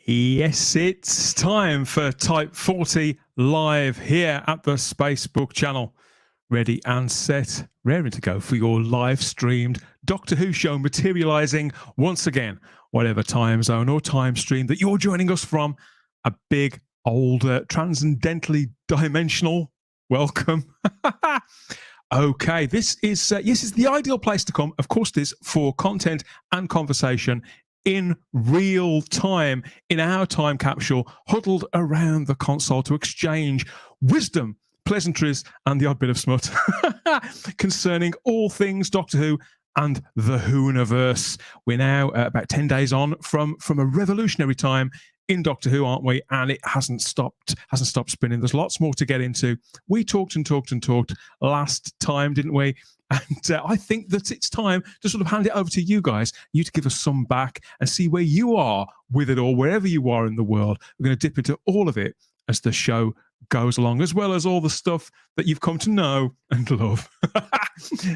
Yes, it's time for Type 40 live here at the Spacebook channel. Ready and set, raring to go for your live streamed Doctor Who show, materializing once again, whatever time zone or time stream that you're joining us from. A big, old, transcendently dimensional welcome. Okay, this is yes, it's the ideal place to come. Of course, it is for content and conversation in real time, in our time capsule, huddled around the console to exchange wisdom, pleasantries, and the odd bit of smut concerning all things Doctor Who and the Whoniverse. We're now about 10 days on from a revolutionary time in Doctor Who, aren't we? And it hasn't stopped spinning. There's lots more to get into. We talked last time, didn't we? And I think that it's time to sort of hand it over to you guys, you to give us some back and see where you are with it all, wherever you are in the world. We're going to dip into all of it as the show goes along, as well as all the stuff that you've come to know and love.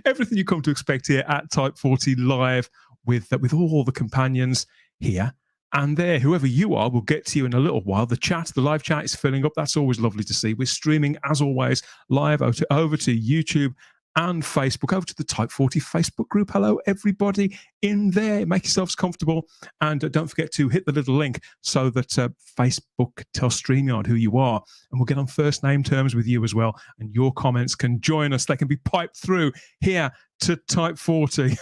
Everything you come to expect here at Type 40 Live with all the companions here and there. Whoever you are, we'll get to you in a little while. The live chat is filling up. That's always lovely to see. We're streaming, as always, live over to YouTube and Facebook, over to the Type 40 Facebook group. Hello, everybody in there. Make yourselves comfortable. And don't forget to hit the little link so that Facebook tells StreamYard who you are. And we'll get on first name terms with you as well. And your comments can join us. They can be piped through here to Type 40.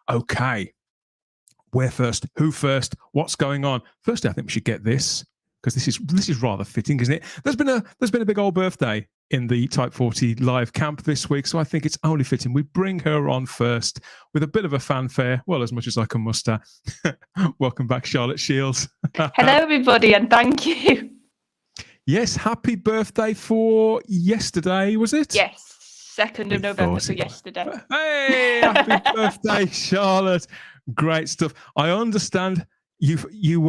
Okay. Where first? Who first? What's going on? Firstly, I think we should get this, because this is rather fitting, isn't it? There's been a big old birthday in the Type 40 live camp this week, so I think it's only fitting we bring her on first with a bit of a fanfare, well, as much as I can muster. Welcome back, Charlotte Shields. Hello, everybody, and thank you. Yes, happy birthday for yesterday, was it? Yes, 2nd of November, so yesterday. Hey, happy birthday, Charlotte. Great stuff. I understand you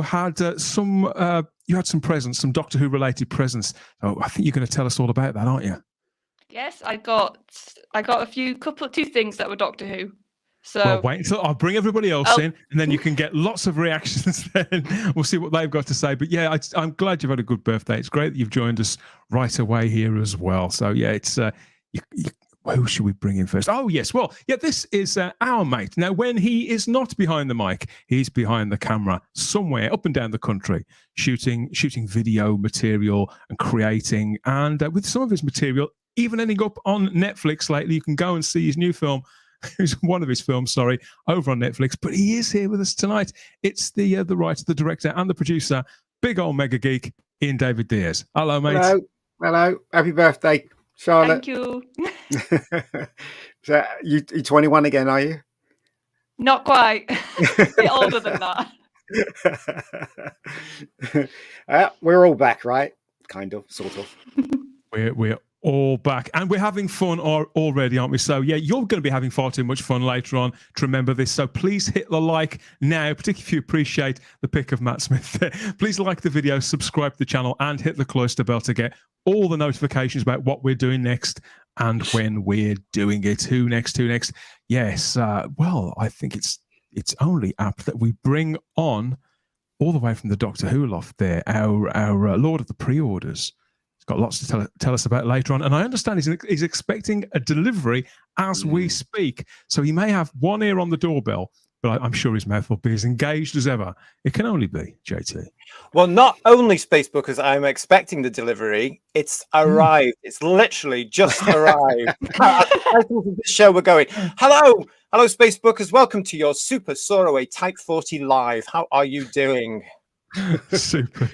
had some presents, some Doctor Who related presents. Oh, I think you're going to tell us all about that, aren't you? Yes, I got two things that were Doctor Who. So well, wait until I'll bring everybody else in, and then you can get lots of reactions. Then we'll see what they've got to say. But yeah, I'm glad you've had a good birthday. It's great that you've joined us right away here as well. So yeah, it's who should we bring in first? Oh, yes. Well, yeah, this is our mate. Now, when he is not behind the mic, he's behind the camera somewhere up and down the country, shooting video material and creating. And with some of his material, even ending up on Netflix lately, you can go and see his new film. It's one of his films, sorry, over on Netflix. But he is here with us tonight. It's the writer, the director, and the producer, big old mega geek, Ian David Diaz. Hello, mate. Hello. Happy birthday, Charlotte. Thank you. So you 21 again, are you? Not quite. A bit older than that. We're all back, right? Kind of, sort of. We're all back, and we're having fun already, aren't we? So yeah, you're going to be having far too much fun later on to remember this. So please hit the like now, particularly if you appreciate the pick of Matt Smith. Please like the video, subscribe to the channel, and hit the cloister bell to get all the notifications about what we're doing next and when we're doing it. Who next? Yes. Well, I think it's only apt that we bring on all the way from the Doctor Who loft there, our Lord of the Pre-Orders. Got lots to tell us about later on, and I understand he's expecting a delivery as we speak. So he may have one ear on the doorbell, but I'm sure his mouth will be as engaged as ever. It can only be, JT. Well, not only Spacebookers, I'm expecting the delivery. It's arrived. It's literally just arrived. I thought this show we're going. Hello, Spacebookers. Welcome to your Super Soaraway Type 40 Live. How are you doing? super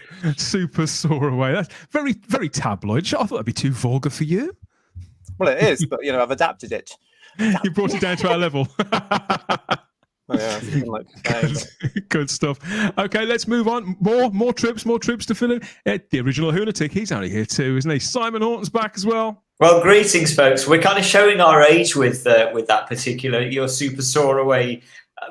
sore away. That's very, very tabloid. I thought that'd be too vulgar for you. Well, it is, but I've adapted it. You brought it down to our level. Oh, yeah, good stuff. Okay, let's move on. More trips to fill in. The original Lunatic, he's only here too, isn't he? Simon Horton's back as well. Well, greetings, folks. We're kind of showing our age with that particular Your Super Soaraway.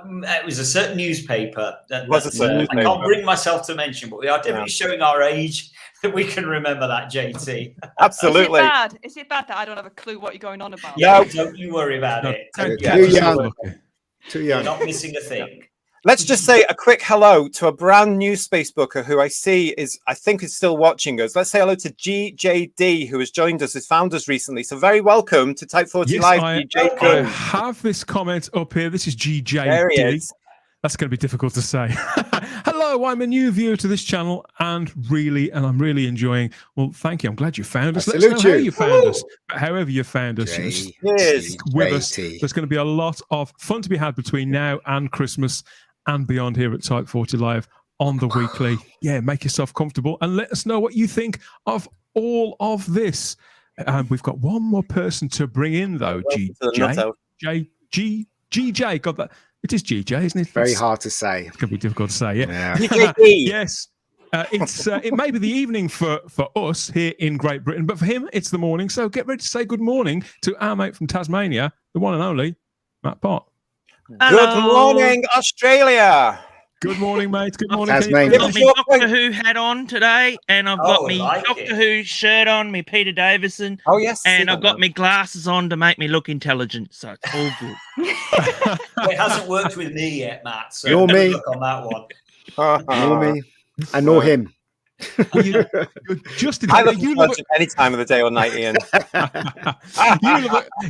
It was a certain newspaper that I can't bring myself to mention, but we are definitely showing our age that we can remember that, JT. Absolutely. Is it bad that I don't have a clue what you're going on about? Yeah, don't you worry about it. Too young. You're not missing a thing. Let's just say a quick hello to a brand new Facebooker who I think is still watching us. Let's say hello to GJD, who has joined us, has found us recently. So very welcome to Type 40 Live, GJD. I have this comment up here. This is GJD. There he is. That's going to be difficult to say. Hello, I'm a new viewer to this channel and I'm really enjoying. Well, thank you. I'm glad you found us. Let us know how you found us. But however you found us, with us. There's going to be a lot of fun to be had between now and Christmas and beyond here at Type 40 Live on the weekly. Yeah, make yourself comfortable and let us know what you think of all of this. We've got one more person to bring in, though. GJ. Got that. It is GJ, isn't it? Very hard to say. It's going to be difficult to say, yeah. Yes. It may be the evening for us here in Great Britain, but for him, it's the morning. So get ready to say good morning to our mate from Tasmania, the one and only Matt Pott. Good morning, Australia. Good morning, mate. Good morning. Tasmania. I've got my Doctor Who hat on today, and I've got my Doctor Who shirt on, me Peter Davison. Oh, yes. And I've got my glasses on to make me look intelligent, so it's all good. It hasn't worked with me yet, Matt. So Nor me. look on that one. Nor me. And nor him. You're just I love intelligent any time of the day or night, Ian.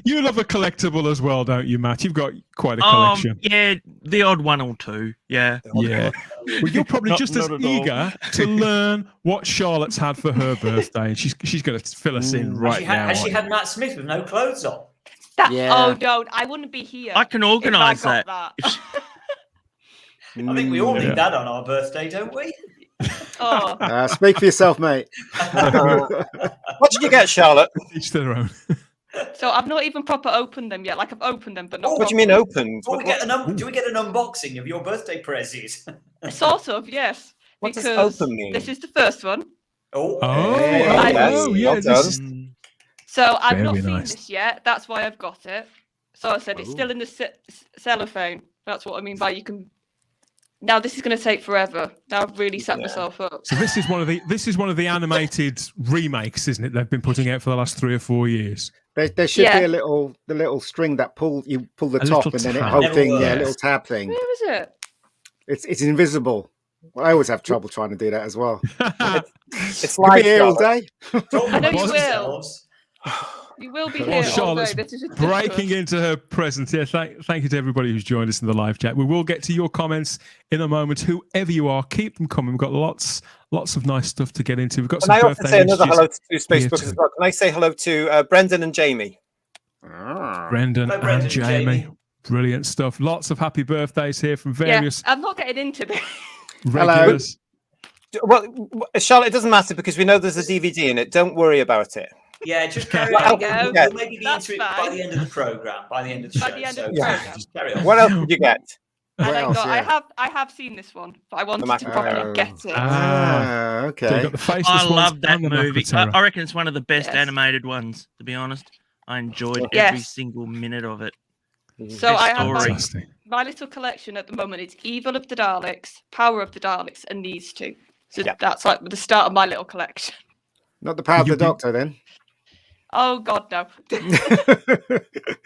you love a collectible as well, don't you, Matt? You've got quite a collection. Yeah, the odd one or two. Yeah. Yeah. Well, you're probably just as eager to learn what Charlotte's had for her birthday, and she's going to fill us in right now. Has she had Matt Smith with no clothes on? Oh, don't. I wouldn't be here. I can organise that. I think we all need that on our birthday, don't we? Oh. Speak for yourself, mate. What did you get, Charlotte? Each their own. So I've not even proper opened them yet. Like I've opened them, but not. What do you mean opened? Do we get an unboxing of your birthday prezzies? Sort of, yes. What does because open mean? this is the first one. Yeah. So I've Very not seen nice. this yet. That's why I've got it. So I said it's still in the cellophane. That's what I mean by you can. Now this is going to take forever. Now I've really set myself up. So this is one of the animated remakes, isn't it? They've been putting out for the last 3 or 4 years. There should be the little string that you pull the top and then it whole thing, a little tab thing. Where is it? It's invisible. Well, I always have trouble trying to do that as well. It's You'll like be here all day. I know you will. You will be here all day. Charlotte's This is breaking into her presence here. Thank you to everybody who's joined us in the live chat. We will get to your comments in a moment. Whoever you are, keep them coming. We've got lots of nice stuff to get into. We've got some Can I also birthday say another hello to messages Facebook as well? Can I say hello to Brendan and Jamie? Brendan Hello, Brendan and Jamie. Brilliant stuff. Lots of happy birthdays here from various I'm not getting into this. regulars. Well, Charlotte, it doesn't matter because we know there's a DVD in it. Don't worry about it. Yeah, just carry There on. you go. We'll maybe be That's into it by fine. the end of the programme, by the end of the show. By the end of So the programme. just carry on. What else did you get? What And else? I have seen this one, but I wanted to properly get it. So Okay. we've got the faceless I ones love that and the movie. Macra I reckon it's one of the best Yes. animated ones, to be honest. I enjoyed Yes. every single minute of it. So I have story. Fantastic. my little collection at the moment. It's Evil of the Daleks, Power of the Daleks, and these two. So that's like the start of my little collection. Not the power of the Doctor, then. Oh God, no.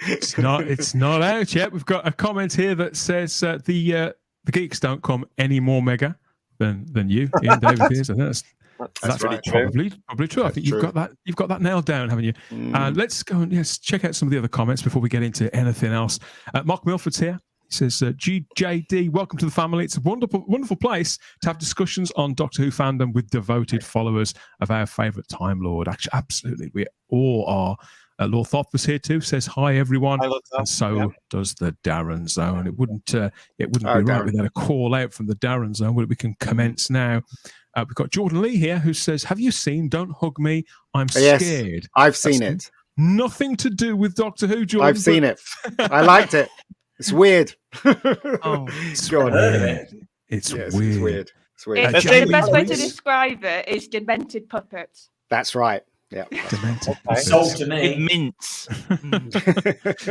It's not out yet. We've got a comment here that says the geeks don't come any more mega than you, Ian David is. I think that's right. probably true. I That's think true. you've got that nailed down, haven't you? Let's go and check out some of the other comments before we get into anything else. Mark Milford's here. He says, GJD, welcome to the family. It's a wonderful place to have discussions on Doctor Who fandom with devoted followers of our favourite Time Lord. Actually, absolutely, we all are. Lord Thoth was here too. Says hi everyone, and so does the Darren Zone. It wouldn't be right without a call out from the Darren Zone. We can commence now. We've got Jordan Lee here who says, "Have you seen Don't Hug Me? I'm scared." Yes, I've seen it. Nothing to do with Doctor Who, Jordan. I've seen it. I liked it. It's weird. Oh, It's God. weird. Yes, weird. It's weird. It's weird. The best way to describe it is demented puppets. That's right. Yeah. Demented. Sold to it me. mints.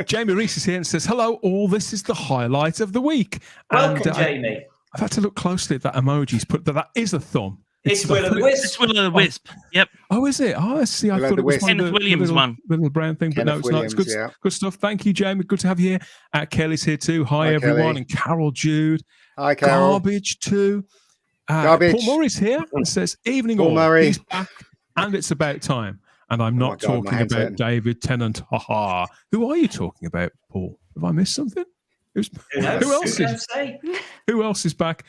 Jamie Reese is here and says, "Hello, all. This is the highlight of the week." Welcome, And, Jamie. I've had to look closely at that emoji. He's put that is a thumb. It's Will of the Wisp. It's Will of the Wisp. Yep. Oh, is it? Oh, I see. I Will o' thought the it was Wisp. one of Kenneth the Williams little, one. little brown thing, but no, it's not. It's good. Good stuff. Thank you, Jamie. Good to have you here. Kelly's here too. Hi everyone, Kelly. and Carol Jude. Hi, Carol. Garbage too. Garbage. Paul Murray's here. It says, evening Paul all. Murray. He's back, and it's about time. And I'm Oh my not God, my talking hand's about hurting. David Tennant. Ha ha. Who are you talking about, Paul? Have I missed something? Who knows? Who else is back?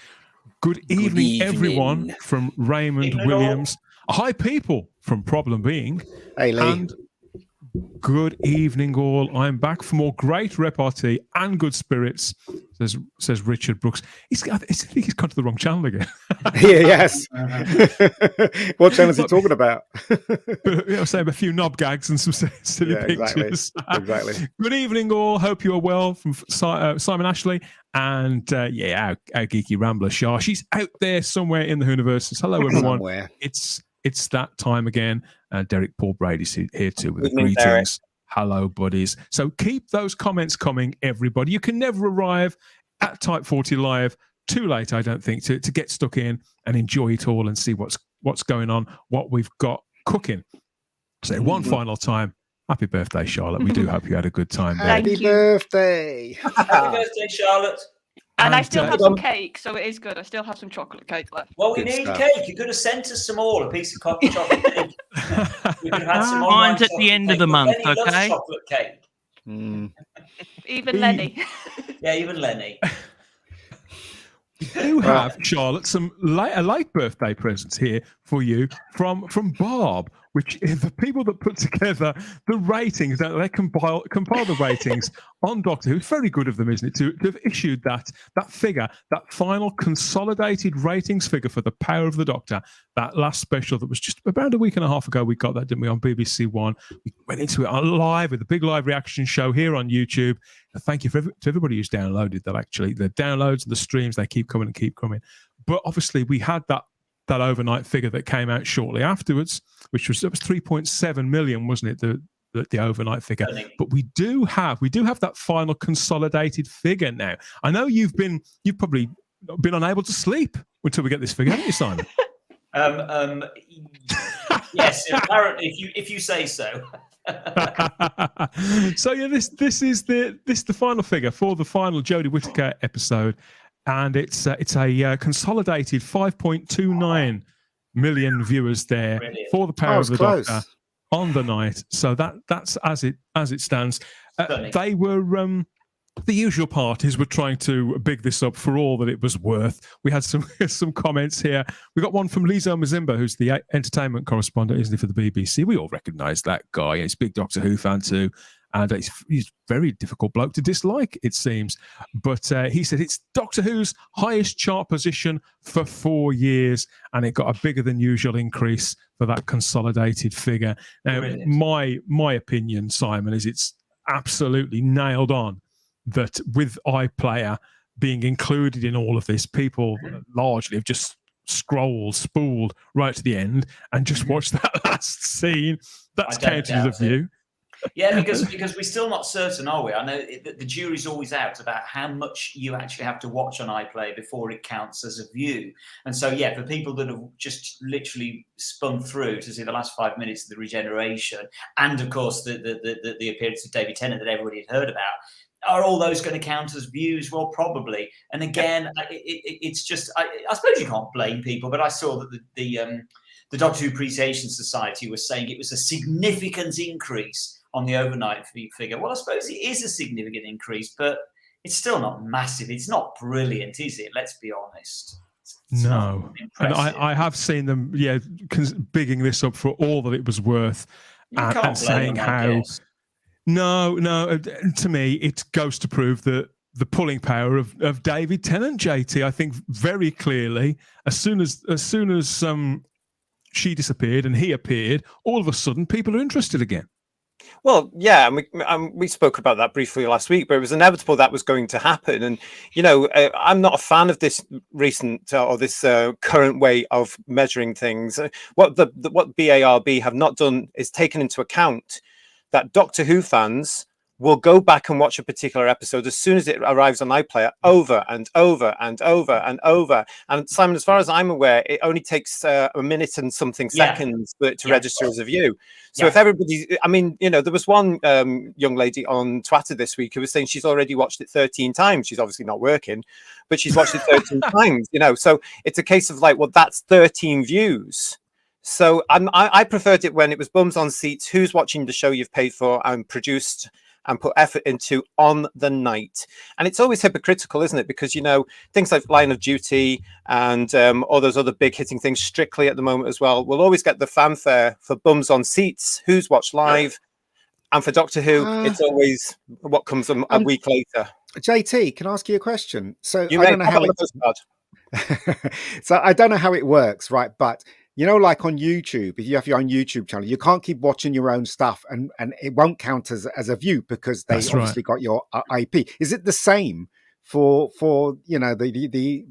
Good evening, everyone, from Raymond Evening Williams. Hi, people, from Problem Being. Hey, Lee. And good evening, all. I'm back for more great repartee and good spirits, says Richard Brooks. I think he's gone to the wrong channel again. Yes. What channel is he talking about? I'll say a few knob gags and some silly pictures. Exactly. Good evening, all. Hope you are well. From Simon Ashley and our geeky rambler Shah. She's out there somewhere in the Whoniverse. Hello, everyone. Somewhere. It's that time again. Derek Paul Brady's here too with the Evening, greetings. Derek. Hello, buddies. So keep those comments coming, everybody. You can never arrive at Type 40 Live too late, I don't think, to get stuck in and enjoy it all and see what's going on, what we've got cooking. So one final time, happy birthday, Charlotte. We do hope you had a good time there. Happy birthday. Happy birthday, Charlotte. And I still have some cake, so it is good. I still have some chocolate cake left. Well, we need cake. You could have sent us some more, a piece of chocolate cake. We could have had some Mine's at the end of the month, Lenny loves okay? chocolate cake. Even Lenny. Yeah, even Lenny. We do have, Charlotte, some late birthday presents here for you from Barb, which is the people that put together the ratings, that they compile the ratings on Doctor Who. It's very good of them, isn't it, to have issued that figure, that final consolidated ratings figure for The Power of the Doctor, that last special that was just about a week and a half ago. We got that, didn't we, on BBC One. We went into it on live with a big live reaction show here on YouTube. Thank you to everybody who's downloaded that. Actually, the downloads and the streams, they keep coming and keep coming. But obviously, we had that overnight figure that came out shortly afterwards, which was 3.7 million, wasn't it? The overnight figure. But we do have that final consolidated figure now. I know you've probably been unable to sleep until we get this figure, haven't you, Simon? Yes, apparently, if you say so. So yeah, this is the final figure for the final Jodie Whittaker episode, and it's a consolidated 5.29 million viewers there. Brilliant. For The Power of the Doctor on the night. So that's as it stands. They were the usual parties were trying to big this up for all that it was worth. We had some comments here. We got one from Lizo Mazimba, who's the entertainment correspondent, isn't he, for the BBC? We all recognise that guy. He's a big Doctor Who fan too. And he's a very difficult bloke to dislike, it seems. But he said it's Doctor Who's highest chart position for 4 years, and it got a bigger than usual increase for that consolidated figure. Now, my opinion, Simon, is it's absolutely nailed on that with iPlayer being included in all of this, people largely have just spooled right to the end and just watched that last scene. That's counted as a view. Yeah, because we're still not certain, are we? I know the jury's always out about how much you actually have to watch on iPlayer before it counts as a view. And so, yeah, for people that have just literally spun through to see the last 5 minutes of the regeneration, and of course the appearance of David Tennant that everybody had heard about, are all those going to count as views? Well, probably. And again, it's just I suppose you can't blame people, but I saw that the Doctor Who Appreciation Society was saying it was a significant increase on the overnight figure. Well, I suppose it is a significant increase, but it's still not massive. It's not brilliant, is it? Let's be honest. It's no. And I have seen them, bigging this up for all that it was worth, and saying how. No. To me, it goes to prove that the pulling power of David Tennant, JT. I think very clearly, as soon as she disappeared and he appeared, all of a sudden people are interested again. Well, yeah, and we spoke about that briefly last week, but it was inevitable that was going to happen. And, I'm not a fan of this recent or this current way of measuring things. What BARB have not done is taken into account that Doctor Who fans will go back and watch a particular episode as soon as it arrives on iPlayer over and over and over and over. And Simon, as far as I'm aware, it only takes a minute and something seconds for it to register as a view. So if everybody, I mean, you know, there was one young lady on Twitter this week who was saying she's already watched it 13 times. She's obviously not working, but she's watched it 13 times, you know. So it's a case of like, well, that's 13 views. So I preferred it when it was bums on seats, who's watching the show you've paid for and produced and put effort into on the night. And it's always hypocritical, isn't it? Because, you know, things like Line of Duty and all those other big hitting things, Strictly at the moment as well, will always get the fanfare for bums on seats, who's watched live. And for Doctor Who, it's always what comes a week later. JT, can I ask you a question? So you I don't know how so I don't know how it works, right? But you know, like on YouTube, if you have your own YouTube channel, you can't keep watching your own stuff, and it won't count as a view because they obviously got your IP. Is it the same for you know the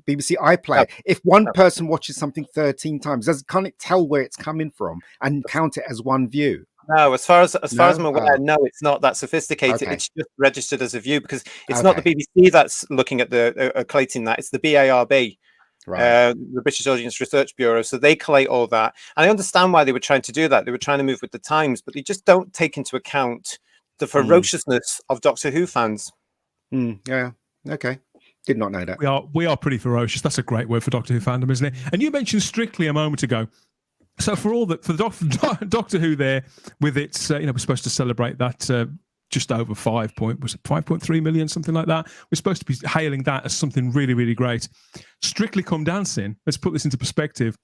BBC iPlayer? If one person watches something 13 times, can't it tell where it's coming from and count it as one view? No, as far as I'm aware, no, it's not that sophisticated. It's just registered as a view because it's not the BBC that's looking at the collating that. It's the BARB. Right. The British Audience Research Bureau. So they collate all that. And I understand why they were trying to do that. They were trying to move with the times, but they just don't take into account the ferociousness of Doctor Who fans. Yeah. Okay. Did not know that. We are pretty ferocious. That's a great word for Doctor Who fandom, isn't it? And you mentioned Strictly a moment ago. So for the Doctor Who there with its, you know, we're supposed to celebrate that just over 5.3 million, something like that. We're supposed to be hailing that as something really, really great. Strictly Come Dancing, let's put this into perspective,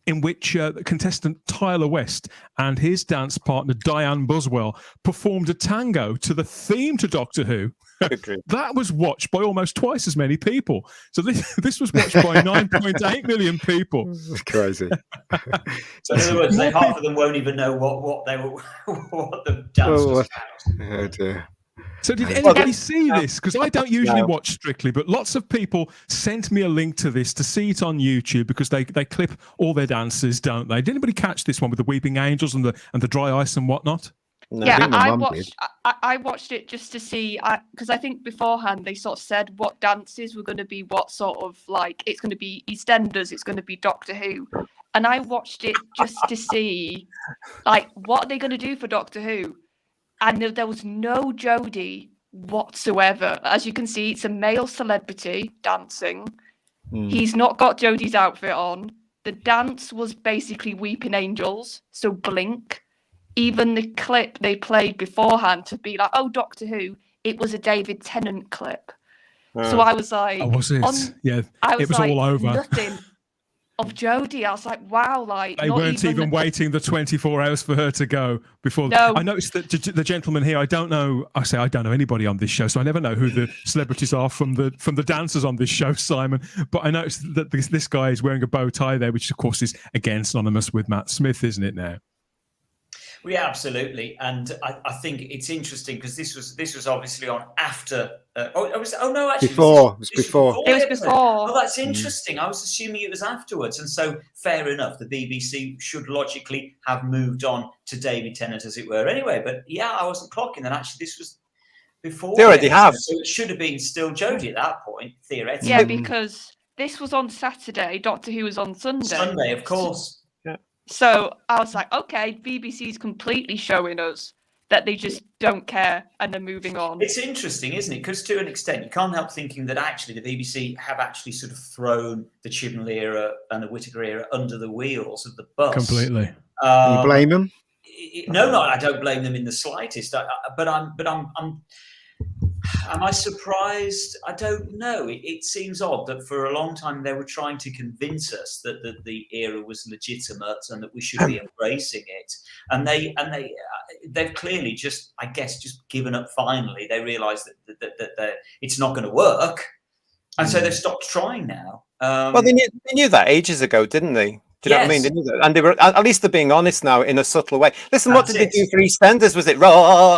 in which contestant Tyler West and his dance partner Diane Buswell performed a tango to the theme to Doctor Who. That was watched by almost twice as many people. So this was watched by 9.8 million people. That's crazy. So in other words, half of them won't even know what the dance was about. Oh dear. So did anybody see this? Because I don't usually watch Strictly, but lots of people sent me a link to this to see it on YouTube because they clip all their dances, don't they? Did anybody catch this one with the Weeping Angels and the dry ice and whatnot? No, yeah, I watched it just to see, because I think beforehand they sort of said what dances were going to be what sort of, like, it's going to be EastEnders, it's going to be Doctor Who. And I watched it just to see, like, what are they going to do for Doctor Who? And there was no Jodie whatsoever. As you can see, it's a male celebrity dancing. He's not got Jodie's outfit on. The dance was basically Weeping Angels, so Blink. Even the clip they played beforehand to be like, oh, Doctor Who, it was a David Tennant clip. So I was like... Oh, was it? Yeah, it was like, all over. Nothing of Jodie. I was like, wow, like... They weren't even waiting the 24 hours for her to go before... No. I noticed that the gentleman here, I don't know anybody on this show, so I never know who the celebrities are from the dancers on this show, Simon, but I noticed that this guy is wearing a bow tie there, which of course is, again, synonymous with Matt Smith, isn't it now? Well, yeah, absolutely, and I think it's interesting because this was obviously on after. It was before. It was before. Oh, that's interesting. I was assuming it was afterwards, and so fair enough. The BBC should logically have moved on to David Tennant, as it were. Anyway, but yeah, I wasn't clocking that. Actually, this was before. They already have. So it should have been still Jodie at that point, theoretically. Yeah, because this was on Saturday. Doctor Who was on Sunday. Sunday, of course. So I was like, okay, BBC's completely showing us that they just don't care and they're moving on. It's interesting, isn't it? Because to an extent, you can't help thinking that actually the BBC have actually sort of thrown the Chibnall era and the Whittaker era under the wheels of the bus. Completely. You blame them? No, I don't blame them in the slightest. Am I surprised? I don't know. It seems odd that for a long time they were trying to convince us that the era was legitimate and that we should be embracing it. And they've clearly just, I guess, just given up. Finally, they realised that it's not going to work, and so they've stopped trying now. Well, they knew that ages ago, didn't they? Do you know what I mean? They knew that. And they were, at least they're being honest now in a subtle way. Listen, what did they do for EastEnders? Was it roll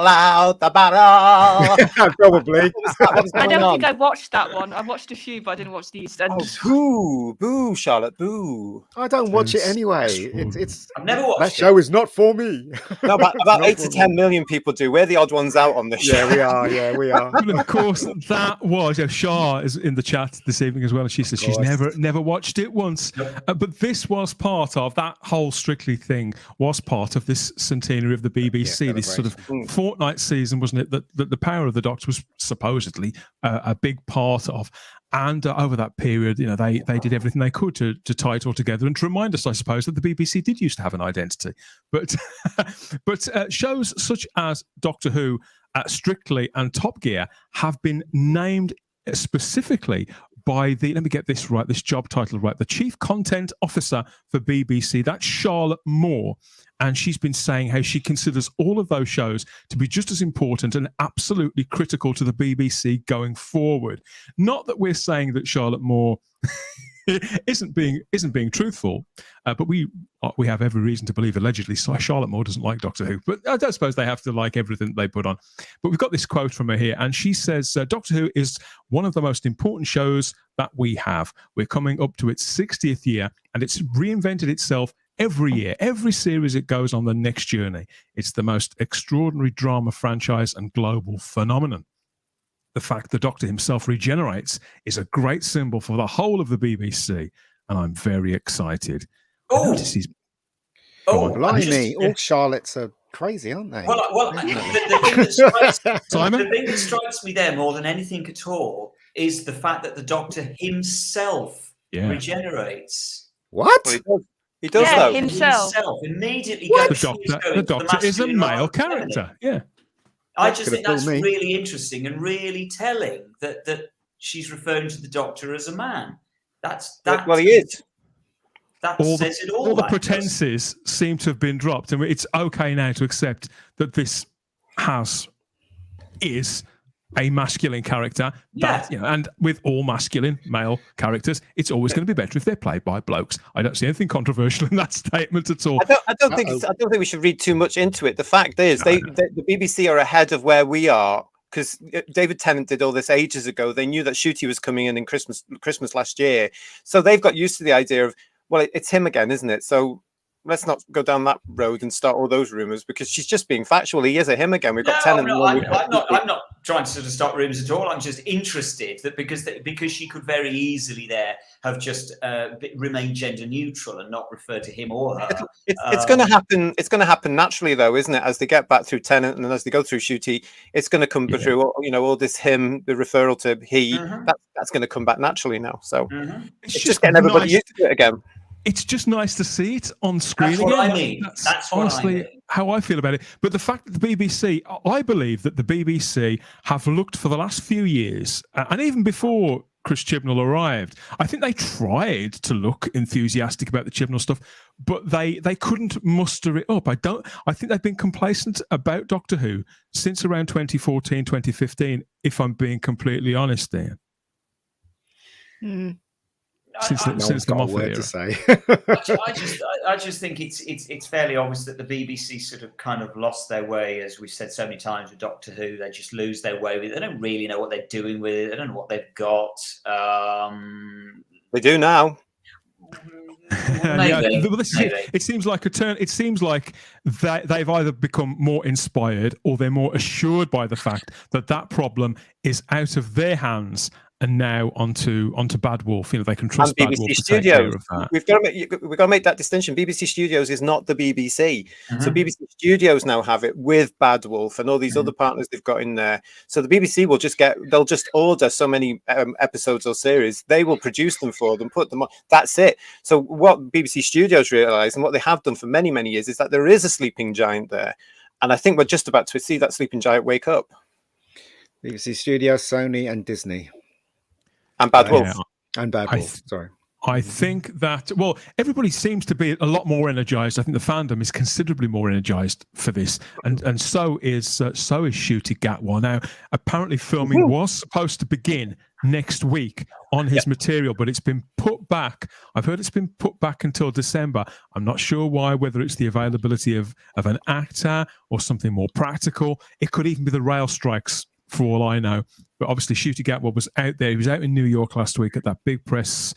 out the barrel? Probably. I don't think I watched that one. I watched a few, but I didn't watch the EastEnders. Oh, boo, Charlotte, boo. I don't watch it anyway. It's I've never watched that show is not for me. No, but about 8 to 10 million people do. We're the odd ones out on this show. Yeah, we are. Yeah, we are. And of course, that was Shah is in the chat this evening as well, and she says she's never watched it once. But this was part of that whole Strictly thing. Was part of this centenary of the BBC. This sort of fortnight season, wasn't it? That the Power of the Doctor was supposedly a big part of. And over that period, they did everything they could to tie it all together and to remind us, I suppose, that the BBC did used to have an identity. But shows such as Doctor Who, Strictly, and Top Gear have been named specifically by let me get this right, this job title right, the Chief Content Officer for BBC. That's Charlotte Moore. And she's been saying how she considers all of those shows to be just as important and absolutely critical to the BBC going forward. Not that we're saying that Charlotte Moore isn't being truthful, but we have every reason to believe allegedly Charlotte Moore doesn't like Doctor Who. But I don't suppose they have to like everything they put on. But we've got this quote from her here, and she says, Doctor Who is one of the most important shows that we have. We're coming up to its 60th year, and it's reinvented itself every year. Every series it goes on the next journey. It's the most extraordinary drama franchise and global phenomenon. The fact the Doctor himself regenerates is a great symbol for the whole of the BBC, and I'm very excited. Blimey! All Charlottes are crazy, aren't they? Well, the thing that strikes me there more than anything at all is the fact that the Doctor himself regenerates. What? Well, he does though. Himself immediately. The Doctor is a male character. Yeah. I just think that's really interesting and really telling that she's referring to the Doctor as a man. Well, he is. That says it all. All the pretenses seem to have been dropped, and it's okay now to accept that this is a masculine character. And with all masculine male characters, it's always going to be better if they're played by blokes. I don't see anything controversial in that statement at all. I don't think we should read too much into it. The fact is, the BBC are ahead of where we are, because David Tennant did all this ages ago. They knew that Ncuti was coming in Christmas last year, so they've got used to the idea of, well, it's him again, isn't it? So let's not go down that road and start all those rumors, because she's just being factual. He is a him again. We've got Tennant. No, I'm not trying to sort of start rumors at all. I'm just interested that because she could very easily there have just remained gender neutral and not refer to him or her. It's going to happen. It's going to happen naturally, though, isn't it? As they get back through Tennant and as they go through Ncuti, it's going to come through. All this him, the referral to he. That's going to come back naturally now. So it's just getting everybody used to it again. It's just nice to see it on screen again. What I mean. That's honestly how I feel about it. But the fact that the BBC, I believe that the BBC have looked for the last few years, and even before Chris Chibnall arrived, I think they tried to look enthusiastic about the Chibnall stuff, but they couldn't muster it up. I think they've been complacent about Doctor Who since around 2014, 2015, if I'm being completely honest, Ian. Since the Moffat era. To say. I just think it's fairly obvious that the BBC sort of kind of lost their way, as we've said so many times with Doctor Who. They just lose their way with it. They don't really know what they're doing with it. They don't know what they've got. They do now. Maybe. It seems like a turn. It seems like they've either become more inspired or they're more assured by the fact that problem is out of their hands. And now onto Bad Wolf. They can trust Bad Wolf to take care of that. We've got to make that distinction. BBC Studios is not the BBC. So BBC Studios now have it with Bad Wolf and all these other partners they've got in there. So the BBC will they'll just order so many episodes or series. They will produce them for them, put them on. That's it. So what BBC Studios realise, and what they have done for many, many years, is that there is a sleeping giant there. And I think we're just about to see that sleeping giant wake up. BBC Studios, Sony and Disney. And Bad Wolf. And Bad Wolf, sorry. I think that, well, everybody seems to be a lot more energized. I think the fandom is considerably more energized for this, and so is Shooty Gatwa. Now, apparently, filming was supposed to begin next week on his material, but it's been put back. I've heard it's been put back until December. I'm not sure why, whether it's the availability of an actor or something more practical. It could even be the rail strikes, for all I know. But obviously, Shooty Gatwa was out there. He was out in New York last week at that big press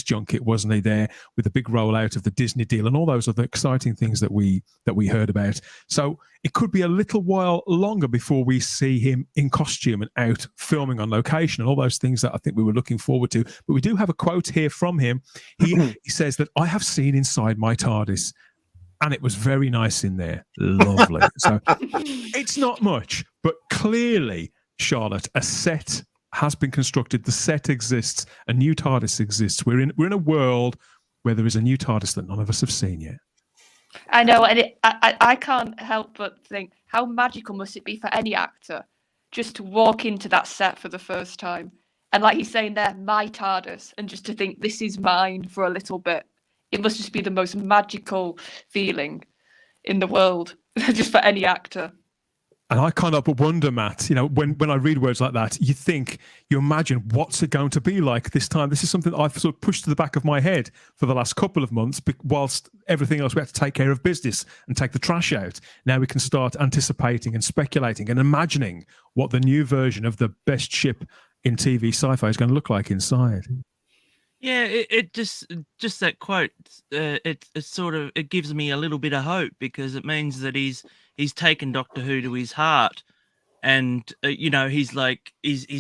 junket, wasn't he? There with the big rollout of the Disney deal and all those other exciting things that we heard about. So it could be a little while longer before we see him in costume and out filming on location and all those things that I think we were looking forward to. But we do have a quote here from him. He says that I have seen inside my TARDIS, and it was very nice in there. Lovely. So it's not much, but clearly, Charlotte, a set has been constructed. The set exists. A new TARDIS exists. We're in a world where there is a new TARDIS that none of us have seen yet. I know, and I can't help but think, how magical must it be for any actor just to walk into that set for the first time, and like he's saying there, my TARDIS, and just to think this is mine for a little bit. It must just be the most magical feeling in the world, just for any actor. And I can't help but wonder, Matt, when I read words like that, you imagine what's it going to be like this time. This is something I've sort of pushed to the back of my head for the last couple of months, whilst everything else we had to take care of business and take the trash out. Now we can start anticipating and speculating and imagining what the new version of the best ship in TV sci-fi is going to look like inside. Yeah, it just that quote. It gives me a little bit of hope, because it means that he's taken Doctor Who to his heart, and he's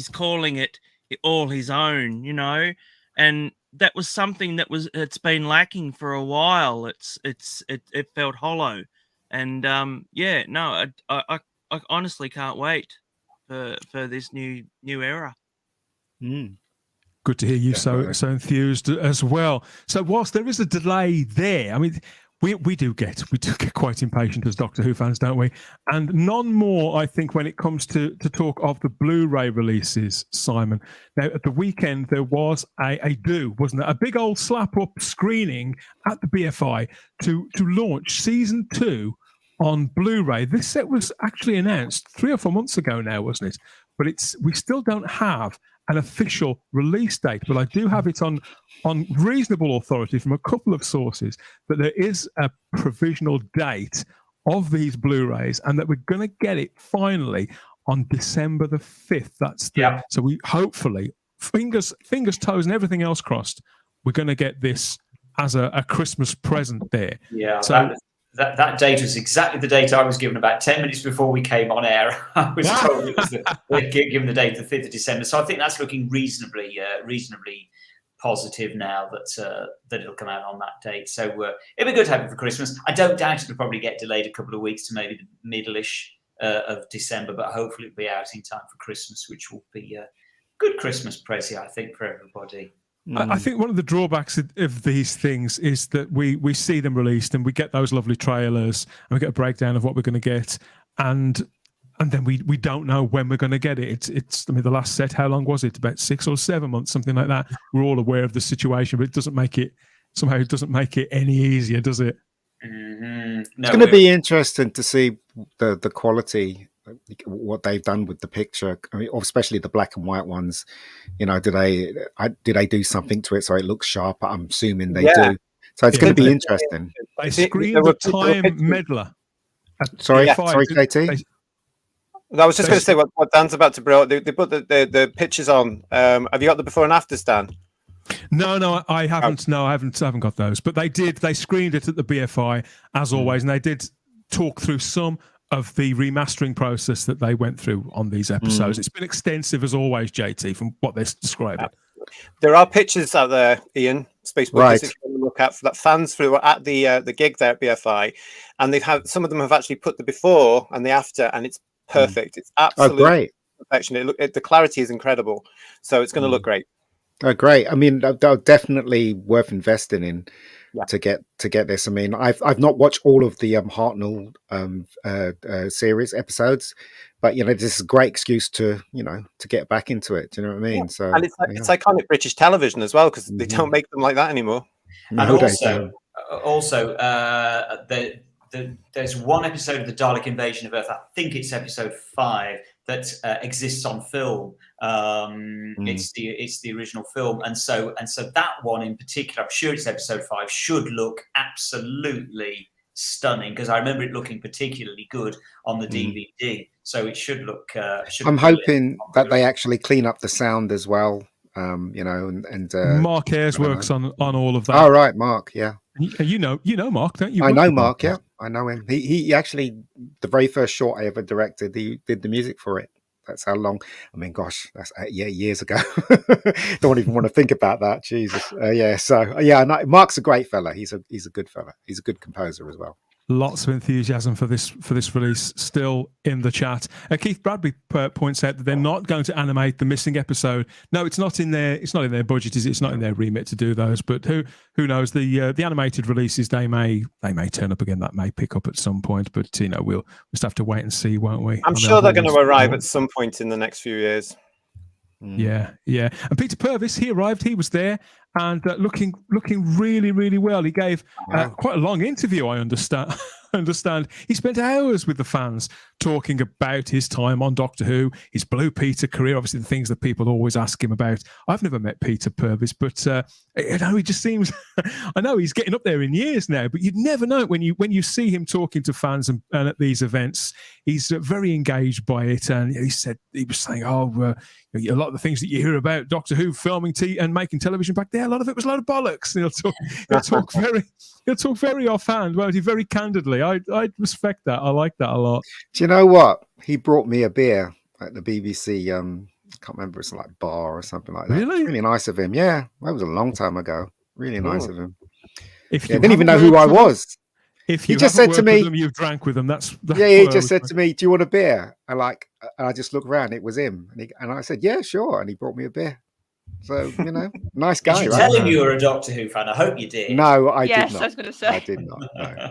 calling it all his own. And that was something it's been lacking for a while. It felt hollow, and I honestly can't wait for this new era. Good to hear you so enthused as well. So whilst there is a delay there, I mean, we do get quite impatient as Doctor Who fans, don't we? And none more, I think, when it comes to talk of the Blu-ray releases, Simon. Now, at the weekend, there was wasn't there? A big old slap-up screening at the BFI to launch season 2 on Blu-ray. This set was actually announced 3 or 4 months ago now, wasn't it? But we still don't have an official release date, but I do have it on reasonable authority from a couple of sources that there is a provisional date of these Blu-rays, and that we're going to get it finally on December the 5th. So we hopefully, fingers, toes, and everything else crossed, we're going to get this as a Christmas present there. Yeah. So that date was exactly the date I was given about 10 minutes before we came on air. I was told it was given the date, the 5th of December. So I think that's looking reasonably positive now that it'll come out on that date. So it'll be good to have it for Christmas. I don't doubt it'll probably get delayed a couple of weeks to maybe the middle-ish of December, but hopefully it'll be out in time for Christmas, which will be a good Christmas present, I think, for everybody. I think one of the drawbacks of these things is that we see them released and we get those lovely trailers and we get a breakdown of what we're going to get, and then we don't know when we're going to get it. It's the last set, how long was it? About 6 or 7 months, something like that. We're all aware of the situation, but it doesn't make it any easier, does it? Mm-hmm. No, it's going to be interesting to see the quality, what they've done with the picture. I mean, especially the black and white ones. Do they do something to it so it looks sharper? I'm assuming they do. So it's going to be interesting. They screened the time meddler. Sorry, JT. I was just going to say what Dan's about to bring. They put the pictures on. Have you got the before and afters, Dan? No, I haven't. No, I haven't got those. But they did. They screened it at the BFI as always, and they did talk through some of the remastering process that they went through on these episodes. It's been extensive as always, JT, from what they're describing. There are pictures out there, Ian, Spacebook, right, if you want to look at for that fans who were at the gig there at BFI, and some of them have actually put the before and the after, and it's perfect. It's absolutely great perfection. The clarity is incredible, so it's going to look great. Oh, great! I mean, they're definitely worth investing in to get this. I mean, I've not watched all of the Hartnell series episodes, but this is a great excuse to to get back into it. Do you know what I mean? So, and it's iconic British television as well, because they don't make them like that anymore. No, and also, there's one episode of the Dalek Invasion of Earth. I think it's episode 5 that exists on film. It's the original film, and so that one in particular, I'm sure it's episode 5, should look absolutely stunning, because I remember it looking particularly good on the DVD. So it should look. I'm hoping that they actually clean up the sound as well. And Mark Ayres works on all of that. Oh, right, Mark, yeah. You know Mark, don't you? I know Mark, yeah. I know him. He actually, the very first short I ever directed, he did the music for it. That's how long. I mean, gosh, that's years ago. Don't even want to think about that. Jesus. No, Mark's a great fella. He's a good fella. He's a good composer as well. Lots of enthusiasm for this release still in the chat. Keith Bradbury points out that they're not going to animate the missing episode. No, it's not in their budget. It's not in their remit to do those. But who knows? The animated releases, they may turn up again. That may pick up at some point. But we'll just have to wait and see, won't we? I'm sure they're going to arrive at some point in the next few years. Yeah. And Peter Purvis, he arrived. He was there and looking really, really well. He gave quite a long interview, I understand. He spent hours with the fans talking about his time on Doctor Who, his Blue Peter career, obviously the things that people always ask him about. I've never met Peter Purvis, but he just seems. I know he's getting up there in years now, but you'd never know it when you see him talking to fans and at these events. He's very engaged by it, and he was saying, a lot of the things that you hear about Doctor Who filming and making television back there, a lot of it was a load of bollocks. And he'll talk very offhand, won't he? Very candidly. I respect that. I like that a lot. Do you know what? He brought me a beer at the BBC. I can't remember. It's like bar or something like that. Really? Really nice of him. Yeah, that was a long time ago. Really nice of him. I didn't even know who I was. If you he just said to me, you've drank with him. That's he just said to me, "Do you want a beer?" And I just looked around. It was him, and I said, "Yeah, sure." And he brought me a beer. So nice guy. Did you tell him you were a Doctor Who fan? I hope you did. No, I did not. Yes, I was going to say. I did not. No.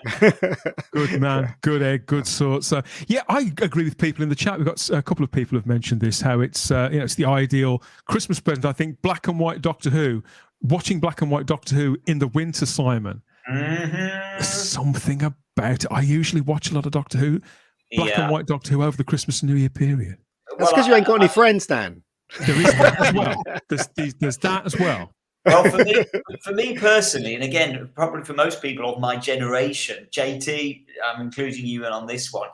Good man, good egg, good sort. So I agree with people in the chat. We've got a couple of people who've mentioned this. How it's it's the ideal Christmas present. I think black and white Doctor Who. Watching black and white Doctor Who in the winter, Simon. There's something about it. I usually watch a lot of Doctor Who, black and white Doctor Who over the Christmas and New Year period. That's because you ain't got any friends, Dan. There is that as well. There's that as well. Well, for me personally, and again, probably for most people of my generation, JT, I'm including you in on this one.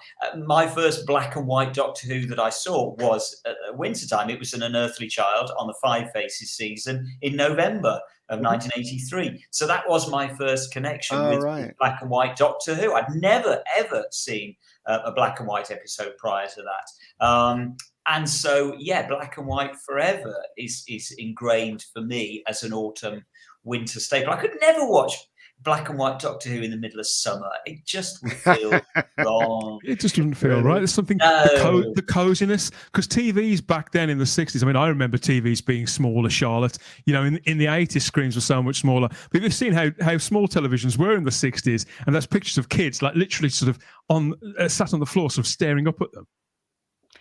My first black and white Doctor Who that I saw was at wintertime. It was An Unearthly Child on the Five Faces season in November of 1983. So that was my first connection with black and white Doctor Who. I'd never, ever seen a black and white episode prior to that. And so, black and white forever is ingrained for me as an autumn winter staple. I could never watch black and white Doctor Who in the middle of summer. It just would feel wrong. It just wouldn't feel right. There's something, the coziness, because TVs back then in the 60s, I mean, I remember TVs being smaller, Charlotte. In the 80s, screens were so much smaller. But you've seen how small televisions were in the 60s, and that's pictures of kids, like literally sort of sat on the floor, sort of staring up at them.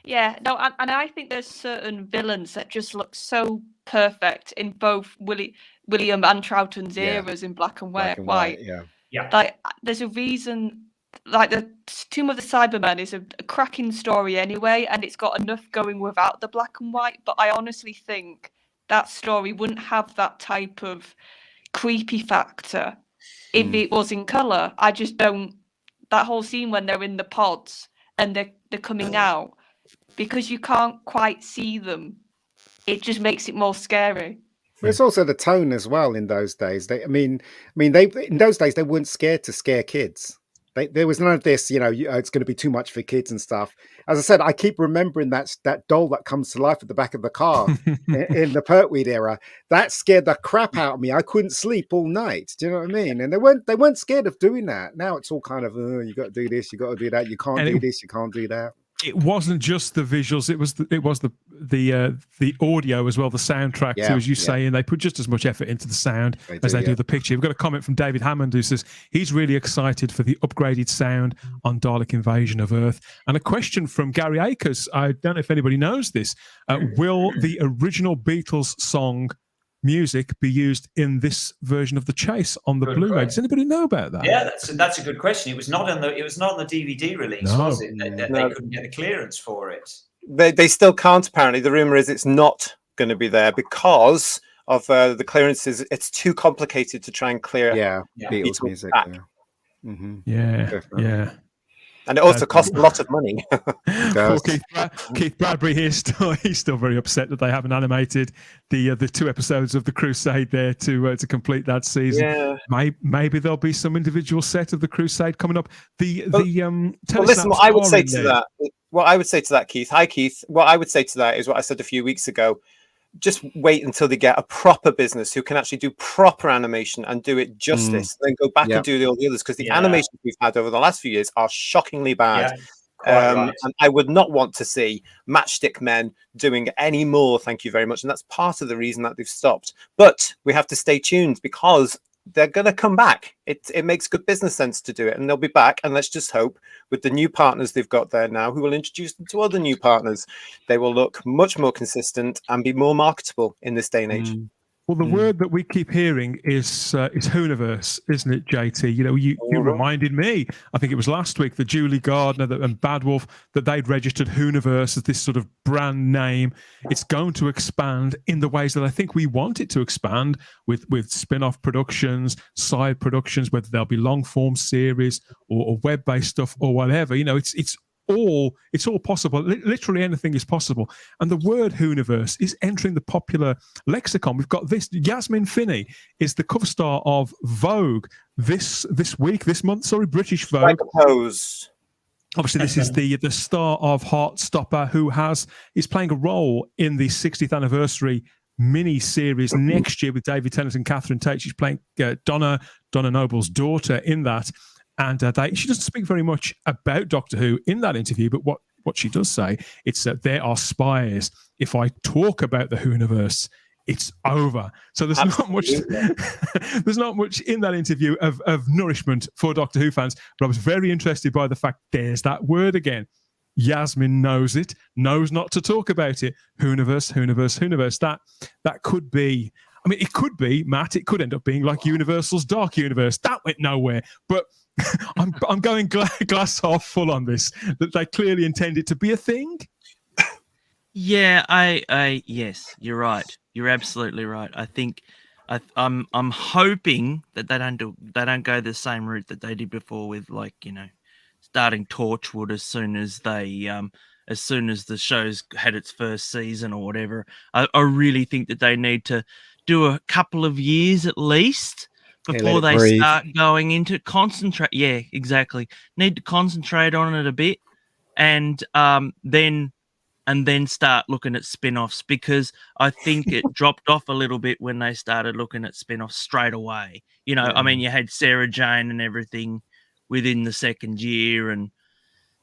Yeah, no, and I think there's certain villains that just look so perfect in both William and Troughton's eras in black and white. Yeah. Like, there's a reason. Like, the Tomb of the Cybermen is a cracking story anyway, and it's got enough going without the black and white. But I honestly think that story wouldn't have that type of creepy factor if it was in color. I just don't. That whole scene when they're in the pods and they're coming out. Because you can't quite see them, it just makes it more scary. There's also the tone as well in those days. They in those days they weren't scared to scare kids. There was none of this, it's going to be too much for kids and stuff. As I said, I keep remembering that doll that comes to life at the back of the car in the Pertwee era. That scared the crap out of me. I couldn't sleep all night. Do you know what I mean? And they weren't scared of doing that. Now it's all kind of, you got to do this, you got to do that. You can't do this, you can't do that. it wasn't just the visuals; it was the audio as well, the soundtrack too, as you say, and they put just as much effort into the sound as they do the picture. We've got a comment from David Hammond who says he's really excited for the upgraded sound on Dalek Invasion of Earth, and a question from Gary Akers. I don't know if anybody knows this. Will the original Beatles song music be used in this version of the Chase on the Blu-ray? Does anybody know about that? Yeah, that's a good question. It was not on the DVD release, was it? They couldn't get the clearance for it. They still can't. Apparently, the rumor is it's not going to be there because of the clearances. It's too complicated to try and clear. Beatles music. Yeah. And it also costs a lot of money. Poor Keith Bradbury here, he's still very upset that they haven't animated the 2 episodes of the Crusade there to complete that season. Yeah. Maybe there'll be some individual set of the Crusade coming up. Listen, what I would say to that, Keith. Hi, Keith. What I would say to that is what I said a few weeks ago. Just wait until they get a proper business who can actually do proper animation and do it justice, then go back and do all the others, because the animations we've had over the last few years are shockingly bad. And I would not want to see Matchstick Men doing any more, thank you very much. And that's part of the reason that they've stopped. But we have to stay tuned because they're going to come back. It makes good business sense to do it, and they'll be back. And let's just hope with the new partners they've got there now, who will introduce them to other new partners, they will look much more consistent and be more marketable in this day and age. Well, the word that we keep hearing is Whoniverse, isn't it, JT? You know, you reminded me, I think it was last week, that Julie Gardner and Bad Wolf, that they'd registered Whoniverse as this sort of brand name. It's going to expand in the ways that I think we want it to expand, with spin-off productions, side productions, whether they'll be long-form series or web-based stuff or whatever. You know, it's all possible. Literally anything is possible. And the word Whoniverse is entering the popular lexicon. We've got this. Yasmin Finney is the cover star of Vogue this month, British Vogue. Like a pose. Obviously, this is the star of Heartstopper, who is playing a role in the 60th anniversary mini-series next year with David Tennant and Catherine Tate. She's playing Donna Noble's daughter in that. And she doesn't speak very much about Doctor Who in that interview, but what she does say, it's that there are spies. If I talk about the Whoniverse, it's over. So there's not much. There's not much in that interview of nourishment for Doctor Who fans. But I was very interested by the fact there's that word again. Yasmin knows it, knows not to talk about it. Whoniverse. That could be. I mean, it could be, Matt. It could end up being like Universal's Dark Universe. That went nowhere, but. I'm going glass half full on this, that they clearly intend it to be a thing. Yeah, yes, you're right. You're absolutely right. I think I'm hoping that they don't go the same route that they did before with, like, you know, starting Torchwood as soon as the show's had its first season or whatever. I really think that they need to do a couple of years at least before they start going into concentrate. Yeah, exactly. Need to concentrate on it a bit, and then start looking at spin-offs, because I think it dropped off a little bit when they started looking at spin-offs straight away. You know, I mean, you had Sarah Jane and everything within the second year, and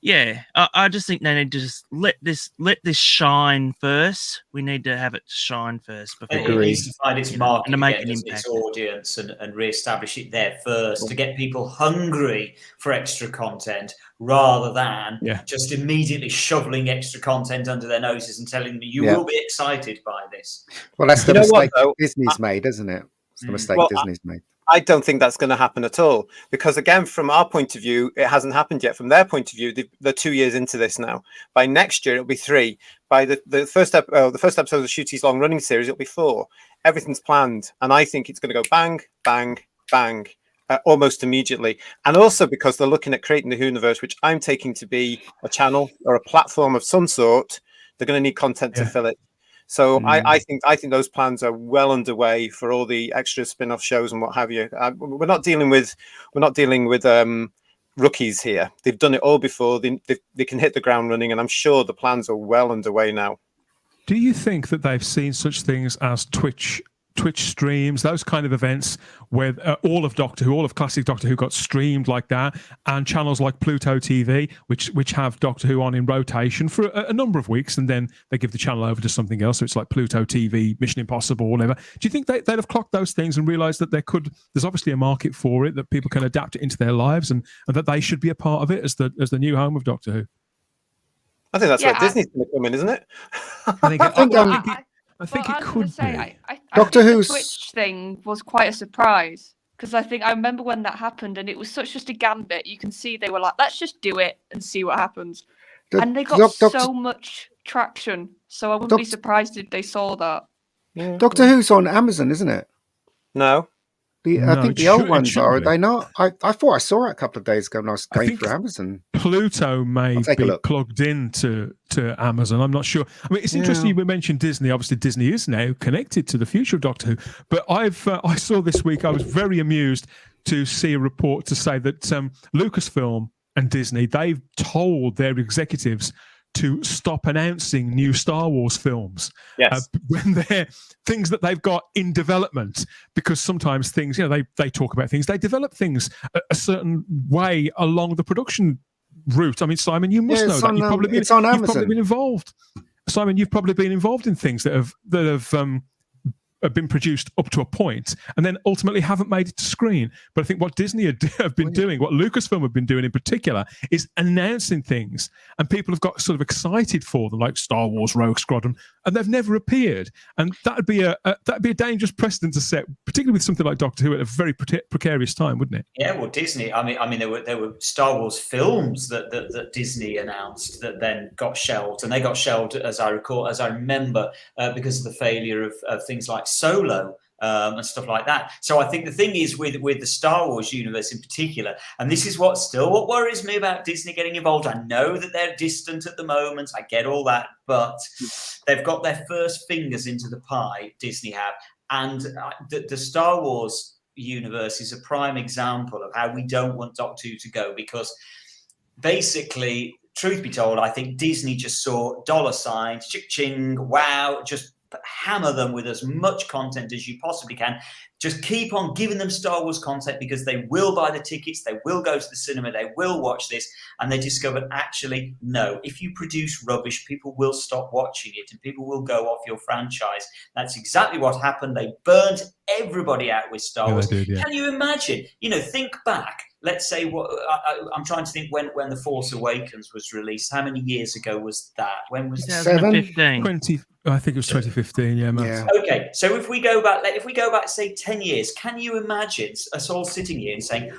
I just think they need to just let this shine first. We need to have it shine first before it needs to find its market and to make an impact, its audience, and re-establish it there first to get people hungry for extra content, rather than just immediately shoveling extra content under their noses and telling them you will be excited by this. Well, that's the mistake Disney's made, isn't it? It's the mistake Disney's made. I don't think that's going to happen at all, because again, from our point of view, it hasn't happened yet. From their point of view, they're 2 years into this now. By next year, it'll be 3. By the first episode of the Shooty's long running series, it'll be 4. Everything's planned, and I think it's going to go bang, bang, bang, almost immediately. And also because they're looking at creating the Whoniverse, which I'm taking to be a channel or a platform of some sort. They're going to need content to fill it. So I think those plans are well underway for all the extra spin-off shows and what have you. We're not dealing with rookies here. They've done it all before. They can hit the ground running, and I'm sure the plans are well underway now. Do you think that they've seen such things as Twitch Twitch streams, those kind of events where all of Doctor Who, all of classic Doctor Who got streamed like that, and channels like Pluto TV, which have Doctor Who on in rotation for a number of weeks, and then they give the channel over to something else. So it's like Pluto TV, Mission Impossible, whatever. Do you think they'd have clocked those things and realised that there's obviously a market for it, that people can adapt it into their lives, and that they should be a part of it as the new home of Doctor Who? I think that's where Disney's going to come in, isn't it? I think it could be. I Doctor think Who's the Twitch thing was quite a surprise, because I remember when that happened, and it was just a gambit. You can see they were like, let's just do it and see what happens. And they got so much traction, so I wouldn't be surprised if they saw that. Yeah. Doctor Who's on Amazon, isn't it? No. I think the old ones are they not? I thought I saw it a couple of days ago when I was going through Amazon. Pluto may be plugged into Amazon. I'm not sure. I mean, it's interesting you mentioned Disney. Obviously, Disney is now connected to the future of Doctor Who. But I saw this week, I was very amused to see a report to say that Lucasfilm and Disney, they've told their executives to stop announcing new Star Wars films when they're things that they've got in development, because sometimes things, they talk about things, they develop things a certain way along the production route. I mean, Simon, you must know that. You've probably been involved. Simon, you've probably been involved in things that have been produced up to a point and then ultimately haven't made it to screen. But I think what Disney have been doing, what Lucasfilm have been doing in particular, is announcing things, and people have got sort of excited for them, like Star Wars Rogue Squadron, and they've never appeared. And that'd be a dangerous precedent to set, particularly with something like Doctor Who at a very precarious time, wouldn't it? Yeah, well, Disney. I mean, there were Star Wars films that Disney announced that then got shelved, and they got shelved, as I remember, because of the failure of things like Solo and stuff like that. So I think the thing is with the Star Wars universe in particular, and this is what worries me about Disney getting involved. I know that they're distant at the moment. I get all that, but they've got their first fingers into the pie. Disney have, and the Star Wars universe is a prime example of how we don't want Doctor Who to go, because basically, truth be told, I think Disney just saw dollar signs, ching, wow, just hammer them with as much content as you possibly can. Just keep on giving them Star Wars content, because they will buy the tickets, they will go to the cinema, they will watch this. And they discovered, actually, no, if you produce rubbish, people will stop watching it and people will go off your franchise. That's exactly what happened. They burned everybody out with Star Wars. They did, yeah. Can you imagine? Think back. Let's say I'm trying to think when The Force Awakens was released. How many years ago was that? When was 2015? I think it was 2015. Yeah, Matt. Okay, so if we go back, say 10 years, can you imagine us all sitting here and saying,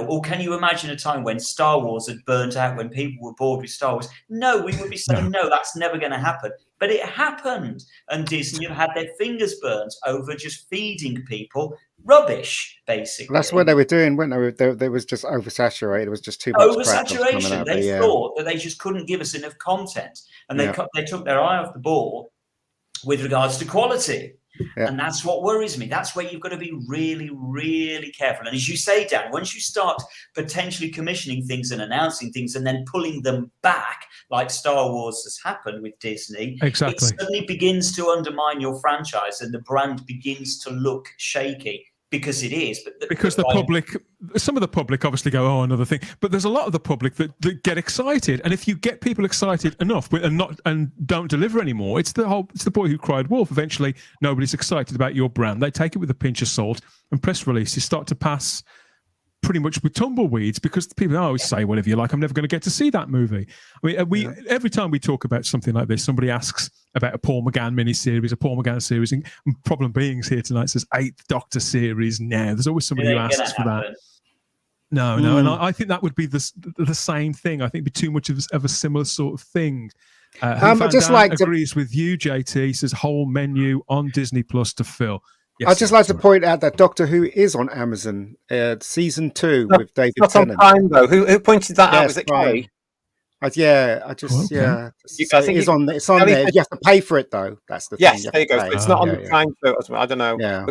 or can you imagine a time when Star Wars had burnt out, when people were bored with Star Wars? No, we would be saying, no, that's never going to happen. But it happened, and Disney have had their fingers burnt over just feeding people rubbish, basically. That's what they were doing, weren't they? They was just oversaturated. It was just too much. Oversaturation. They thought that they just couldn't give us enough content, and they took their eye off the ball with regards to quality. Yeah. And that's what worries me. That's where you've got to be really, really careful. And as you say, Dan, once you start potentially commissioning things and announcing things and then pulling them back, like Star Wars has happened with Disney, exactly, it suddenly begins to undermine your franchise and the brand begins to look shaky. Because it is, because the public, some of the public obviously go, oh, another thing, but there's a lot of the public that get excited, and if you get people excited enough and don't deliver anymore, it's the boy who cried wolf. Eventually, nobody's excited about your brand. They take it with a pinch of salt, and press releases start to pass pretty much with tumbleweeds, because people always say whatever you like. I'm never going to get to see that movie. I mean, every time we talk about something like this, somebody asks about a Paul McGann miniseries, a Paul McGann series, and Problem Beings here tonight says 8th Doctor series now. There's always somebody who asks for that. No, and I think that would be the same thing. I think it'd be too much of a similar sort of thing. I just agrees with you, JT. He says whole menu on Disney Plus to fill. Yes, I'd just like to point out that Doctor Who is on Amazon, season 2 with David Tennant. Not on Prime, though. Who pointed that out? Was it Kay? I think it's on there. You have to pay for it, though. That's the thing. Yes, there you go. It's not on the Prime, so I don't know. Yeah.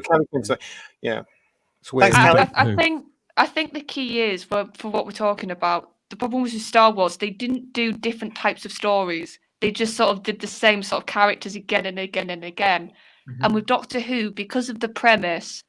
It's weird. I think the key is for what we're talking about. The problem was with Star Wars, they didn't do different types of stories. They just sort of did the same sort of characters again and again and again. And with Doctor Who, because of the premise,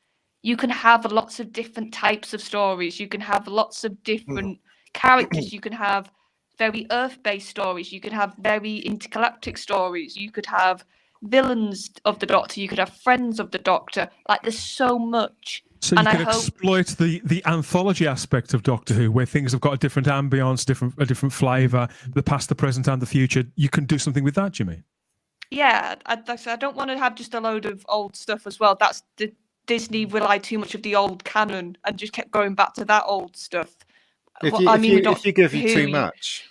you can have lots of different types of stories. You can have lots of different characters. You can have very Earth-based stories. You could have very intergalactic stories. You could have villains of the Doctor. You could have friends of the Doctor. Like, there's so much. So you can exploit the anthology aspect of Doctor Who, where things have got a different ambience, a different flavour, the past, the present, and the future. You can do something with that, do you mean? Yeah, I don't want to have just a load of old stuff as well. That's Disney relied too much of the old canon and just kept going back to that old stuff. If you give too much,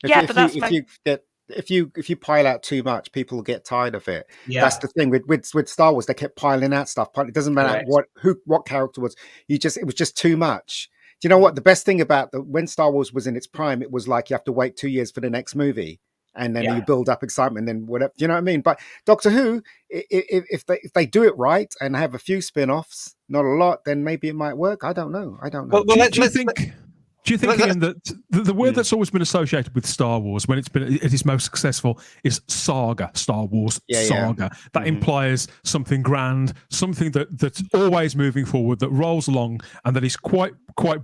if you pile out too much, people get tired of it. Yeah. That's the thing with Star Wars. They kept piling out stuff. It doesn't matter what character was. It was just too much. Do you know what the best thing about when Star Wars was in its prime? It was like you have to wait 2 years for the next movie. And then you build up excitement, and then whatever. Do you know what I mean? But Doctor Who, if they do it right and have a few spin-offs, not a lot, then maybe it might work. I don't know. Well, do you think, Ian, that the word that's always been associated with Star Wars when it is most successful is saga, Star Wars saga. Yeah. That implies something grand, something that's always moving forward, that rolls along, and that is quite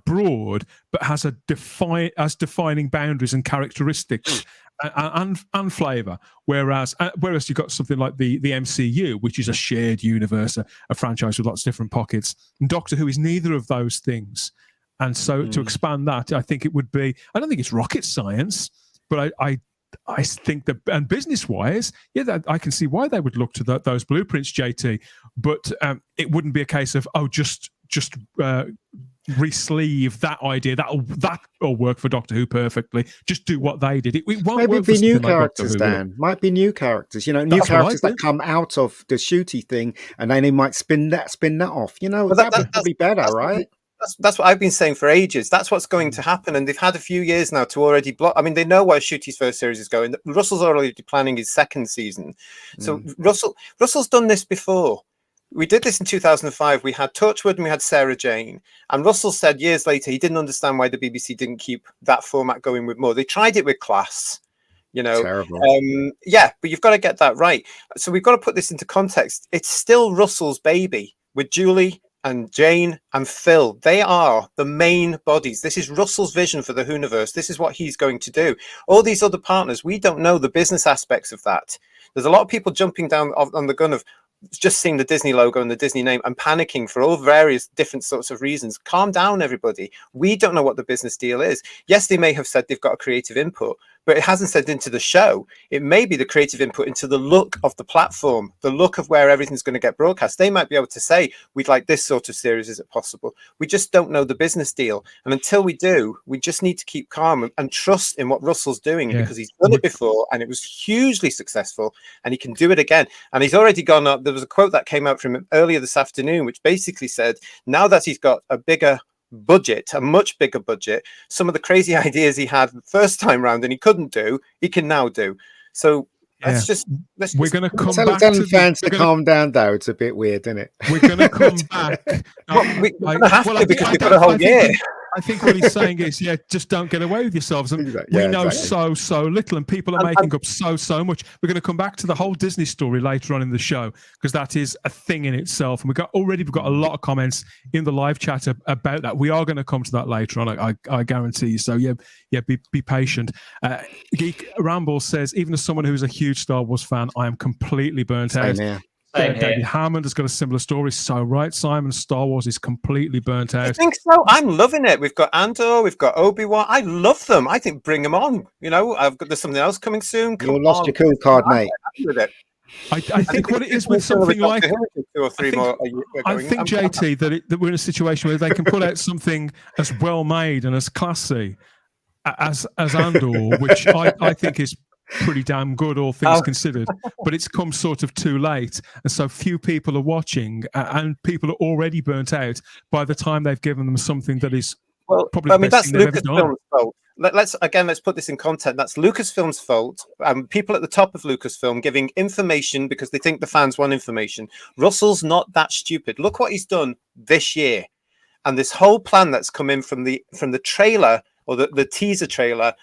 broad, but has defining boundaries and characteristics. And flavour, whereas you've got something like the MCU, which is a shared universe, a franchise with lots of different pockets. And Doctor Who is neither of those things, and so to expand that, I think it would be. I don't think it's rocket science, but I think that, and business wise, I can see why they would look to those blueprints, JT. But it wouldn't be a case of just re-sleeve that idea. That'll work for Doctor Who perfectly. Just do what they did. It won't Maybe work for new like characters, Dan. Might be new characters. New characters that come out of the shooty thing, and then they might spin that off. That would probably be better, right? That's what I've been saying for ages. That's what's going to happen, and they've had a few years now to already block. I mean, they know where Shooty's first series is going. Russell's already planning his second season, so Russell's done this before. We did this in 2005. We had Torchwood and we had Sarah Jane. And Russell said years later he didn't understand why the BBC didn't keep that format going with more. They tried it with Class, Terrible. But you've got to get that right. So we've got to put this into context. It's still Russell's baby with Julie and Jane and Phil. They are the main bodies. This is Russell's vision for the Whoniverse. This is what he's going to do. All these other partners, we don't know the business aspects of that. There's a lot of people jumping down on the gun of just seeing the Disney logo and the Disney name and panicking for all various different sorts of reasons. Calm down, everybody. We don't know what the business deal is. Yes, they may have said they've got a creative input, but it hasn't said into the show. It may be the creative input into the look of the platform, the look of where everything's going to get broadcast. They might be able to say, we'd like this sort of series. Is it possible? We just don't know the business deal. And until we do, we just need to keep calm and trust in what Russell's doing, because he's done it before and it was hugely successful, and he can do it again. And he's already gone up. There was a quote that came out from him earlier this afternoon, which basically said, now that he's got a bigger budget, a much bigger budget, some of the crazy ideas he had the first time round and he couldn't do, he can now do. So we're going to come back to fans to calm down, though. It's a bit weird, isn't it? We're going to come back. We're going to have to, because we've got a whole year. I think what he's saying is, just don't get away with yourselves. And we know so little, and people are making up so much. We're going to come back to the whole Disney story later on in the show, because that is a thing in itself. And we've got a lot of comments in the live chat about that. We are going to come to that later on, I guarantee you. So be patient. Geek Ramble says, even as someone who's a huge Star Wars fan, I am completely burnt out. David Hammond has got a similar story. So right, Simon, Star Wars is completely burnt out. I think so. I'm loving it. We've got Andor, we've got Obi-Wan. I love them. I think bring them on. There's something else coming soon. You lost your cool card, mate. With it. I think what it is with something like, I think JT that we're in a situation where they can put out something as well made and as classy as Andor, which I think is pretty damn good, all things considered, but it's come sort of too late, and so few people are watching, and people are already burnt out by the time they've given them something that is probably the best thing they've ever done. Fault. Let's put this in context. That's Lucasfilm's fault. People at the top of Lucasfilm giving information because they think the fans want information. Russell's not that stupid. Look what he's done this year, and this whole plan that's come in from the trailer, or the teaser trailer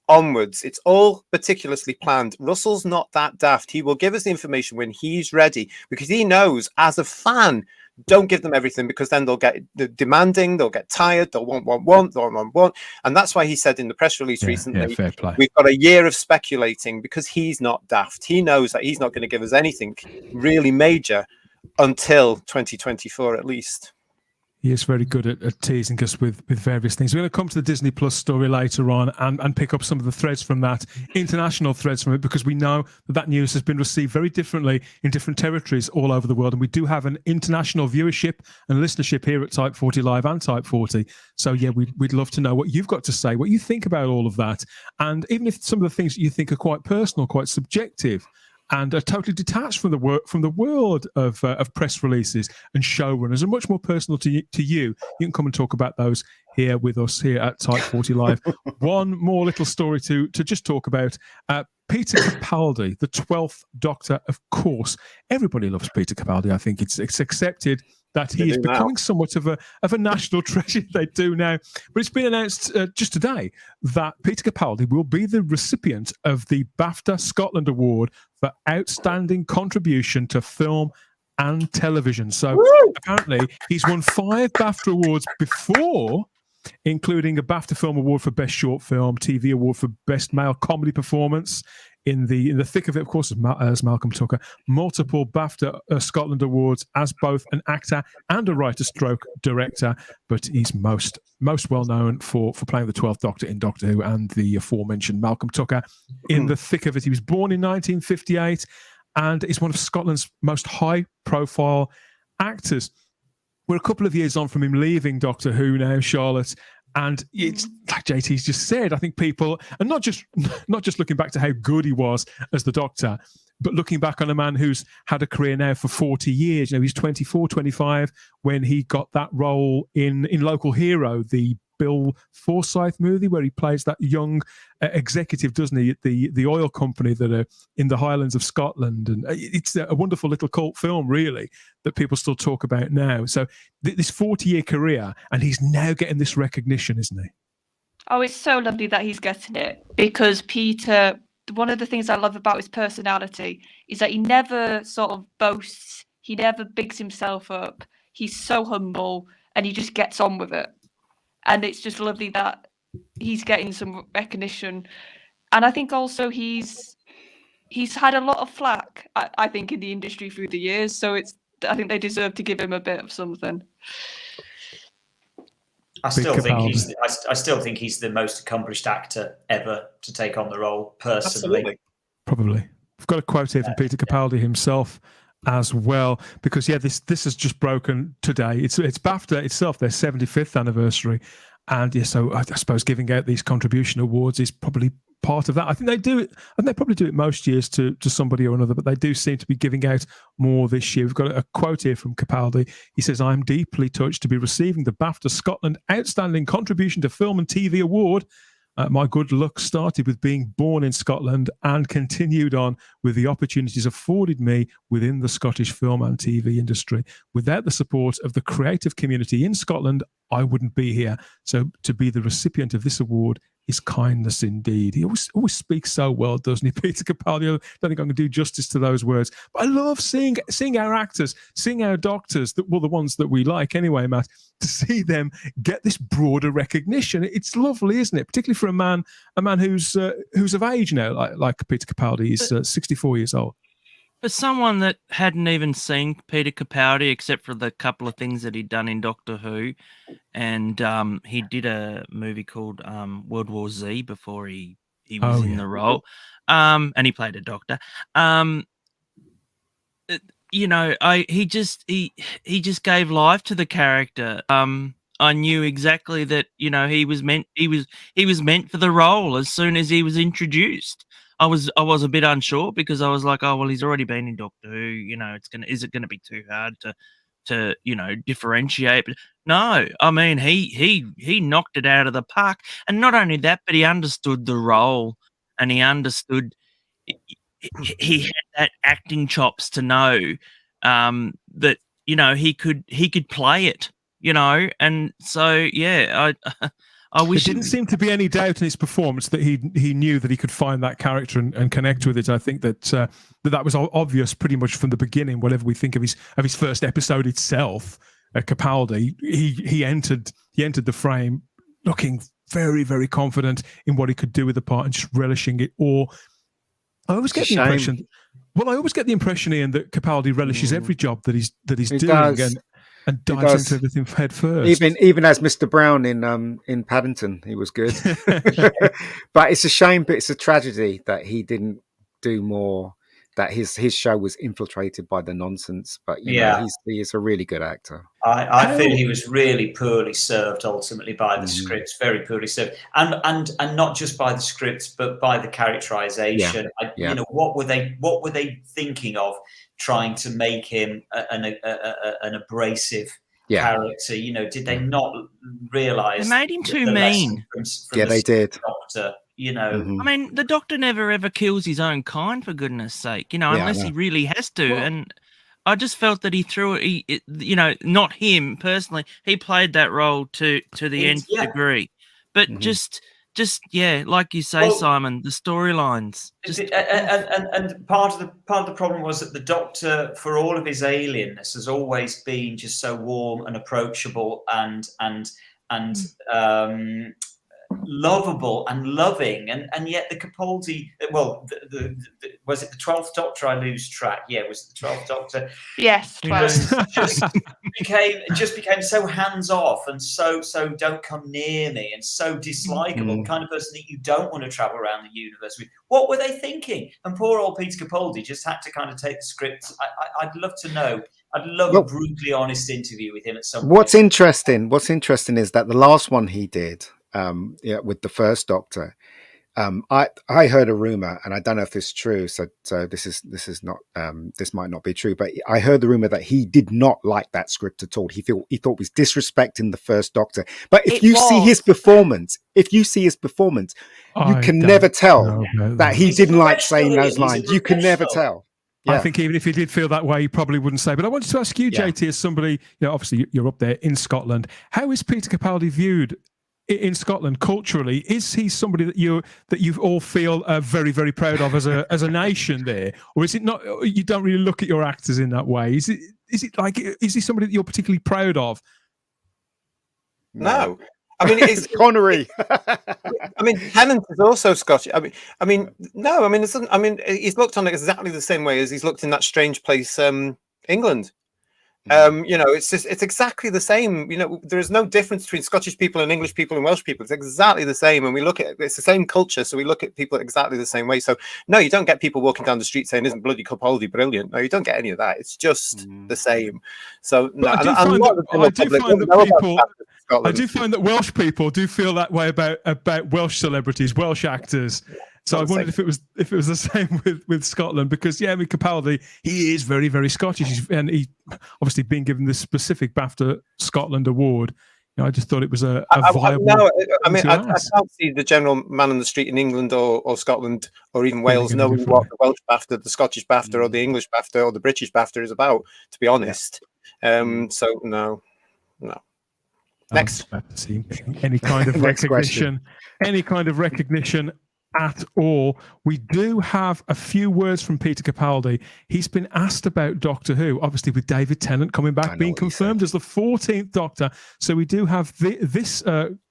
onwards. It's all meticulously planned. Russell's not that daft. He will give us the information when he's ready, because he knows, as a fan, don't give them everything, because then they'll get demanding, they'll get tired, they'll want. And that's why he said in the press release recently, fair play. We've got a year of speculating, because he's not daft. He knows that he's not going to give us anything really major until 2024 at least. He is very good at teasing us with various things. We're going to come to the Disney Plus story later on and pick up some of the threads from that, international threads from it, because we know that news has been received very differently in different territories all over the world. And we do have an international viewership and listenership here at Type 40 Live and Type 40. So, yeah, we'd love to know what you've got to say, what you think about all of that. And even if some of the things you think are quite personal, quite subjective, and are totally detached from the world of press releases and showrunners, and much more personal to you, you can come and talk about those here with us here at Type 40 Live. One more little story to just talk about. Peter Capaldi, the 12th Doctor, of course. Everybody loves Peter Capaldi. I think it's accepted that he is becoming somewhat of a national treasure. They do now. But it's been announced just today that Peter Capaldi will be the recipient of the BAFTA Scotland Award for Outstanding Contribution to Film and Television. So apparently he's won 5 BAFTA awards before, including a BAFTA Film Award for Best Short Film, TV Award for Best Male Comedy Performance. In the thick of it, of course, as Malcolm Tucker, multiple BAFTA Scotland Awards as both an actor and a writer-stroke director, but he's most well known for playing the 12th Doctor in Doctor Who and the aforementioned Malcolm Tucker. In the thick of it, he was born in 1958 and is one of Scotland's most high-profile actors. We're a couple of years on from him leaving Doctor Who now, Charlotte. And it's like JT's just said, I think people, and not just looking back to how good he was as the Doctor, but looking back on a man who's had a career now for 40 years. You know, he's 24, 25 when he got that role in Local Hero, the Bill Forsyth movie, where he plays that young executive, doesn't he, at the oil company that are in the Highlands of Scotland. And it's a wonderful little cult film, really, that people still talk about now. So this 40-year career, and he's now getting this recognition, isn't he? Oh, it's so lovely that he's getting it, because Peter, one of the things I love about his personality is that he never sort of boasts, he never bigs himself up. He's so humble and he just gets on with it. And it's just lovely that he's getting some recognition. And I think also he's had a lot of flack, I think, in the industry through the years. So I think they deserve to give him a bit of something. I still think he's the most accomplished actor ever to take on the role, personally. Absolutely. Probably. I've got a quote here from Peter Capaldi himself as well, because this has just broken today. It's BAFTA itself, their 75th anniversary, and so I suppose giving out these contribution awards is probably part of that. I think they do it, and they probably do it most years to somebody or another, but they do seem to be giving out more this year. We've got a quote here from Capaldi. He says, "I'm deeply touched to be receiving the BAFTA Scotland Outstanding Contribution to Film and TV Award. My good luck started with being born in Scotland and continued on with the opportunities afforded me within the Scottish film and TV industry. Without the support of the creative community in Scotland, I wouldn't be here. So to be the recipient of this award is kindness indeed." He always speaks so well, doesn't he, Peter Capaldi? I don't think I'm going to do justice to those words. But I love seeing our actors, seeing our doctors, the ones that we like anyway, Matt, to see them get this broader recognition. It's lovely, isn't it? Particularly for a man who's of age now, like Peter Capaldi. He's 64 years old. For someone that hadn't even seen Peter Capaldi, except for the couple of things that he'd done in Doctor Who, and he did a movie called World War Z before he was in the role, and he played a doctor. He just gave life to the character. I knew exactly that, he was meant for the role as soon as he was introduced. I was a bit unsure because I was like, oh well, he's already been in Doctor Who. Is it gonna be too hard to differentiate? But no, I mean he knocked it out of the park, and not only that, but he understood the role, and he understood. He had that acting chops to know that he could play it, and so yeah, I wish there didn't seem to be any doubt in his performance that he knew that he could find that character and connect with it. I think that that was obvious pretty much from the beginning. Whatever we think of his first episode itself, Capaldi, he entered the frame looking very, very confident in what he could do with the part and just relishing it. Or I always get the impression. Well, I always get the impression, Ian, that Capaldi relishes every job that he's doing and dives into everything head first. Even as Mr. Brown in Paddington, he was good. But it's a shame, but it's a tragedy that he didn't do more. That his show was infiltrated by the nonsense. But he is a really good actor. I feel he was really poorly served ultimately by the scripts, very poorly served, and not just by the scripts, but by the characterization. You know, what were they thinking of, trying to make him an abrasive character? You know, did they not realize they made him too mean? From they did. Doctor, you know, I mean, the Doctor never ever kills his own kind, for goodness sake. You know, unless he really has to. Well, and I just felt that he threw it. You know, not him personally. He played that role to the nth degree, but just like you say, Simon, the storylines. And part of the problem was that the Doctor, for all of his alienness, has always been just so warm and approachable and lovable and loving, and yet the Capaldi, was it the 12th Doctor? I lose track. Yeah, was it the 12th Doctor? Yes, 12. just became so hands off and so don't come near me and so dislikable, the kind of person that you don't want to travel around the universe with. What were they thinking? And poor old Peter Capaldi just had to kind of take the script. I'd love to know. I'd love a brutally honest interview with him at some point. What's interesting is that the last one he did, with the first Doctor, I heard a rumor, and I don't know if this is true. So this is not this might not be true, but I heard the rumor that he did not like that script at all. He thought it was disrespecting the first Doctor. But if you see his performance, you can never tell that he didn't like saying those lines. You can never tell. Yeah. I think even if he did feel that way, he probably wouldn't say. But I wanted to ask you, JT, as somebody, you know, obviously you're up there in Scotland. How is Peter Capaldi viewed in Scotland culturally? Is he somebody that you all feel very, very proud of as a nation there, or is it not? You don't really look at your actors in that way. Is he somebody that you're particularly proud of? No. I mean, it's Connery. I mean, Tennant is also Scottish. I mean, no. I mean, he's looked on it exactly the same way as he's looked in That Strange Place, England. You know, it's exactly the same. You know, there is no difference between Scottish people and English people and Welsh people. It's exactly the same, and we look at it's the same culture, so we look at people exactly the same way. So no, you don't get people walking down the street saying, "Isn't bloody Capaldi brilliant?" No, you don't get any of that. It's just the same. So no, I do find that Welsh people do feel that way about Welsh celebrities, Welsh actors. So I wondered if it was the same with Scotland, because I mean, Capaldi, he is very, very Scottish, and he obviously been given this specific BAFTA Scotland award. You know, I just thought it was a viable. No, I mean, I can't see the general man on the street in England or Scotland or even Wales knowing what the Welsh BAFTA, the Scottish BAFTA, or the English BAFTA or the British BAFTA is about. To be honest, so no. Next, see any kind of recognition, at all. We do have a few words from Peter Capaldi. He's been asked about Doctor Who, obviously with David Tennant coming back, being confirmed as the 14th Doctor. So we do have this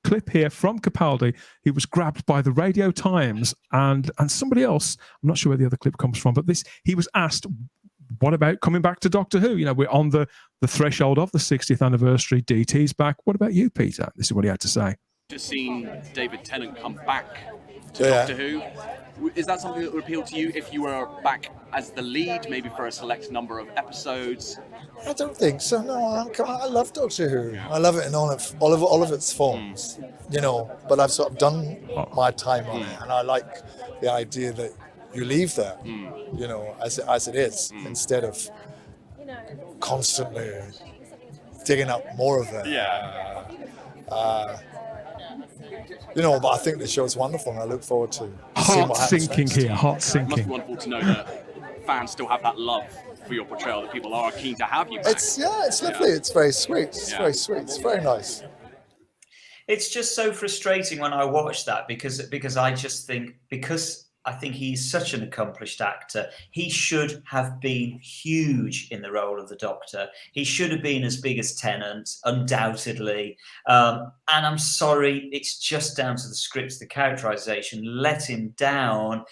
clip here from Capaldi. He was grabbed by the Radio Times and somebody else. I'm not sure where the other clip comes from, but he was asked, what about coming back to Doctor Who? You know, we're on the threshold of the 60th anniversary. DT's back. What about you, Peter? This is what he had to say. Just seen David Tennant come back to Doctor Who. Is that something that would appeal to you if you were back as the lead, maybe for a select number of episodes? I don't think so. No, I love Doctor Who. I love it in all of its forms. You know, but I've sort of done my time on it, and I like the idea that you leave there, you know, as it is, instead of constantly digging up more of it. You know, but I think the show's wonderful, and I look forward to seeing what happens next. Hot sinking. It must be wonderful to know that fans still have that love for your portrayal, that people are keen to have you back. It's lovely. It's very sweet. It's very sweet. It's very nice. It's just so frustrating when I watch that because I think he's such an accomplished actor. He should have been huge in the role of the Doctor. He should have been as big as Tennant, undoubtedly. And I'm sorry, it's just down to the scripts, the characterization let him down.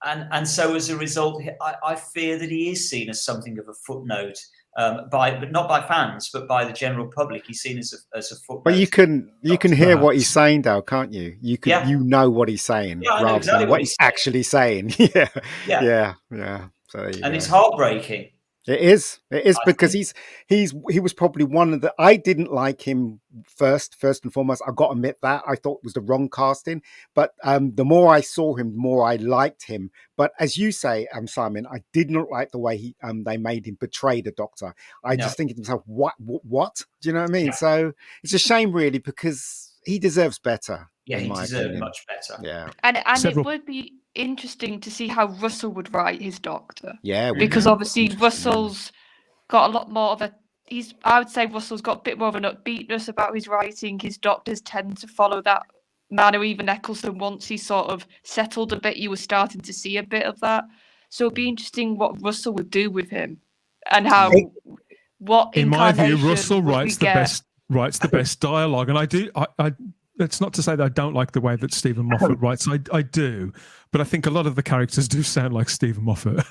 And so as a result, I fear that he is seen as something of a footnote. But not by fans, but by the general public. He's seen as a footnote. But you can hear what he's saying, though, can't you? You know what he's saying rather exactly than what he's actually saying. yeah. So it's heartbreaking. It is because he was probably one of the. I didn't like him first and foremost. I got to admit that I thought it was the wrong casting. But the more I saw him, the more I liked him. But as you say, Simon, I did not like the way they made him portray the Doctor. I just think to myself, what? Do you know what I mean? Yeah. So it's a shame, really, because he deserves better. Yeah, he deserved much better. Yeah, and it would be interesting to see how Russell would write his Doctor. Yeah, because obviously Russell's got a lot more of a. I would say Russell's got a bit more of an upbeatness about his writing. His Doctors tend to follow that manner. Even Eccleston, once he sort of settled a bit, you were starting to see a bit of that. So it'd be interesting what Russell would do with him and how. What in my view, Russell writes the best dialogue, and I that's not to say that I don't like the way that Stephen Moffat writes. I do, but I think a lot of the characters do sound like Stephen Moffat.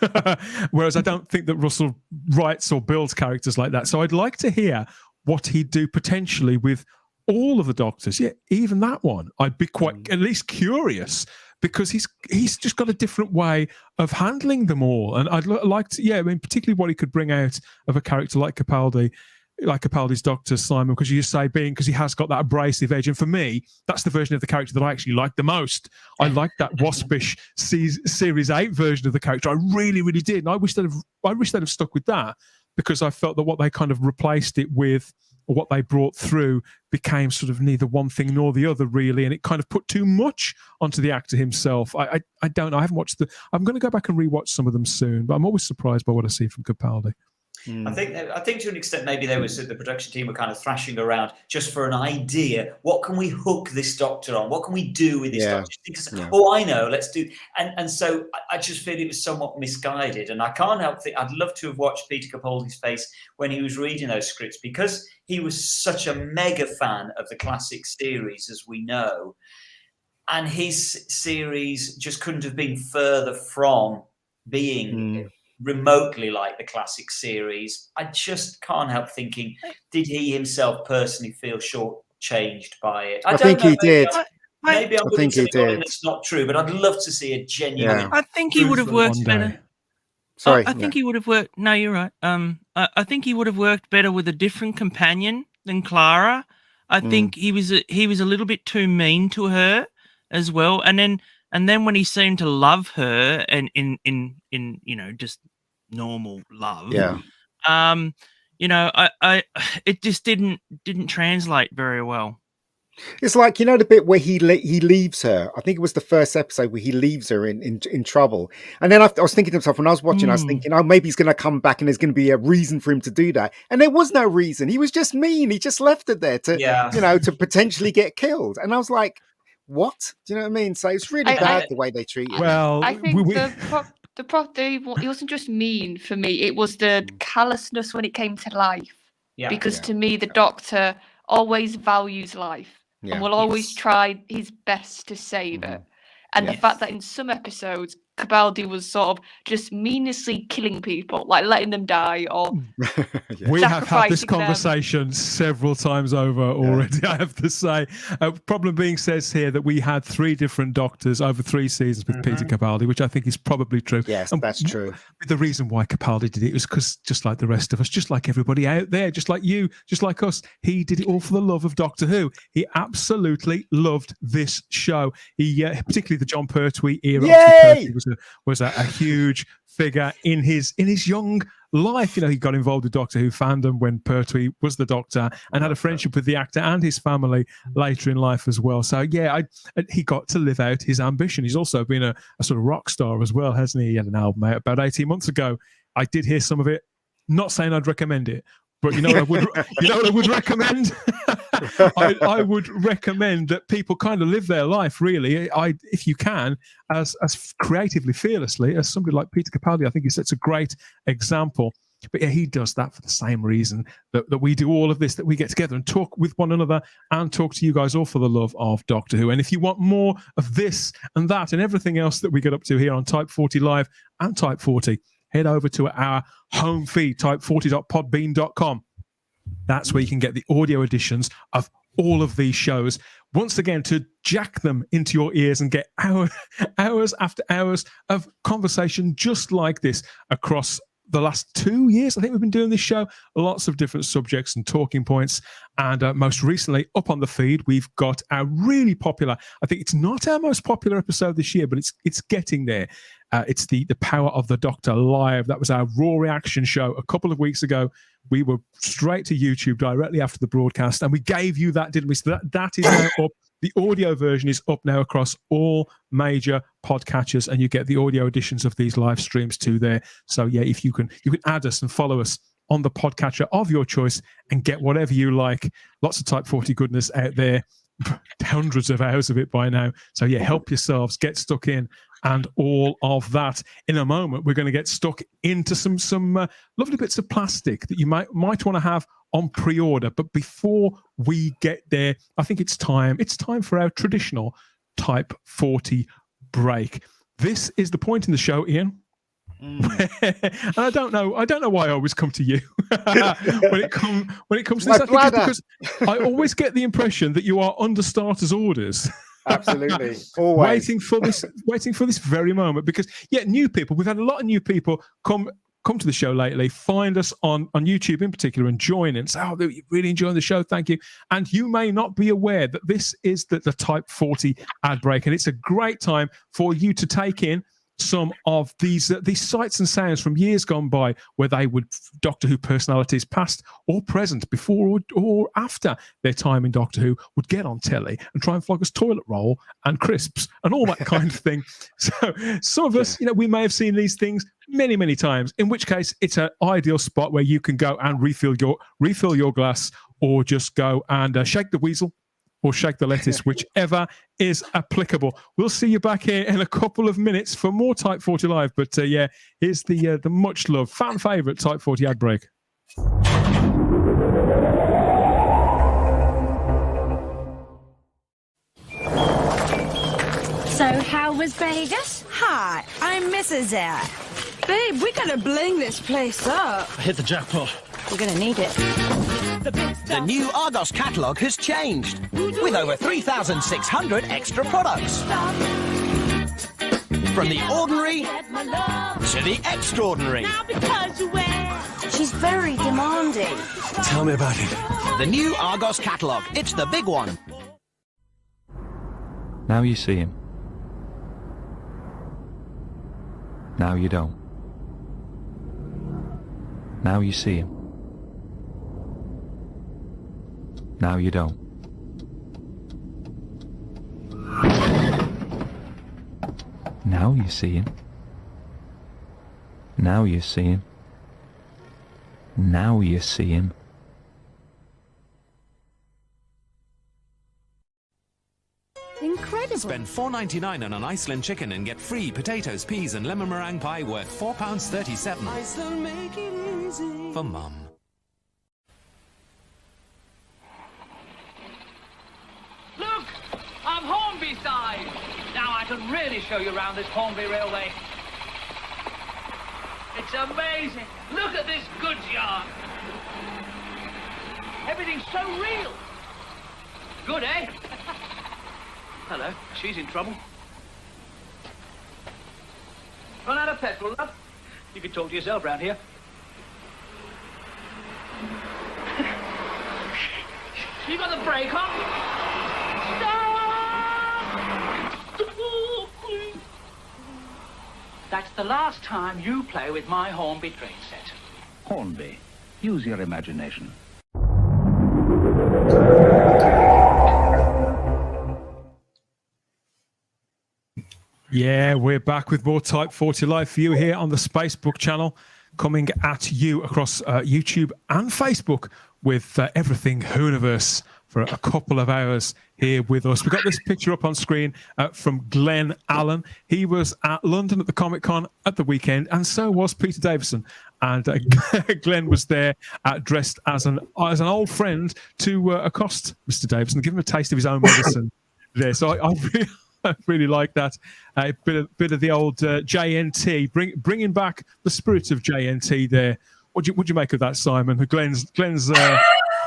Whereas I don't think that Russell writes or builds characters like that. So I'd like to hear what he'd do potentially with all of the Doctors. Yeah, even that one. I'd be quite at least curious because he's just got a different way of handling them all. And I'd like to, particularly what he could bring out of a character like Capaldi. Like Capaldi's Doctor, Simon, because you say because he has got that abrasive edge, and for me, that's the version of the character that I actually like the most. I like that waspish Series 8 version of the character. I really, really did, and I wish they'd have stuck with that because I felt that what they kind of replaced it with, or what they brought through, became sort of neither one thing nor the other, really, and it kind of put too much onto the actor himself. I don't know. I haven't watched I'm going to go back and rewatch some of them soon, but I'm always surprised by what I see from Capaldi. I think to an extent maybe there was the production team were kind of thrashing around just for an idea. What can we hook this Doctor on? What can we do with this Doctor? Because, I know, let's do. And so I just feel it was somewhat misguided. And I can't help think I'd love to have watched Peter Capaldi's face when he was reading those scripts because he was such a mega fan of the classic series, as we know. And his series just couldn't have been further from being remotely like the classic series. I just can't help thinking, did he himself personally feel shortchanged by it? I think he did. Maybe I'm willing to say it's not true, but I'd love to see a genuine. I think he would have worked better. Sorry, I think he would have worked. No, you're right. I think he would have worked better with a different companion than Clara. I think he was a little bit too mean to her as well, and then when he seemed to love her and in just normal love, I it just didn't translate very well. It's like, the bit where he leaves her. I think it was the first episode where he leaves her in trouble. And then I was thinking to myself, when I was watching, I was thinking, maybe he's going to come back and there's going to be a reason for him to do that. And there was no reason. He was just mean. He just left her there to, to potentially get killed. And I was like, what? Do you know what I mean? So it's really bad the way they treat him. Well, I think he wasn't just mean for me. It was the callousness when it came to life. Because to me, the Doctor always values life and will always try his best to save it. And the fact that in some episodes, Capaldi was sort of just meanly killing people, like letting them die or we have had this conversation several times over already, I have to say. Problem being says here that we had 3 different Doctors over 3 seasons with Peter Capaldi, which I think is probably true. Yes, that's true. The reason why Capaldi did it was because just like the rest of us, just like everybody out there, just like you, just like us, he did it all for the love of Doctor Who. He absolutely loved this show. He particularly the John Pertwee era. Yay! Was a huge figure in his young life. He got involved with Doctor Who fandom when Pertwee was the Doctor and had a friendship with the actor and his family later in life as well. So he got to live out his ambition. He's also been a sort of rock star as well, hasn't he? He had an album out about 18 months ago. I did hear some of it. Not saying I'd recommend it, but you know what I would recommend? I would recommend that people kind of live their life, really, if you can, as creatively, fearlessly as somebody like Peter Capaldi. I think he sets a great example. But yeah, he does that for the same reason that we do all of this, that we get together and talk with one another and talk to you guys, all for the love of Doctor Who. And if you want more of this and that and everything else that we get up to here on Type 40 Live and Type 40, head over to our home feed, type40.podbean.com. That's where you can get the audio editions of all of these shows. Once again, to jack them into your ears and get hours after hours of conversation just like this across the last 2 years. I think we've been doing this show, lots of different subjects and talking points. And most recently, up on the feed, we've got our really popular, I think it's not our most popular episode this year, but it's getting there. It's the Power of the Doctor Live. That was our raw reaction show a couple of weeks ago. We were straight to YouTube directly after the broadcast, and we gave you that, didn't we? So that is now up. The audio version is up now across all major podcatchers, and you get the audio editions of these live streams too there. So yeah, if you can add us and follow us on the podcatcher of your choice and get whatever you like. Lots of Type 40 goodness out there, hundreds of hours of it by now. So yeah, help yourselves, get stuck in, and all of that. In a moment, we're going to get stuck into some lovely bits of plastic that you might want to have on pre-order. But before we get there, I think it's time for our traditional Type 40 break. This is the point in the show, Ian. And I don't know why I always come to you when it comes to this. I think it's because I always get the impression that you are under starters' orders. Absolutely. Always waiting for this very moment, because new people, we've had a lot of new people come to the show lately, find us on YouTube in particular and join and say, oh, you're really enjoying the show, thank you. And you may not be aware that this is the Type 40 ad break, and it's a great time for you to take in some of these sights and sounds from years gone by, where they would Doctor Who personalities, past or present, before or after their time in Doctor Who, would get on telly and try and flog us toilet roll and crisps and all that kind of thing. So some of us, we may have seen these things many, many times, in which case it's an ideal spot where you can go and refill your glass, or just go and shake the weasel or shake the lettuce, whichever is applicable. We'll see you back here in a couple of minutes for more Type 40 Live. But here's the much loved fan favourite Type 40 ad break. So how was Vegas? Hi, I'm Mrs. Air. Babe, we gotta bling this place up. I hit the jackpot. We're gonna need it. The new Argos catalogue has changed, with over 3,600 extra products. From the ordinary to the extraordinary. She's very demanding. Tell me about it. The new Argos catalogue. It's the big one. Now you see him. Now you don't. Now you see him. Now you don't. Now you see him. Now you see him. Now you see him. Incredible. Spend $4.99 on an Iceland chicken and get free potatoes, peas and lemon meringue pie worth £4.37. Iceland, make it easy. For Mum. Look! I'm Hornby side! Now I can really show you around this Hornby Railway. It's amazing! Look at this goods yard! Everything's so real! Good, eh? Hello, she's in trouble. Run out of petrol, love? You can talk to yourself round here. You got the brake on? That's the last time you play with my Hornby train set. Hornby, use your imagination. Yeah, we're back with more Type 40 Live for you here on the Spacebook channel, coming at you across YouTube and Facebook with everything Whoniverse for a couple of hours here with us. We've got this picture up on screen from Glenn Allen. He was at London at the Comic-Con at the weekend, and so was Peter Davison. And Glenn was there dressed as an old friend to accost Mr. Davison and give him a taste of his own medicine there. So I really like that. A bit of the old JNT, bringing back the spirit of JNT there. What'd you make of that, Simon? Glenn's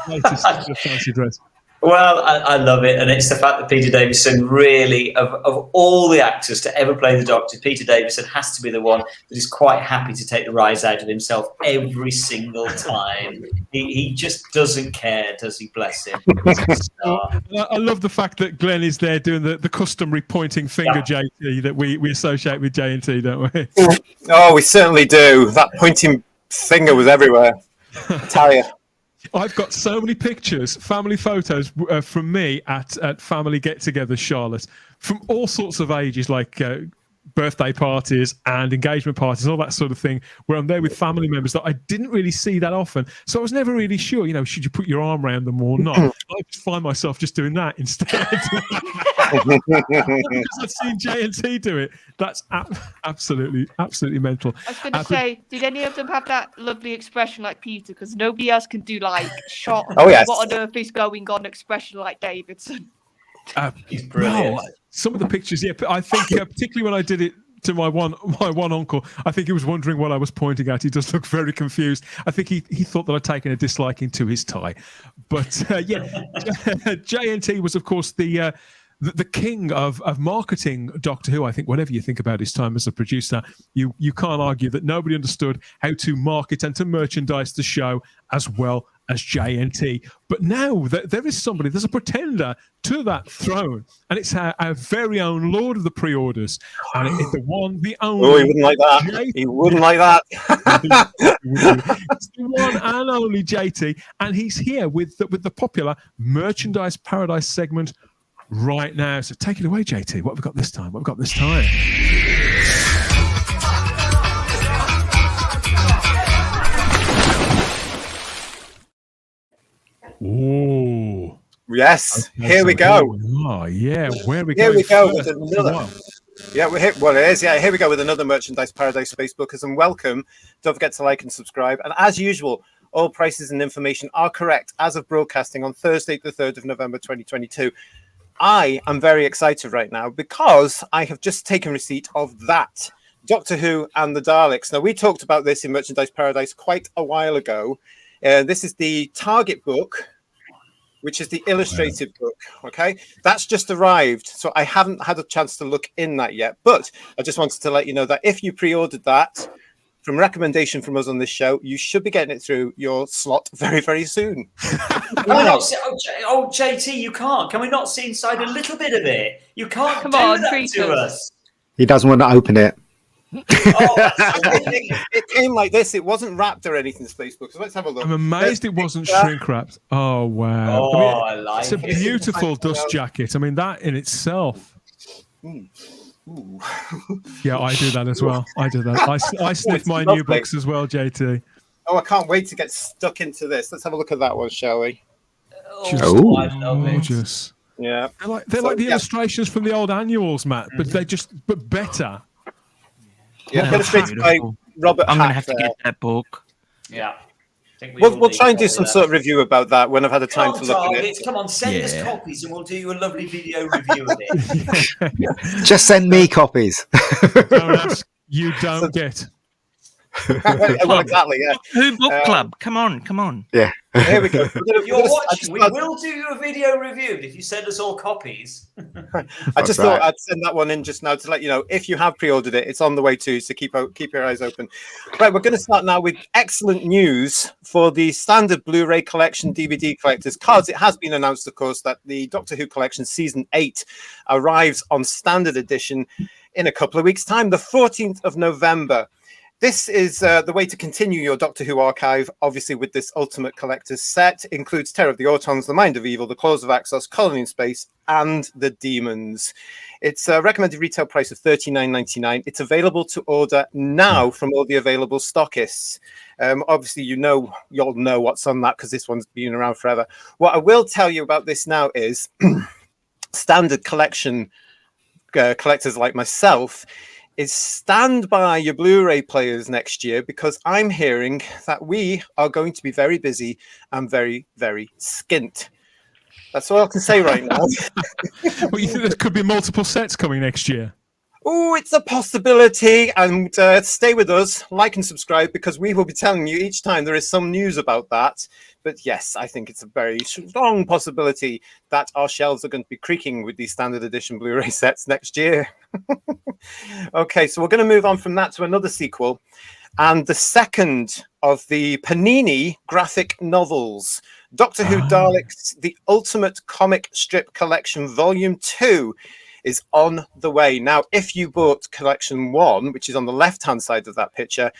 latest fancy dress. Well, I love it, and it's the fact that Peter Davison really, of all the actors to ever play the Doctor, Peter Davison has to be the one that is quite happy to take the rise out of himself every single time. He just doesn't care, does he? Bless him. I love the fact that Glenn is there doing the customary pointing finger JT that we associate with JNT, don't we? Oh, we certainly do. That pointing finger was everywhere. I tell you. I've got so many pictures, family photos from me at family get-togethers, Charlotte, from all sorts of ages, like birthday parties and engagement parties, all that sort of thing, where I'm there with family members that I didn't really see that often. So I was never really sure, should you put your arm around them or not? I just find myself just doing that instead. Because I've seen JNT do it. That's absolutely mental. I was going to say, did any of them have that lovely expression like Peter? Because nobody else can do like shot. What on earth is going on expression like Davidson. He's brilliant. No, some of the pictures, I think particularly when I did it to my one uncle, I think he was wondering what I was pointing at. He does look very confused. I think he thought that I'd taken a disliking to his tie. But JNT was, of course, the king of marketing Doctor Who. I think whatever you think about his time as a producer, you can't argue that nobody understood how to market and to merchandise the show as well as JNT. But now there is somebody, there's a pretender to that throne, and it's our very own Lord of the Pre-Orders, and it's the one, the only. Oh, he wouldn't like that. He wouldn't like that. It's the one and only JT, and he's here with the popular Merchandise Paradise segment right now. So take it away, JT. What have we got this time? Ooh. Yes. Okay, here we go. Oh, yeah. Where we go? Here we go with first? another. Yeah, it is. Yeah, here we go with another Merchandise Paradise Facebookers, and welcome. Don't forget to like and subscribe. And as usual, all prices and information are correct as of broadcasting on Thursday, the 3rd of November, 2022. I am very excited right now because I have just taken receipt of that Doctor Who and the Daleks. Now, we talked about this in Merchandise Paradise quite a while ago. This is the Target book, which is the illustrated book. Okay, that's just arrived, so I haven't had a chance to look in that yet. But I just wanted to let you know that if you pre-ordered that, from recommendation from us on this show, you should be getting it through your slot very, very soon. JT, you can't. Can we not see inside a little bit of it? You can't Come do on, that treat to us. us. He doesn't want to open it. It came like this. It wasn't wrapped or anything, Facebook. So let's have a look. I'm amazed it wasn't shrink wrapped. Oh, wow. I like it's a beautiful dust jacket. I mean, that in itself. Ooh. Yeah, I do that as well. I sniff my new books as well, JT. Oh, I can't wait to get stuck into this. Let's have a look at that one, shall we? Gorgeous. Yeah. They're like the illustrations from the old annuals, Matt, but they're but better. Yeah, illustrated by Robert I'm going to Hack have to get that book. Yeah. We'll try and do some sort of review about that when I've had a time to look at it. Come on, send us copies and we'll do you a lovely video review of it. Just send me copies. Don't ask, you don't get. Well, exactly, yeah. Who Book Club? Come on. Yeah. Here we go. If you're watching, we will do you a video review if you send us all copies. I just thought I'd send that one in just now to let you know if you have pre-ordered it, it's on the way too, so keep your eyes open. Right, we're going to start now with excellent news for the standard Blu-ray collection DVD collectors, because it has been announced, of course, that the Doctor Who collection season 8 arrives on standard edition in a couple of weeks' time, the 14th of November. This is the way to continue your Doctor Who archive, obviously with this Ultimate Collector's set. Includes Terror of the Autons, The Mind of Evil, The Claws of Axos, Colony in Space, and The Demons. It's a recommended retail price of $39.99. It's available to order now from all the available stockists. Obviously, you'll know what's on that because this one's been around forever. What I will tell you about this now is standard collection collectors like myself is stand by your Blu-ray players next year, because I'm hearing that we are going to be very busy and very, very skint. That's all I can say right now. Well, you think there could be multiple sets coming next year? Oh, it's a possibility. And stay with us, like and subscribe, because we will be telling you each time there is some news about that. But yes, I think it's a very strong possibility that our shelves are going to be creaking with these standard edition Blu-ray sets next year. Okay, so we're going to move on from that to another sequel. And the second of the Panini graphic novels, Doctor Who Daleks, The Ultimate Comic Strip Collection, Volume 2, is on the way. Now, if you bought Collection 1, which is on the left-hand side of that picture,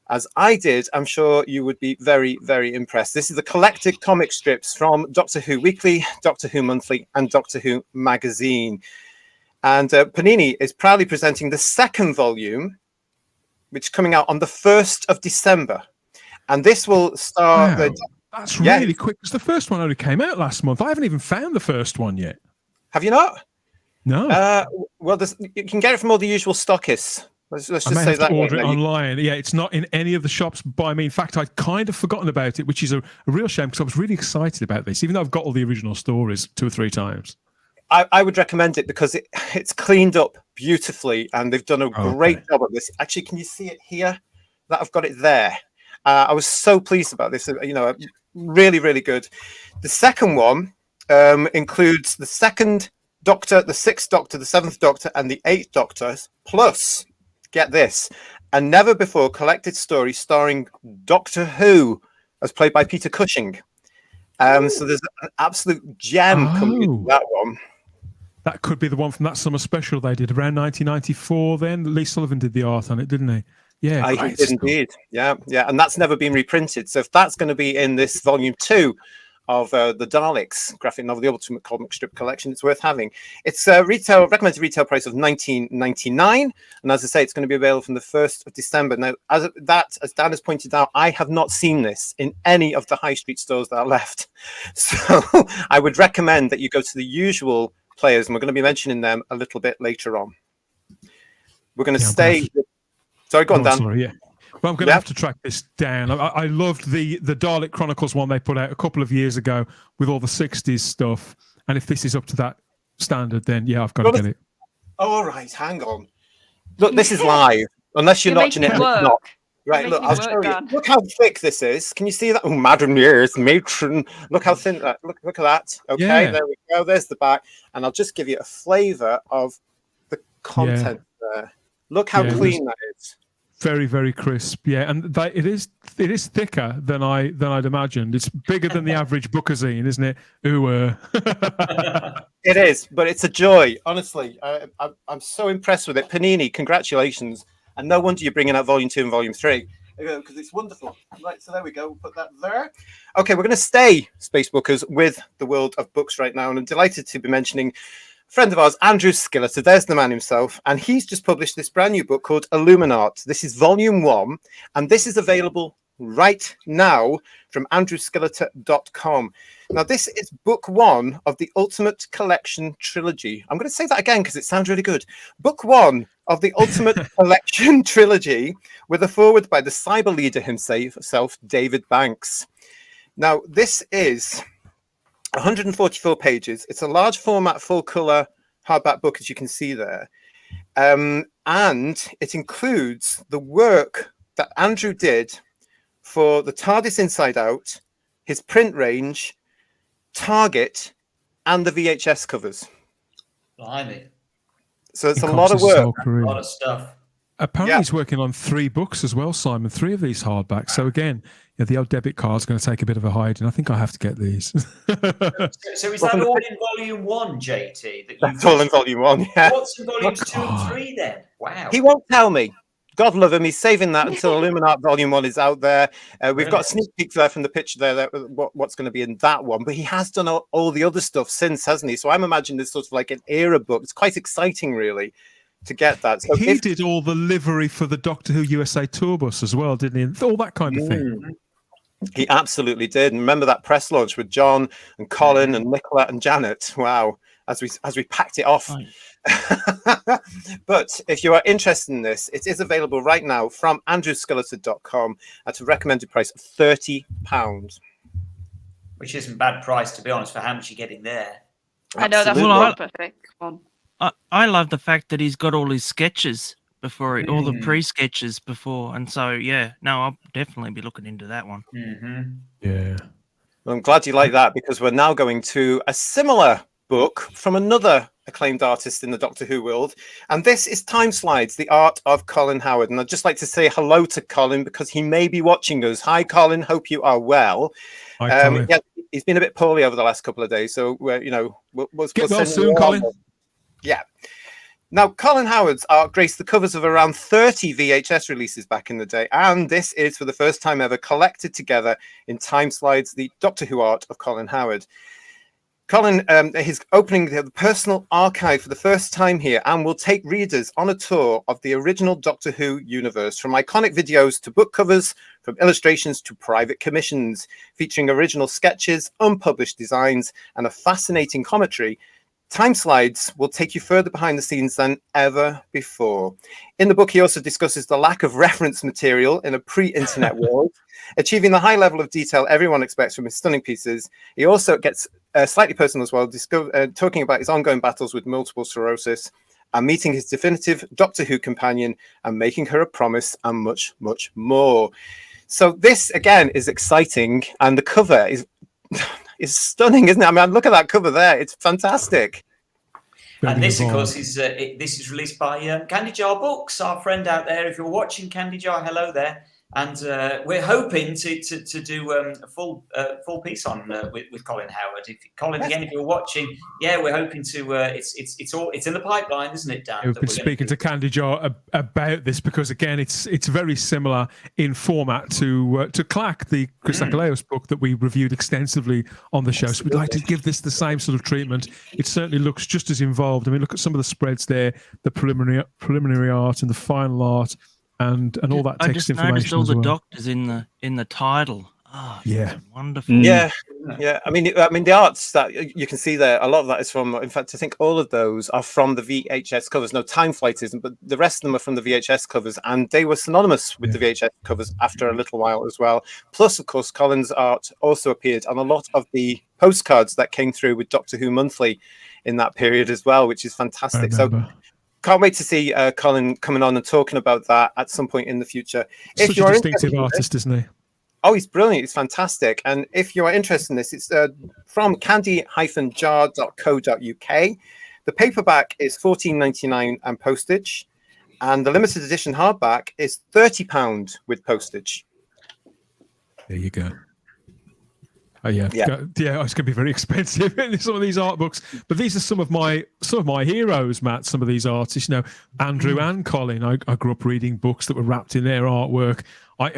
as I did, I'm sure you would be very, very impressed. This is the collected comic strips from Doctor Who Weekly, Doctor Who Monthly, and Doctor Who Magazine. And Panini is proudly presenting the second volume, which is coming out on the 1st of December. And this will star... Wow, that's really quick, because the first one only came out last month. I haven't even found the first one yet. Have you not? No. Well, you can get it from all the usual stockists. Let's just say that. Order it online. Yeah, it's not in any of the shops by me. In fact, I'd kind of forgotten about it, which is a real shame, because I was really excited about this, even though I've got all the original stories 2 or 3 times. I would recommend it because it's cleaned up beautifully, and they've done a great job of this. Actually, can you see it here? That I've got it there. I was so pleased about this. Really, really good. The second one includes the 2nd Doctor, the 6th Doctor, the 7th Doctor, and the 8th Doctors, plus, get this, a never before collected story starring Doctor Who, as played by Peter Cushing. So there's an absolute gem coming into that one. That could be the one from that summer special they did around 1994 then. Lee Sullivan did the art on it, didn't he? Yeah, he did indeed. Yeah. And that's never been reprinted. So if that's going to be in this volume 2 of the Daleks graphic novel, The Ultimate Comic Strip Collection, it's worth having. It's a recommended retail price of $19.99. And as I say, it's going to be available from the 1st of December. Now, as Dan has pointed out, I have not seen this in any of the high street stores that are left. So I would recommend that you go to the usual players, and we're going to be mentioning them a little bit later on. We're going to stay... Sorry, go on, Dan. Sorry, yeah. Well, I'm going to have to track this down. I loved the Dalek Chronicles one they put out a couple of years ago with all the 60s stuff. And if this is up to that standard, then yeah, I've got to get it. All right, hang on. Look, this is live. Unless you're notching it, it's not. Right, look, I'll show you. Look how thick this is. Can you see that? Oh, Madam Years, matron. Look how thin that. Look at that. Okay, there we go. There's the back. And I'll just give you a flavour of the content there. Look how clean that is. Very, very crisp. Yeah, and it is thicker than I'd imagined. It's bigger than the average bookazine, isn't it? Ooh. It is, but it's a joy. Honestly, I'm so impressed with it. Panini, congratulations. And no wonder you're bringing out Volume 2 and Volume 3, because it's wonderful. Right, so there we go. We'll put that there. Okay, we're going to stay, Space Bookers, with the world of books right now. And I'm delighted to be mentioning a friend of ours, Andrew Skilleter. There's the man himself. And he's just published this brand new book called Illuminart. This is Volume 1. And this is available right now from andrewskilleter.com. Now, this is book 1 of the Ultimate Collection trilogy. I'm going to say that again because it sounds really good. Book 1 of the Ultimate Collection trilogy, with a foreword by the cyber leader himself, David Banks. Now, this is 144 pages. It's a large format, full color hardback book, as you can see there. And it includes the work that Andrew did for the TARDIS Inside Out, his print range, Target, and the VHS covers. Blimey. So it's a lot of work. A lot of stuff. Apparently he's working on 3 books as well, Simon, 3 of these hardbacks. So again, the old debit card's going to take a bit of a hiding. I think I have to get these. So is that all in Volume 1, JT? That's all in Volume 1, yeah. What's in Volumes 2 and 3 then? Wow. He won't tell me. God love him. He's saving that until Illuminati Volume 1 is out there. We've got a sneak peek there from the picture there, what's going to be in that one. But he has done all the other stuff since, hasn't he? So I'm imagining this sort of like an era book. It's quite exciting, really, to get that. So he did all the livery for the Doctor Who USA tour bus as well, didn't he? And all that kind of thing. He absolutely did. And remember that press launch with John and Colin and Nicola and Janet? Wow. As we packed it off. But if you are interested in this, it is available right now from andrewskeleton.com at a recommended price of £30. Which isn't a bad price, to be honest, for how much you're getting there. I know, that's a perfect one. I love the fact that he's got all his sketches before, all the pre-sketches before. And so, yeah, no, I'll definitely be looking into that one. Yeah. Well, I'm glad you like that, because we're now going to a similar book from another acclaimed artist in the Doctor Who world, and this is Time Slides, the art of Colin Howard. And I'd just like to say hello to Colin, because he may be watching us. Hi, Colin. Hope you are well. Hi, Colin. Yeah, he's been a bit poorly over the last couple of days, so we'll get well soon, Colin. Yeah. Now, Colin Howard's art graced the covers of around 30 VHS releases back in the day, and this is for the first time ever collected together in Time Slides, the Doctor Who art of Colin Howard. Colin is opening the personal archive for the first time here, and will take readers on a tour of the original Doctor Who universe, from iconic videos to book covers, from illustrations to private commissions, featuring original sketches, unpublished designs, and a fascinating commentary. Time Slides will take you further behind the scenes than ever before. In the book, he also discusses the lack of reference material in a pre-internet world, achieving the high level of detail everyone expects from his stunning pieces. He also gets slightly personal as well, talking about his ongoing battles with multiple sclerosis, and meeting his definitive Doctor Who companion, and making her a promise, and much, much more. So this, again, is exciting, and the cover is stunning, isn't it? I mean, look at that cover there. It's fantastic. And this, of course, is this is released by Candy Jar Books, our friend out there. If you're watching, Candy Jar, hello there. And we're hoping to do a full piece on with Colin Howard. Colin, again, if you're watching, yeah, we're hoping to. It's in the pipeline, isn't it, Dan? We've been speaking to Candy Jar about this, because again, it's very similar in format to Clack, the Chris Achilleos book that we reviewed extensively on the show. So we'd like to give this the same sort of treatment. It certainly looks just as involved. I mean, look at some of the spreads there, the preliminary art and the final art. And all that text information. I just noticed all the doctors in the title. Oh, yeah, wonderful. Yeah. I mean, the arts that you can see there, a lot of that is from. In fact, I think all of those are from the VHS covers. No, Time Flight isn't, but the rest of them are from the VHS covers, and they were synonymous with the VHS covers after a little while as well. Plus, of course, Colin's art also appeared on a lot of the postcards that came through with Doctor Who Monthly in that period as well, which is fantastic. So. Can't wait to see Colin coming on and talking about that at some point in the future. Such a distinctive artist, isn't he? Oh, he's brilliant. He's fantastic. And if you are interested in this, it's from candy-jar.co.uk. The paperback is $14.99 and postage. And the limited edition hardback is £30 with postage. There you go. Oh yeah, it's going to be very expensive in some of these art books. But these are some of my heroes, Matt. Some of these artists, Andrew and Colin. I grew up reading books that were wrapped in their artwork. I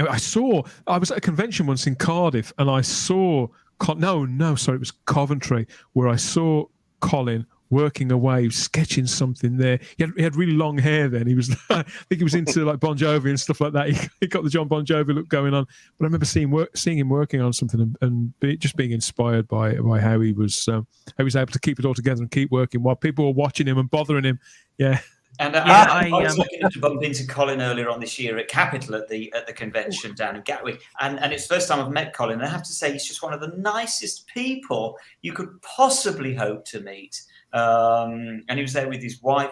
was at a convention once in Cardiff, and I saw it was Coventry, where I saw Colin working away, sketching something there. He had really long hair then. He was, I think he was into like Bon Jovi and stuff like that. He got the John Bon Jovi look going on. But I remember seeing him working on something and just being inspired by how he was able to keep it all together and keep working while people were watching him and bothering him. Yeah. And I was looking to bump into Colin earlier on this year at Capital at the convention down in Gatwick, and it's the first time I've met Colin. And I have to say, he's just one of the nicest people you could possibly hope to meet. And he was there with his wife.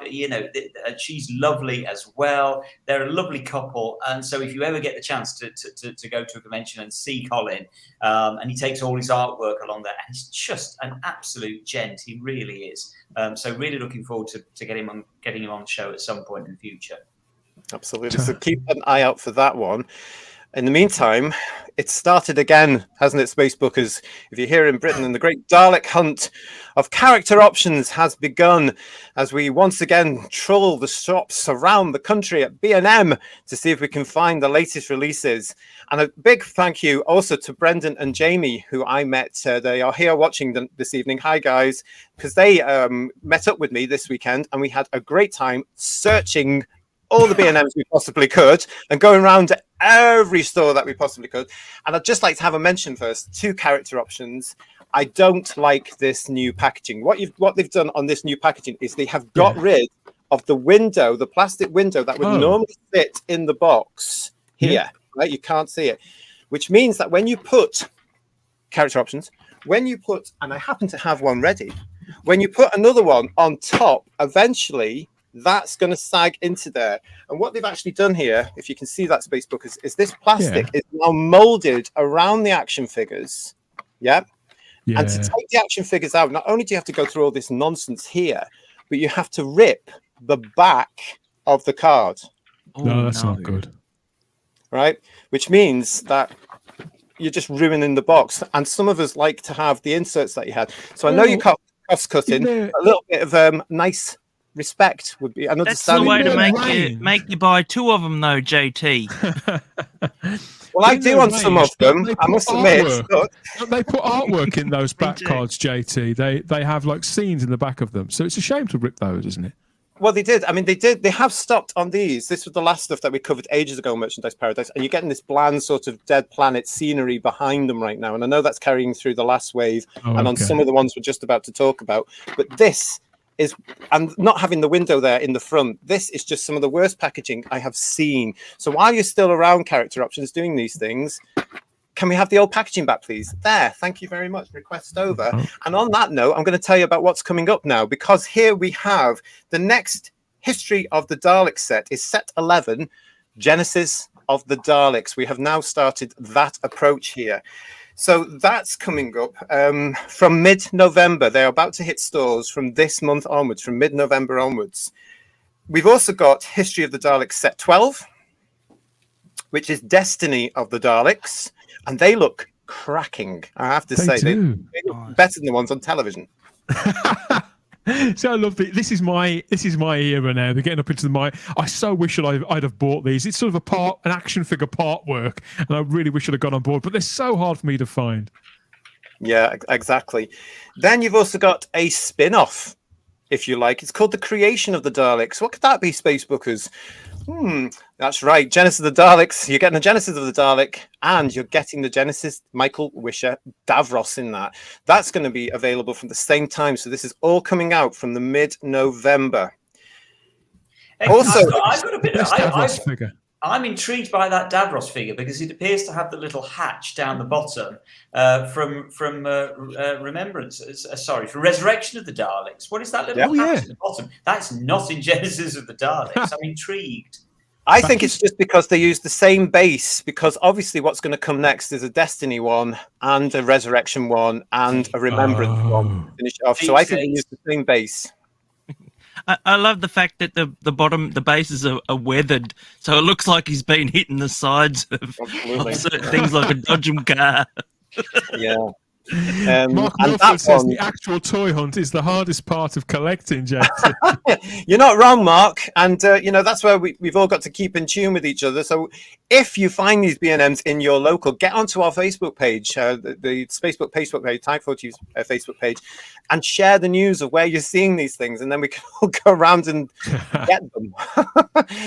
She's lovely as well. They're a lovely couple, and so if you ever get the chance to go to a convention and see Colin, and he takes all his artwork along there, and he's just an absolute gent. He really is. So really looking forward to getting him on the show at some point in the future. Absolutely. So keep an eye out for that one. In the meantime, it's started again, hasn't it, Spacebookers? If you're here in Britain, and the great Dalek hunt of character options has begun as we once again troll the shops around the country at B&M to see if we can find the latest releases. And a big thank you also to Brendan and Jamie, who I met. They are here watching this evening. Hi, guys, because they met up with me this weekend, and we had a great time searching all the B&Ms we possibly could and going around to every store that we possibly could. And I'd just like to have a mention first, 2 character options. I don't like this new packaging. What they've done on this new packaging is they have got rid of the window, the plastic window that would normally fit in the box here, right? You can't see it, which means that when you put character options, when you put, and I happen to have one ready, when you put another one on top, eventually that's going to sag into there. And what they've actually done here, if you can see that, Spacebook, is this plastic is now molded around the action figures. And to take the action figures out, not only do you have to go through all this nonsense here, but you have to rip the back of the card. No, that's not good. Right? Which means that you're just ruining the box. And some of us like to have the inserts that you had. So I know you cut cost cutting, a little bit of nice respect would be. That's the way to make you buy 2 of them, though, JT. Well, I do on some of them. I must admit. They put artwork in those back cards, JT. They have like scenes in the back of them, so it's a shame to rip those, isn't it? Well, they did. I mean, they have stopped on these. This was the last stuff that we covered ages ago, Merchandise Paradise, and you're getting this bland sort of dead planet scenery behind them right now. And I know that's carrying through the last wave and on some of the ones we're just about to talk about. But this is, and not having the window there in the front, this is just some of the worst packaging I have seen. So while you're still around character options doing these things, can we have the old packaging back, please? There, thank you very much. Request over. And on that note, I'm going to tell you about what's coming up now, because here we have the next History of the Daleks set is set 11, Genesis of the Daleks. We have now started that approach here. So that's coming up from mid-November. They're about to hit stores from this month onwards, from mid-November onwards. We've also got History of the Daleks set 12, which is Destiny of the Daleks. And they look cracking, I have to say. They look better than the ones on television. So I love this is my era now. They're getting up into I so wish I'd have bought these. It's sort of an action figure part work, and I really wish I'd have got on board, but they're so hard for me to find. Yeah, exactly. Then you've also got a spin-off, if you like. It's called The Creation of the Daleks. What could that be, Spacebookers? That's right. Genesis of the Daleks. You're getting the Genesis of the Dalek, and you're getting the Genesis Michael Wisher Davros in that. That's going to be available from the same time. So this is all coming out from the mid-November. Also, I've got a bit of Davros figure. I'm intrigued by that Davros figure because it appears to have the little hatch down the bottom from Resurrection of the Daleks. What is that little hatch at the bottom? That's not in Genesis of the Daleks. I'm intrigued. I think it's just because they use the same base, because obviously what's going to come next is a Destiny one and a Resurrection one and a Remembrance one to finish it off. So I think they use the same base. I love the fact that the bases are weathered, so it looks like he's been hitting the sides of certain things like a dodgem car. Yeah. Mark Milford says the actual toy hunt is the hardest part of collecting, Jackson. You're not wrong, Mark. And, that's where we've all got to keep in tune with each other. So if you find these B&Ms in your local, get onto our Facebook page, the Facebook page, Type 40's Facebook page, and share the news of where you're seeing these things. And then we can all go around and get them.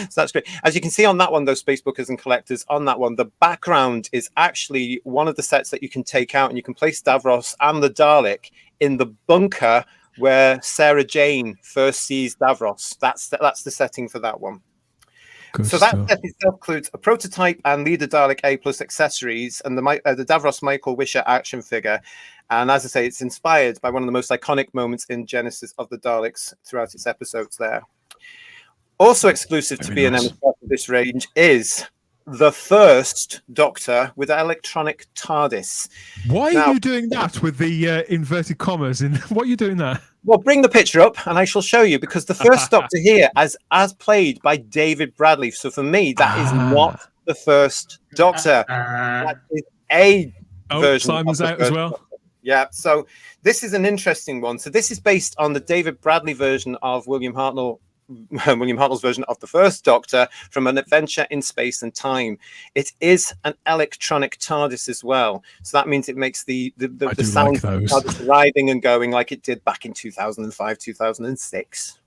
So that's great. As you can see on that one, those Facebookers and collectors, on that one, the background is actually one of the sets that you can take out, and you can place Davros and the Dalek in the bunker where Sarah Jane first sees Davros. That's the setting for that one. Good so stuff. That set itself includes a prototype and Leader Dalek A+ accessories and the Davros Michael Wisher action figure. And as I say, it's inspired by one of the most iconic moments in Genesis of the Daleks throughout its episodes there. Also exclusive to B&M as part of this range is the first Doctor with electronic TARDIS. Why are you doing that with the inverted commas? What are you doing there? Well, bring the picture up and I shall show you, because the first Doctor here as played by David Bradley. So for me, that is not the First Doctor. That is a version. Simon's out as well. Doctor. Yeah, so this is an interesting one. So this is based on the David Bradley version of William Hartnell's version of the First Doctor from An Adventure in Space and Time. It is an electronic TARDIS as well. So that means it makes the sound of the TARDIS arriving and going like it did back in 2005, 2006.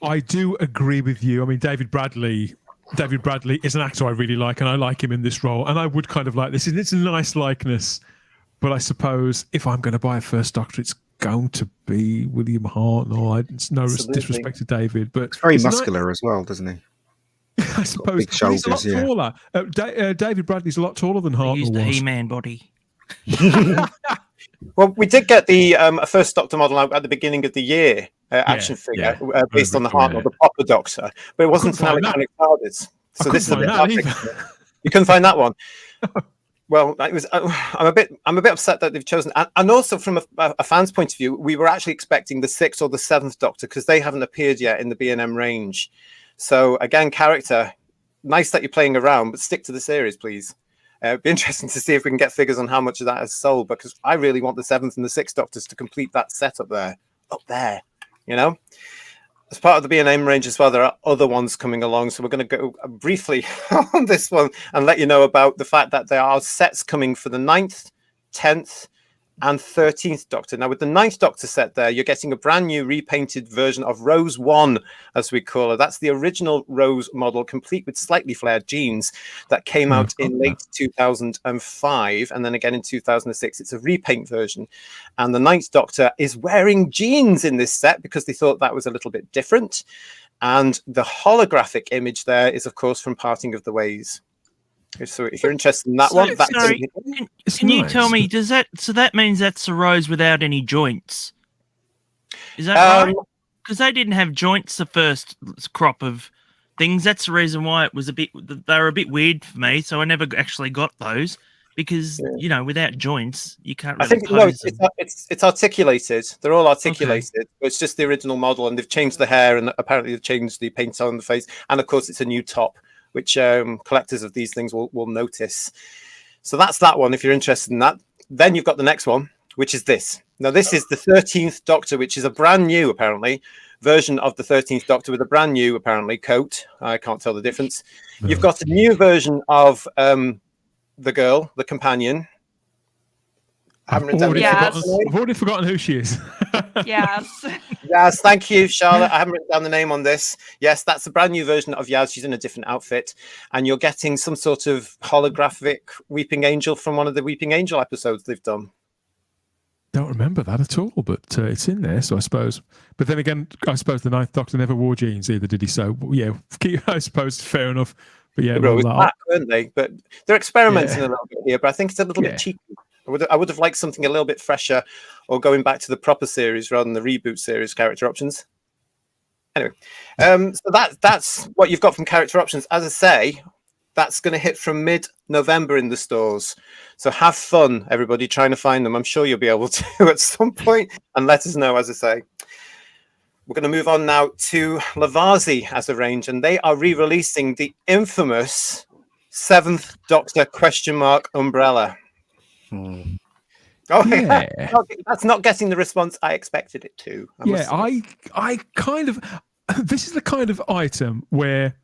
I do agree with you. I mean, David Bradley is an actor I really like, and I like him in this role. And I would kind of like this. It's a nice likeness. But I suppose if I'm going to buy a First Doctor, it's going to be William Hartnell. It's no disrespect to David, but it's very muscular as well, doesn't he? I suppose big shoulders, he's a lot taller. David Bradley's a lot taller than Hartnell Used the was. He-Man body. Well, we did get the First Doctor model out at the beginning of the year, action figure based on the Hartnell, the proper Doctor, but it wasn't an electronic TARDIS. So this is a bit you couldn't find that one. Well, I'm a bit upset that they've chosen, and also from a fan's point of view, we were actually expecting the 6th or the 7th Doctor because they haven't appeared yet in the B&M range. So again, character, nice that you're playing around, but stick to the series, please. It'd be interesting to see if we can get figures on how much of that has sold, because I really want the 7th and the 6th Doctors to complete that set up there, you know. As part of the B&M range as well, there are other ones coming along. So we're going to go briefly on this one and let you know about the fact that there are sets coming for the 9th, 10th, and 13th Doctor. Now, with the 9th Doctor set there, you're getting a brand new repainted version of Rose 1, as we call her. That's the original Rose model, complete with slightly flared jeans, that came out in late 2005, and then again in 2006. It's a repaint version. And the 9th Doctor is wearing jeans in this set because they thought that was a little bit different. And the holographic image there is, of course, from Parting of the Ways. So if you're interested in that one, that's can you tell me, that means that's a Rose without any joints? Is that right? Because they didn't have joints the first crop of things. That's the reason why they were a bit weird for me. So I never actually got those because without joints you can't really pose them. It's articulated. They're all articulated. Okay. It's just the original model, and they've changed the hair, and apparently they've changed the paint on the face, and of course it's a new top, which collectors of these things will notice. So that's that one, if you're interested in that. Then you've got the next one, which is this. Now, this is the 13th Doctor, which is a brand new, apparently, version of the 13th Doctor with a brand new, apparently, coat. I can't tell the difference. No. You've got a new version of the girl, the companion. I've already forgotten who she is. Yes. Yes, thank you, Charlotte. I haven't written down the name on this. Yes, that's a brand new version of Yaz. She's in a different outfit. And you're getting some sort of holographic Weeping Angel from one of the Weeping Angel episodes they've done. Don't remember that at all, but it's in there, so I suppose. But then again, I suppose the 9th Doctor never wore jeans either, did he? So, yeah, I suppose fair enough. But yeah, it was black, weren't they? But they're experimenting a little bit here, but I think it's a little bit cheeky. I would have liked something a little bit fresher, or going back to the proper series rather than the reboot series character options. Anyway, so that's what you've got from character options. As I say, that's going to hit from mid-November in the stores. So have fun, everybody, trying to find them. I'm sure you'll be able to at some point, and let us know, as I say. We're going to move on now to Lavazzi as a range, and they are re-releasing the infamous 7th Doctor umbrella. Oh, yeah. That's not getting the response I expected it to. I kind of, this is the kind of item where,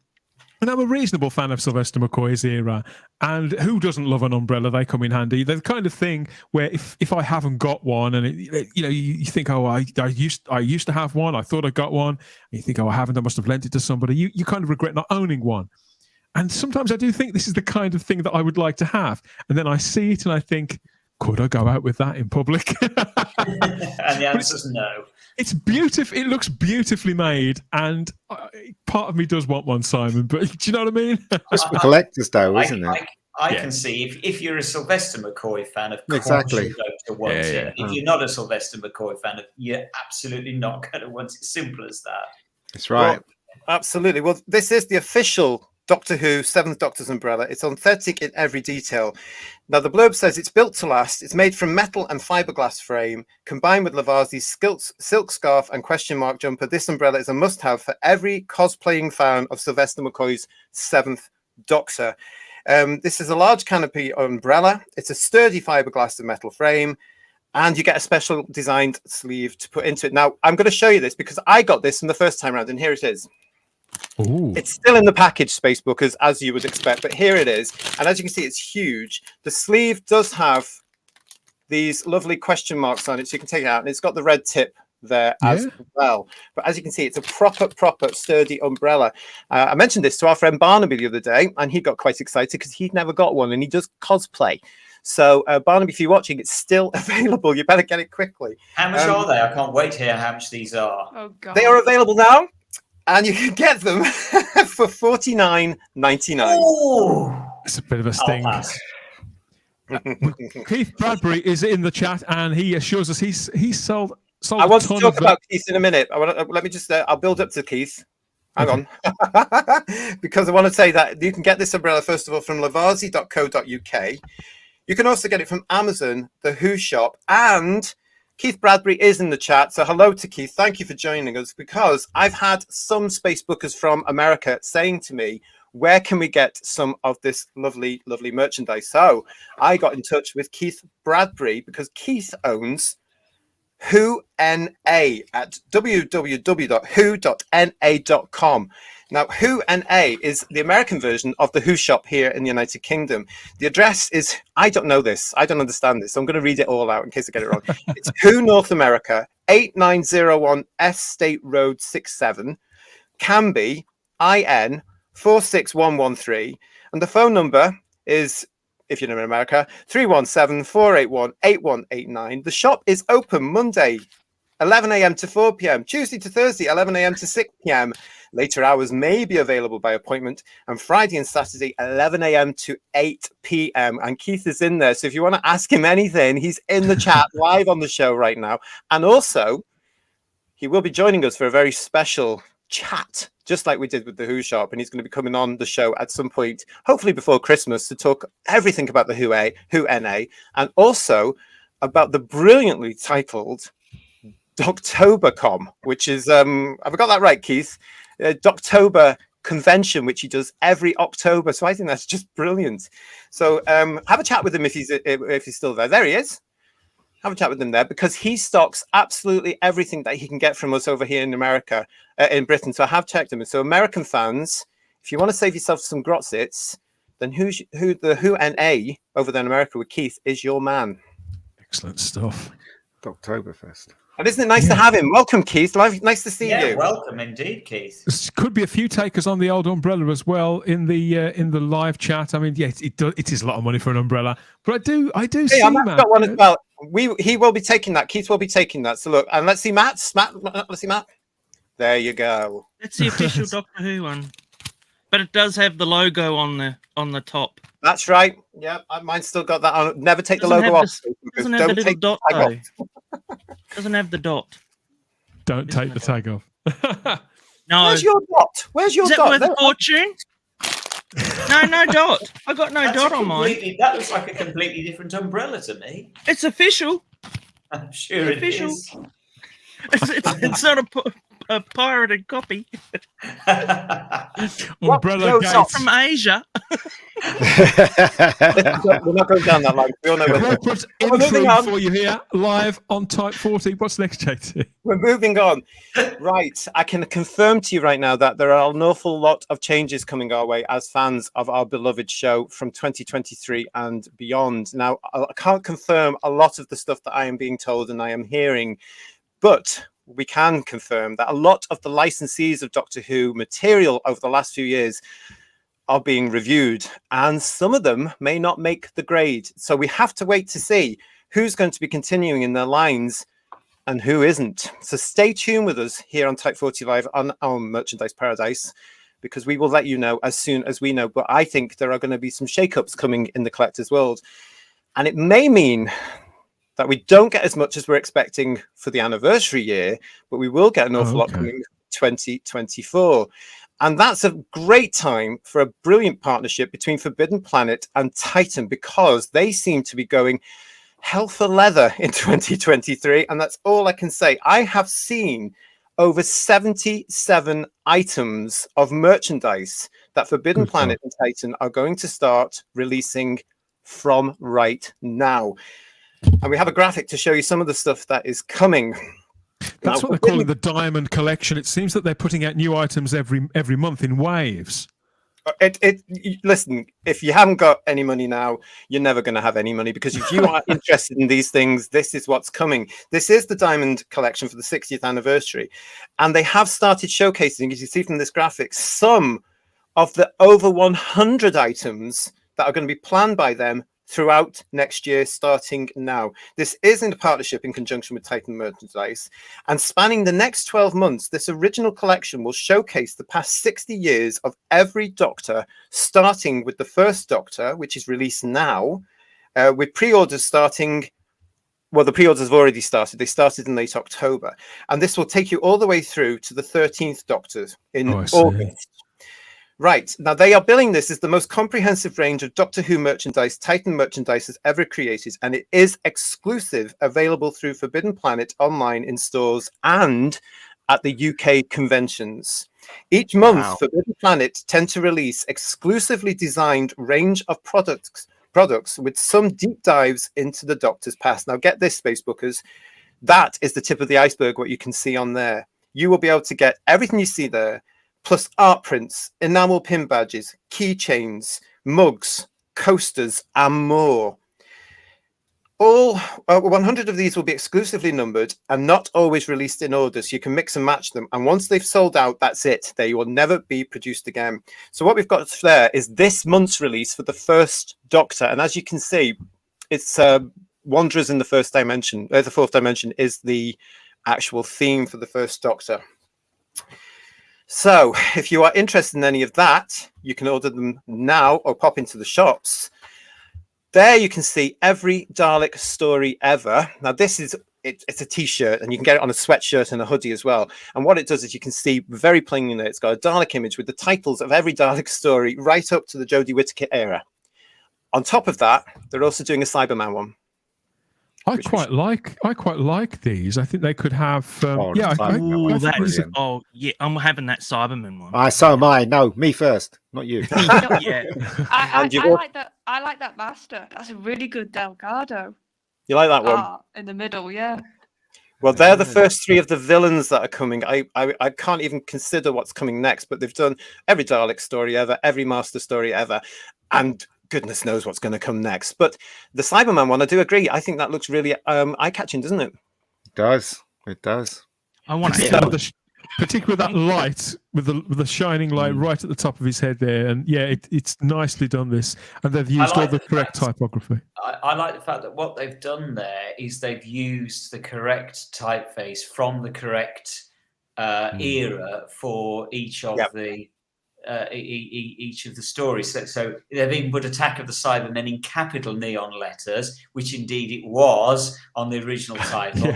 and I'm a reasonable fan of Sylvester McCoy's era, and who doesn't love an umbrella? They come in handy. They're the kind of thing where if I haven't got one, and you think, oh, I used to have one, I thought I got one, and you think, oh, I haven't, I must have lent it to somebody. You kind of regret not owning one. And sometimes I do think this is the kind of thing that I would like to have. And then I see it and I think, could I go out with that in public? And the answer is no. It's beautiful. It looks beautifully made. And part of me does want one, Simon. But do you know what I mean? Just for collectors, though, isn't it? I can see if you're a Sylvester McCoy fan, of course exactly. you're going to want it. If you're not a Sylvester McCoy fan, you're absolutely not going to want it. Simple as that. That's right. Well, absolutely. Well, this is the official Doctor Who 7th Doctor's umbrella. It's authentic in every detail. Now, the blurb says it's built to last. It's made from metal and fiberglass frame, combined with Lavazzi's silk scarf and question mark jumper. This umbrella is a must-have for every cosplaying fan of Sylvester McCoy's 7th Doctor. This is a large canopy umbrella. It's a sturdy fiberglass and metal frame, and you get a special designed sleeve to put into it. Now, I'm going to show you this because I got this from the first time around, and here it is. Ooh. It's still in the package, Spacebookers, as you would expect, but here it is. And as you can see, it's huge. The sleeve does have these lovely question marks on it, so you can take it out, and it's got the red tip there as well. But as you can see, it's a proper sturdy umbrella. I mentioned this to our friend Barnaby the other day, and he got quite excited because he'd never got one, and he does cosplay. So Barnaby, if you're watching, it's still available. You better get it quickly. How much are they? I can't wait to hear how much these are. Oh god, they are available now, and you can get them for $49.99. Oh, it's a bit of a sting. Keith Bradbury is in the chat, and he assures us he's sold. I want to talk about Keith in a minute. Let me just, I'll build up to Keith. Hang on. Because I want to say that you can get this umbrella, first of all, from lavazzi.co.uk. You can also get it from Amazon, the Who Shop, and Keith Bradbury is in the chat. So hello to Keith. Thank you for joining us, because I've had some Spacebookers from America saying to me, where can we get some of this lovely, lovely merchandise? So I got in touch with Keith Bradbury because Keith owns Whona at www.who.na.com. Now, Whona is the American version of the Who Shop here in the United Kingdom. The address is, I don't know this, I don't understand this, so I'm going to read it all out in case I get it wrong. It's Who North America, 8901 S State Road 67, Canby, IN 46113, and the phone number is, if you're in America, 317-481-8189. The shop is open Monday, 11 a.m. to 4 p.m., Tuesday to Thursday, 11 a.m. to 6 p.m. Later hours may be available by appointment, and Friday and Saturday, 11 a.m. to 8 p.m. And Keith is in there, so if you want to ask him anything, he's in the chat live on the show right now. And also, he will be joining us for a very special chat, just like we did with the Who Shop, and he's going to be coming on the show at some point, hopefully before Christmas, to talk everything about the Whona, and also about the brilliantly titled Doctobercom, which is have I got that right, Keith? Doctober convention, which he does every October. So I think that's just brilliant. So have a chat with him if he's still there. There he is. Have a chat with him there, because he stocks absolutely everything that he can get from us over here in America, in Britain. So I have checked him. And so American fans, if you want to save yourself some grotzits, then the Whona over there in America with Keith is your man. Excellent stuff. Oktoberfest. And isn't it nice to have him? Welcome, Keith. Nice to see you. Welcome indeed, Keith. There could be a few takers on the old umbrella as well in the live chat. I mean, yes, it is a lot of money for an umbrella, but I do see Matt. Got one as well. He will be taking that. Keith will be taking that. So look, and let's see Matt. Let's see Matt. There you go. That's the official Doctor Who one, but it does have the logo on the top. That's right. Yeah, mine's still got that on. Never take the logo off. Doesn't have the little dot though. Doesn't have the dot. Don't take the tag off. No. Where's your dot? Where's your dot? Is that worth a fortune? No dot. I got no dot on mine. That looks like a completely different umbrella to me. It's official. I'm sure it's official. It's not a pirated copy. Umbrella Gates from Asia. We're not going down that line. We all know we'll put intro for you here live on Type 40. What's next, JT? We're moving on. Right. I can confirm to you right now that there are an awful lot of changes coming our way as fans of our beloved show from 2023 and beyond. Now, I can't confirm a lot of the stuff that I am being told and I am hearing, but we can confirm that a lot of the licensees of Doctor Who material over the last few years are being reviewed, and some of them may not make the grade. So we have to wait to see who's going to be continuing in their lines and who isn't. So stay tuned with us here on Type 40 Live on Merchandise Paradise, because we will let you know as soon as we know. But I think there are going to be some shakeups coming in the collector's world, and it may mean that we don't get as much as we're expecting for the anniversary year, but we will get an awful lot coming 2024. And that's a great time for a brilliant partnership between Forbidden Planet and Titan, because they seem to be going hell for leather in 2023. And that's all I can say. I have seen over 77 items of merchandise that Forbidden Planet and Titan are going to start releasing from right now. And we have a graphic to show you some of the stuff that is coming. That's what they're calling the Diamond Collection. It seems that they're putting out new items every month in waves. Listen, if you haven't got any money now, you're never going to have any money, because if you are interested in these things, this is what's coming. This is the Diamond Collection for the 60th anniversary. And they have started showcasing, as you see from this graphic, some of the over 100 items that are going to be planned by them throughout next year, starting now. This is in a partnership in conjunction with Titan Merchandise, and spanning the next 12 months, this original collection will showcase the past 60 years of every Doctor, starting with the first Doctor, which is released now, with pre-orders starting. Well, the pre-orders have already started. They started in late October, and this will take you all the way through to the 13th Doctor in August. Right, now they are billing this as the most comprehensive range of Doctor Who merchandise Titan merchandise has ever created, and it is exclusive, available through Forbidden Planet online in stores and at the UK conventions. Each month, Forbidden Planet tend to release exclusively designed range of products with some deep dives into the Doctor's past. Now get this, Spacebookers, that is the tip of the iceberg, what you can see on there. You will be able to get everything you see there, plus art prints, enamel pin badges, keychains, mugs, coasters, and more. All 100 of these will be exclusively numbered and not always released in order, so you can mix and match them. And once they've sold out, that's it. They will never be produced again. So what we've got there is this month's release for the first Doctor. And as you can see, it's Wanderers in the First Dimension. The Fourth Dimension is the actual theme for the first Doctor. So if you are interested in any of that, you can order them now or pop into the shops. There you can see every Dalek story ever. Now this is, it's a t-shirt, and you can get it on a sweatshirt and a hoodie as well. And what it does is you can see very plainly there, it's got a Dalek image with the titles of every Dalek story right up to the Jodie Whittaker era. On top of that, they're also doing a Cyberman one. I quite like these. I think they could have. I'm having that Cyberman one. So am I. No, me first, not you. I like that master. That's a really good Delgado. You like that one? In the middle, yeah. Well, they're the first three of the villains that are coming. I can't even consider what's coming next, but they've done every Dalek story ever, every Master story ever, and goodness knows what's going to come next. But the Cyberman one, I do agree. I think that looks really eye-catching, doesn't it? It does. It does. I want to particularly with that light, with the shining light right at the top of his head there, and yeah, it's nicely done. This, and they've used all the correct typography. I like the fact that what they've done there is they've used the correct typeface from the correct era for each of the. Each of the stories. So they've even put Attack of the Cybermen in capital neon letters, which indeed it was on the original title,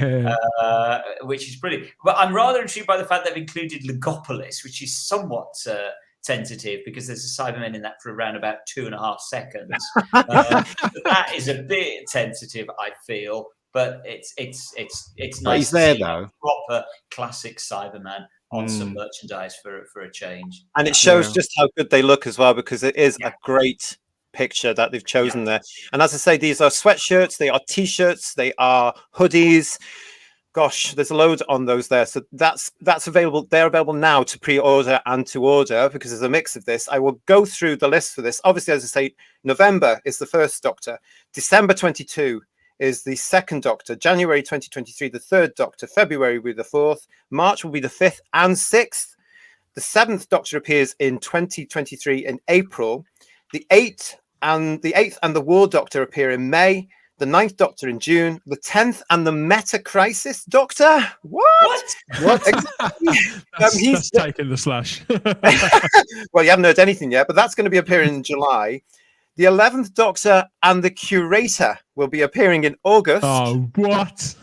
which is brilliant. But I'm rather intrigued by the fact they've included Legopolis, which is somewhat tentative, because there's a Cybermen in that for around about 2.5 seconds. That is a bit tentative, I feel. But it's nice. He's there though. Proper classic Cyberman on some merchandise for a change. And it shows just how good they look as well, because it is a great picture that they've chosen there. And as I say, these are sweatshirts, they are t-shirts, they are hoodies. Gosh, there's a load on those there. So that's available. They're available now to pre-order and to order, because there's a mix of this. I will go through the list for this. Obviously, as I say, November is the first Doctor. December 22 is the second Doctor. January 2023, the third Doctor. February will be the fourth. March will be the 5th and 6th. The 7th Doctor appears in 2023 in April. The 8th and the War Doctor appear in May. The 9th Doctor in June. The 10th and the Meta Crisis Doctor. What? He's taking the slash. Well, you haven't heard anything yet, but that's going to be appearing in July. The 11th Doctor and the Curator will be appearing in August. Oh, what?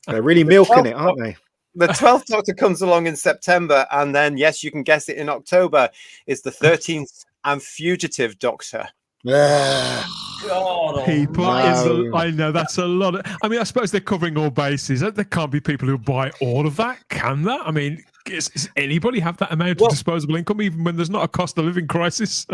They're really milking it, aren't they? The 12th Doctor comes along in September, and then, yes, you can guess it, in October is the 13th and Fugitive Doctor. Yeah. God, people no. I know that's a lot of, I mean, I suppose they're covering all bases. There can't be people who buy all of that, can there? I mean, does anybody have that amount of disposable income, even when there's not a cost of living crisis?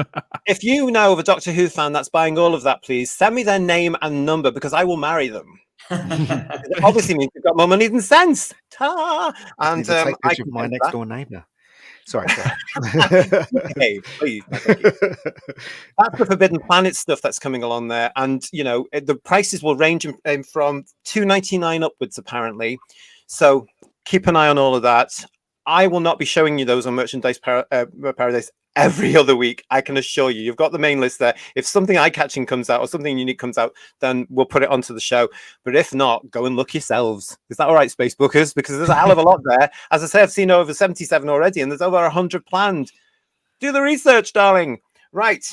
If you know of a Doctor Who fan that's buying all of that, please send me their name and number, because I will marry them. It obviously means you've got more money than sense. Ta! And take a I picture can of my send next that. door neighbour. Sorry. Hey, please. Thank you. That's the Forbidden Planet stuff that's coming along there, and you know the prices will range from $2.99 upwards, apparently. So keep an eye on all of that. I will not be showing you those on Merchandise Paradise every other week. I can assure you. You've got the main list there. If something eye-catching comes out or something unique comes out, then we'll put it onto the show. But if not, go and look yourselves. Is that all right, Space Bookers? Because there's a hell of a lot there. As I say, I've seen over 77 already, and there's over 100 planned. Do the research, darling. Right.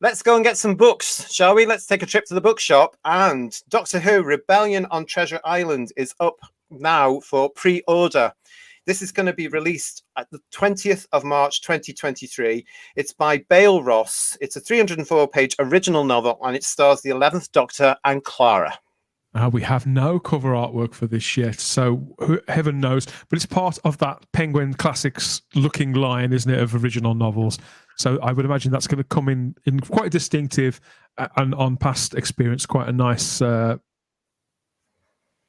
Let's go and get some books, shall we? Let's take a trip to the bookshop. And Doctor Who Rebellion on Treasure Island is up now for pre-order. This is going to be released at the 20th of March, 2023. It's by Bale Ross. It's a 304-page original novel, and it stars the 11th Doctor and Clara. We have no cover artwork for this yet, so heaven knows. But it's part of that Penguin Classics looking line, isn't it, of original novels? So I would imagine that's going to come in quite distinctive and on past experience, quite a nice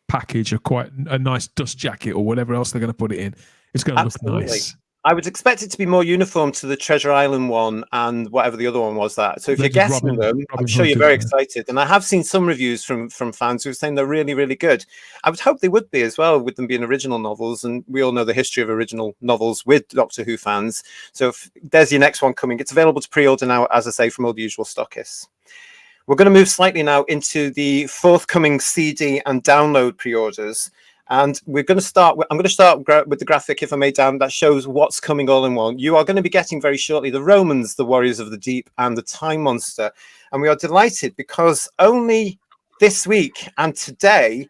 package, or quite a nice dust jacket, or whatever else they're going to put it in. It's going to look nice. I would expect it to be more uniform to the Treasure Island one and whatever the other one was. That. So if you're getting them, I'm sure you're very excited. And I have seen some reviews from fans who are saying they're really, really good. I would hope they would be as well, with them being original novels. And we all know the history of original novels with Doctor Who fans. So if there's your next one coming. It's available to pre-order now, as I say, from all the usual stockists. We're going to move slightly now into the forthcoming CD and download pre-orders. And we're going to start. I'm going to start with the graphic, if I may, Dan, that shows what's coming all in one. You are going to be getting very shortly the Romans, the Warriors of the Deep, and the Time Monster. And we are delighted because only this week and today,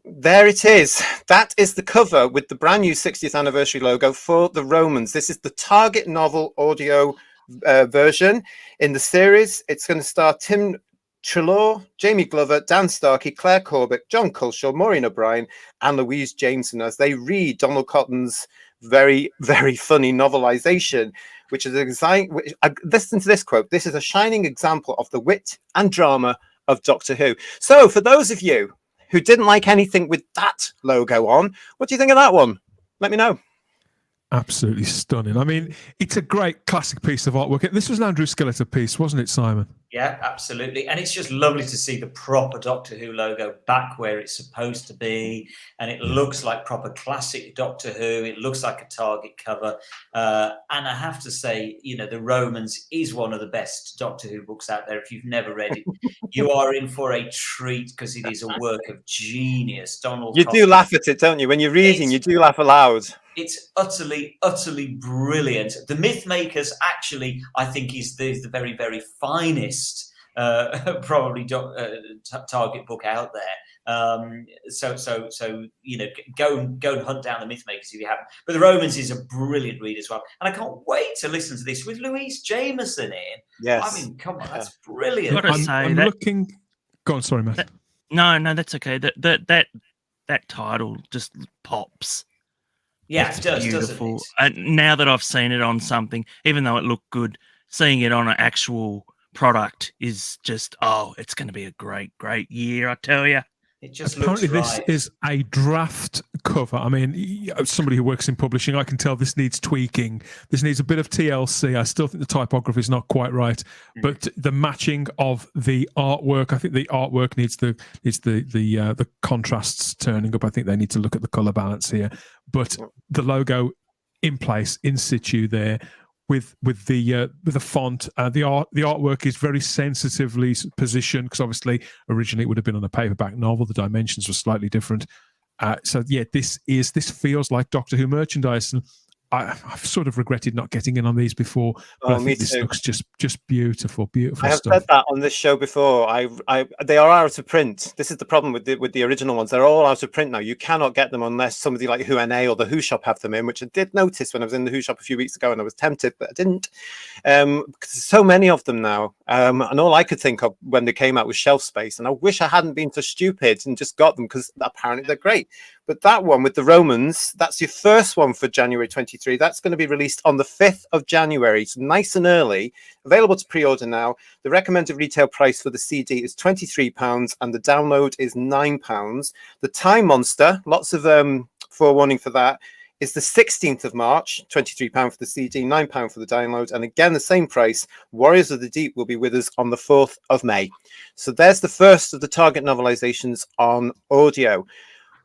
there it is. That is the cover with the brand new 60th anniversary logo for the Romans. This is the Target novel audio version in the series. It's going to star Tim Treloar, Jamie Glover, Dan Starkey, Claire Corbett, John Culshaw, Maureen O'Brien, and Louise Jameson as they read Donald Cotton's very, very funny novelization, which is listen to this quote. This is a shining example of the wit and drama of Doctor Who. So for those of you who didn't like anything with that logo on, what do you think of that one? Let me know. Absolutely stunning. I mean, it's a great classic piece of artwork. This was an Andrew Skeletor piece, wasn't it, Simon? Yeah, absolutely. And it's just lovely to see the proper Doctor Who logo back where it's supposed to be. And it looks like proper classic Doctor Who. It looks like a Target cover. And I have to say, you know, The Romans is one of the best Doctor Who books out there. If you've never read it, you are in for a treat because it is a work of genius. Donald You Cotton. do laugh at it, don't you? When you're reading, you do laugh aloud. It's utterly, utterly brilliant. The Mythmakers, actually, I think is the very, very finest probably Target book out there. So you know, go and hunt down the Mythmakers if you haven't. But the Romans is a brilliant read as well, and I can't wait to listen to this with Louise Jameson in. Yes, I mean, come on, that's brilliant. I'm looking. Go on, sorry, Matt. No, that's okay. That title just pops. Yeah, it's it does, beautiful. doesn't it? And now that I've seen it on something, even though it looked good, seeing it on an actual product is just, it's going to be a great, great year, I tell you. It just apparently looks this is a draft cover. I mean, somebody who works in publishing, I can tell this needs tweaking. This needs a bit of TLC. I still think the typography is not quite right, but the matching of the artwork, I think the artwork needs the contrasts turning up. I think they need to look at the color balance here, but the logo in place, in situ there. With the font, the artwork is very sensitively positioned because obviously originally it would have been on a paperback novel. The dimensions were slightly different. So yeah, this feels like Doctor Who merchandise. And I've sort of regretted not getting in on these before, but I think this looks just beautiful I have stuff. said that on this show before. They are out of print. This is the problem with the original ones. They're all out of print now. You cannot get them unless somebody like Who or the Who Shop have them in, which I did notice when I was in the Who Shop a few weeks ago, and I was tempted, but I didn't. Because there's so many of them now, and all I could think of when they came out was shelf space. And I wish I hadn't been so stupid and just got them, because apparently they're great. But that one with the Romans, that's your first one for January 23. That's going to be released on the 5th of January. It's nice and early, available to pre-order now. The recommended retail price for the CD is £23 and the download is £9. The Time Monster, lots of forewarning for that, is the 16th of March, £23 for the CD, £9 for the download. And again, the same price. Warriors of the Deep will be with us on the 4th of May. So there's the first of the Target novelizations on audio.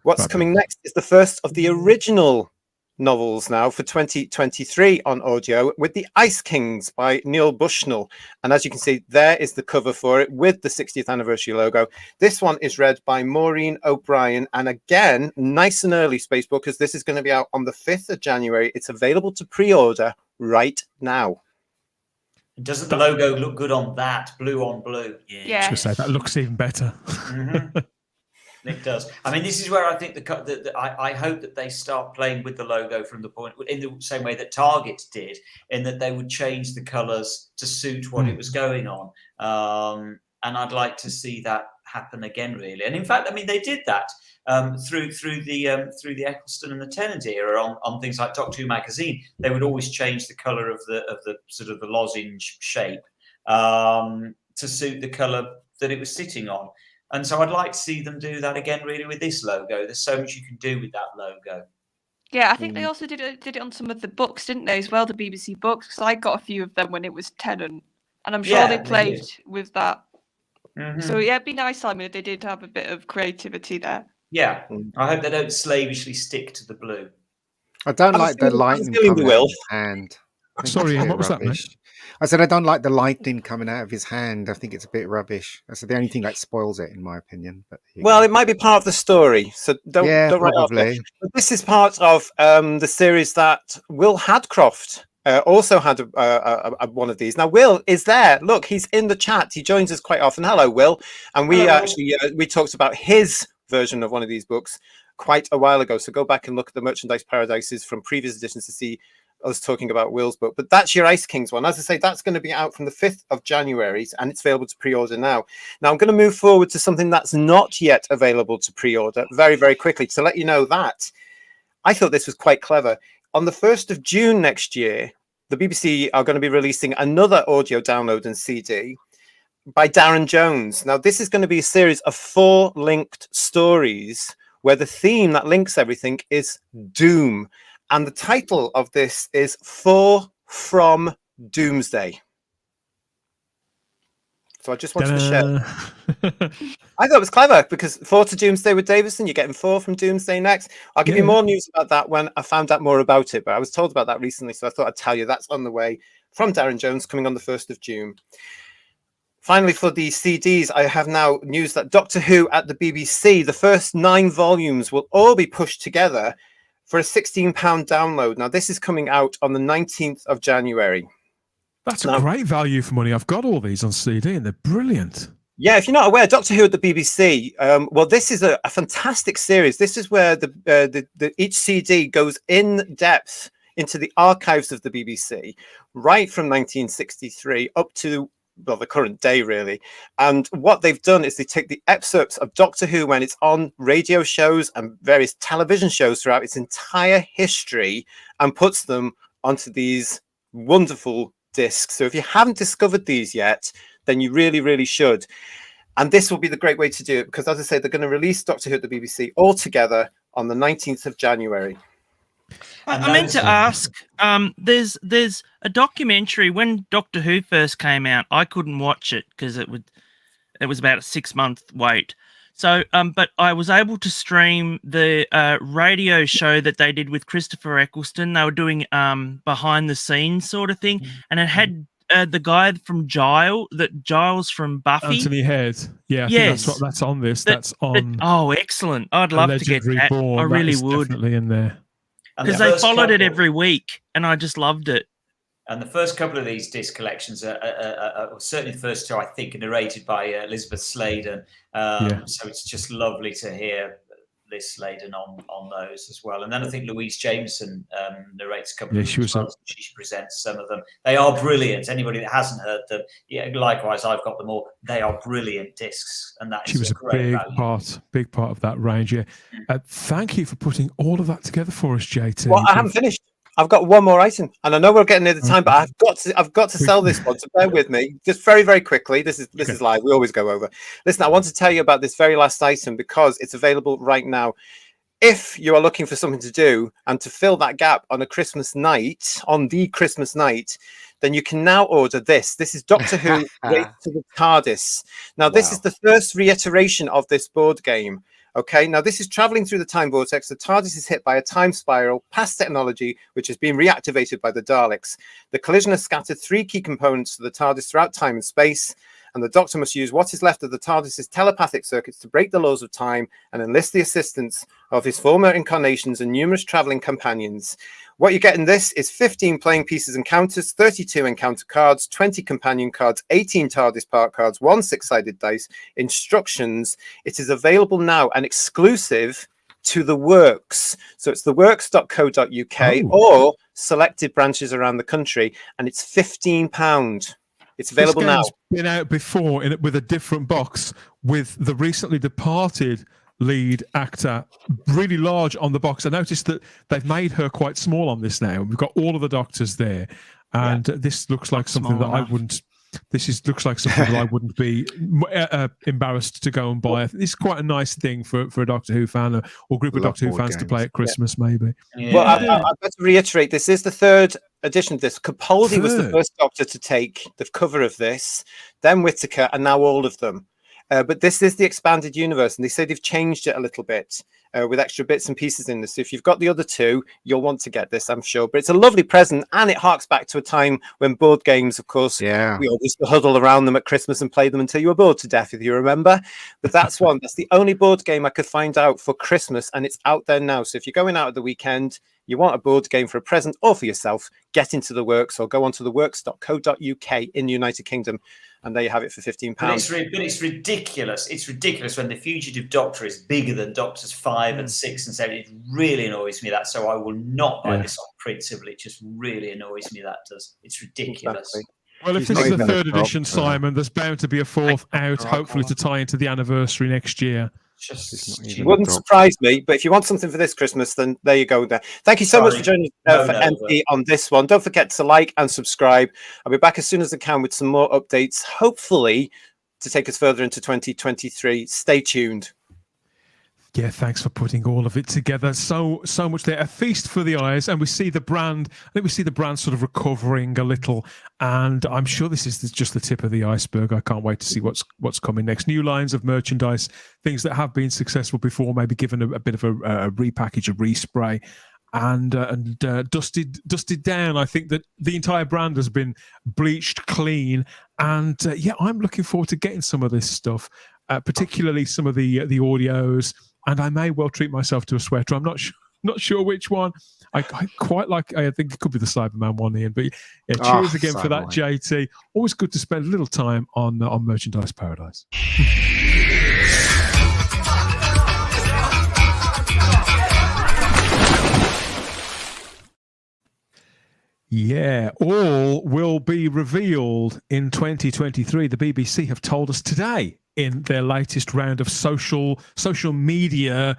What's coming next is the first of the original novels now for 2023 on audio, with The Ice Kings by Neil Bushnell. And as you can see, there is the cover for it with the 60th anniversary logo. This one is read by Maureen O'Brien. And again, nice and early, Spacebookers. This is going to be out on the 5th of January. It's available to pre-order right now. Doesn't the logo look good on that? Blue on blue. Yeah. I was going to say, that looks even better. It does. I mean, this is where I think I hope that they start playing with the logo from the point, in the same way that Target did, in that they would change the colours to suit what it was going on. And I'd like to see that happen again, really. And in fact, I mean, they did that through the Eccleston and the Tennant era on things like Doctor Who magazine. They would always change the colour of the sort of the lozenge shape to suit the colour that it was sitting on. And so I'd like to see them do that again, really, with this logo. There's so much you can do with that logo. Yeah, I think they also did it on some of the books, didn't they, as well, the BBC books? Because I got a few of them when it was Tennant, and I'm sure they played with that. So yeah, it'd be nice, Simon, if they did have a bit of creativity there. Yeah, I hope they don't slavishly stick to the blue. I don't like the lightning coming out of his hand. Sorry, what was that, mate? I said I don't like the lightning coming out of his hand. I think it's a bit rubbish. That's the only thing that spoils it, in my opinion. But well, it might be part of the story, so don't write off. But this is part of the series that Will Hadcroft also had one of these. Now, Will is there. Look, he's in the chat. He joins us quite often. Hello, Will. And we we talked about his version of one of these books quite a while ago. So go back and look at the Merchandise Paradises from previous editions to see us talking about Will's book. But that's your Ice Kings one. As I say, that's going to be out from the 5th of January, and it's available to pre-order now. Now I'm going to move forward to something that's not yet available to pre-order very, very quickly to let you know that I thought this was quite clever. On the 1st of June next year, the BBC are going to be releasing another audio download and CD by Darren Jones. Now, this is going to be a series of 4 linked stories where the theme that links everything is doom. And the title of this is For From Doomsday. So I just wanted to share. I thought it was clever because 4 to Doomsday with Davison, you're getting 4 from Doomsday next. I'll give you more news about that when I found out more about it, but I was told about that recently, so I thought I'd tell you that's on the way from Darren Jones, coming on the 1st of June. Finally, for the CDs, I have now news that Doctor Who at the BBC, the first 9 volumes will all be pushed together for a £16 download. Now, this is coming out on the 19th of January. That's a great value for money. I've got all these on CD, and they're brilliant. Yeah, if you're not aware, Doctor Who at the BBC, well, this is a fantastic series. This is where each CD goes in depth into the archives of the BBC, right from 1963 up to the current day, really. And what they've done is they take the excerpts of Doctor Who when it's on radio shows and various television shows throughout its entire history and puts them onto these wonderful discs. So if you haven't discovered these yet, then you really, really should. And this will be the great way to do it because, as I say, they're going to release Doctor Who at the BBC all together on the 19th of January. I meant to ask, there's a documentary when Doctor Who first came out. I couldn't watch it because it was about a 6-month wait. So, but I was able to stream the radio show that they did with Christopher Eccleston. They were doing behind the scenes sort of thing, and it had the guy from Giles from Buffy. Anthony Head. Yeah, I think that's on this. That's on. Oh, excellent! I'd love to get that. I really would. Definitely in there. Because they followed it every week, and I just loved it. And the first couple of these disc collections are certainly the first two, I think, are narrated by Elizabeth Sladen. So it's just lovely to hear Liz Sladen on those as well. And then I think Louise Jameson narrates a couple of them as well. She presents some of them. They are brilliant. Anybody that hasn't heard them, likewise, I've got them all. They are brilliant discs, and that she was a big part of that range. Yeah. Thank you for putting all of that together for us, JT. Well, I haven't finished. I've got one more item, and I know we're getting near the time, but I've got to sell this one. So bear with me, just very, very quickly. This is live. We always go over. Listen, I want to tell you about this very last item because it's available right now. If you are looking for something to do and to fill that gap on the Christmas night, then you can now order this. This is Doctor Who Race to the TARDIS. Now, this is the first reiteration of this board game. Okay, now this is traveling through the time vortex. The TARDIS is hit by a time spiral past technology, which has been reactivated by the Daleks. The collision has scattered 3 key components to the TARDIS throughout time and space, and the Doctor must use what is left of the TARDIS's telepathic circuits to break the laws of time and enlist the assistance of his former incarnations and numerous traveling companions. What you get in this is 15 playing pieces and counters, 32 encounter cards, 20 companion cards, 18 TARDIS part cards, 1 6-sided dice, instructions. It is available now and exclusive to the Works. So it's theworks.co.uk or selected branches around the country, and it's £15. It's available now. It's been out before with a different box with the recently departed lead actor, really large on the box. I noticed that they've made her quite small on this now. We've got all of the doctors there, and this looks like something that I wouldn't. Looks like something that I wouldn't be embarrassed to go and buy. It's quite a nice thing for a Doctor Who fan or group of Doctor Who fans to play at Christmas, maybe. Yeah. Well, I've got to reiterate, this is the 3rd edition of this. Capaldi was the first Doctor to take the cover of this, then Whittaker, and now all of them. But this is the expanded universe, and they say they've changed it a little bit with extra bits and pieces in this. So if you've got the other 2, you'll want to get this, I'm sure. But it's a lovely present, and it harks back to a time when board games, of course, we all used to huddle around them at Christmas and play them until you were bored to death, if you remember. But that's that's the only board game I could find out for Christmas, and it's out there now. So if you're going out at the weekend, you want a board game for a present or for yourself, get into the Works or go onto theworks.co.uk in the United Kingdom, and there you have it for £15. But it's ridiculous. It's ridiculous when the Fugitive Doctor is bigger than Doctors 5 and 6 and 7. It really annoys me that. So I will not buy this on principle. It just really annoys me, that does. It's ridiculous. Exactly. Well, if this is the 3rd edition, Simon, there's bound to be a 4th out, hopefully to tie into the anniversary next year. It wouldn't surprise me, but if you want something for this Christmas, then there you go. There. Thank you so much for joining MP on this one. Don't forget to like and subscribe. I'll be back as soon as I can with some more updates, hopefully to take us further into 2023. Stay tuned. Yeah, thanks for putting all of it together. So much there. A feast for the eyes, and we see the brand. I think we see the brand sort of recovering a little, and I'm sure this is just the tip of the iceberg. I can't wait to see what's coming next. New lines of merchandise, things that have been successful before, maybe given a bit of a repackage, a respray, and dusted down. I think that the entire brand has been bleached clean, and I'm looking forward to getting some of this stuff, particularly some of the audios. And I may well treat myself to a sweater. I'm not sure which one. I quite like. I think it could be the Cyberman one, Ian. But cheers again for that, JT. Always good to spend a little time on Merchandise Paradise. Yeah, all will be revealed in 2023. The BBC have told us today in their latest round of social media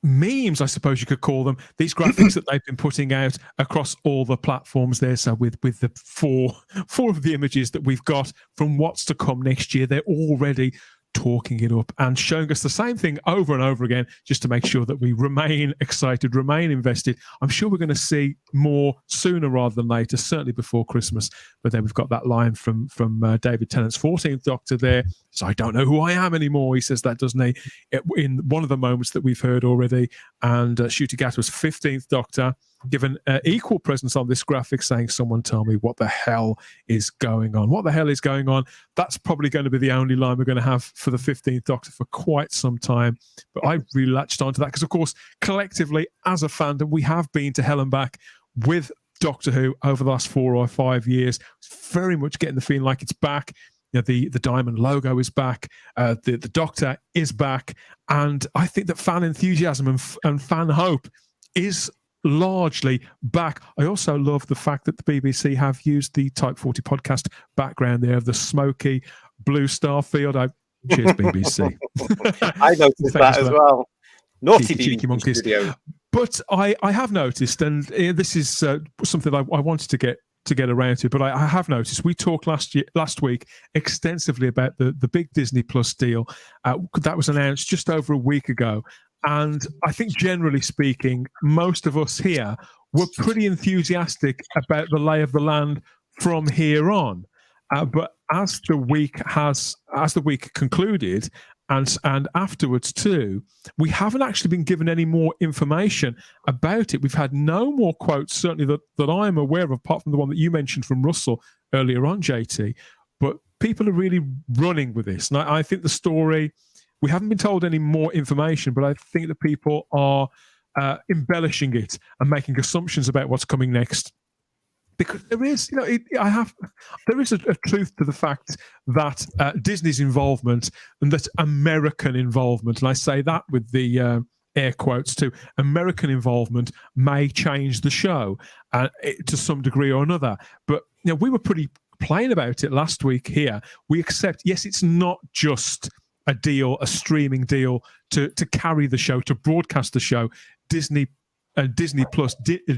memes, I suppose you could call them, these graphics that they've been putting out across all the platforms there. So with the four of the images that we've got from what's to come next year, they're already talking it up and showing us the same thing over and over again, just to make sure that we remain excited, remain invested. I'm sure we're going to see more sooner rather than later, certainly before Christmas. But then we've got that line from David Tennant's 14th Doctor there. So I don't know who I am anymore. He says that, doesn't he? In one of the moments that we've heard already. And Ncuti Gatwa's 15th Doctor. given equal presence on this graphic, saying, "Someone tell me what the hell is going on. What the hell is going on?" That's probably going to be the only line we're going to have for the 15th Doctor for quite some time. But I really latched onto that because, of course, collectively as a fandom, we have been to hell and back with Doctor Who over the last 4 or 5 years. It's very much getting the feeling like it's back. The diamond logo is back. The Doctor is back, and I think that fan enthusiasm and fan hope is largely back. I also love the fact that the BBC have used the Type 40 podcast background there of the smoky blue star field. Cheers, BBC. I noticed that as well. Naughty cheeky monkeys. Studio. But I have noticed, and this is something I wanted to get around to, but I have noticed we talked last week extensively about the big Disney Plus deal that was announced just over a week ago. And I think generally speaking, most of us here were pretty enthusiastic about the lay of the land from here on. But as the week concluded, and afterwards too, we haven't actually been given any more information about it. We've had no more quotes, certainly that I'm aware of, apart from the one that you mentioned from Russell earlier on, JT. But people are really running with this. And I think the story, we haven't been told any more information, but I think that people are embellishing it and making assumptions about what's coming next. Because there is, there is a truth to the fact that Disney's involvement and that American involvement, and I say that with the air quotes too, American involvement may change the show to some degree or another. But we were pretty plain about it last week here. We accept, yes, it's not just a deal, a streaming deal to carry the show, to broadcast the show. Disney Plus,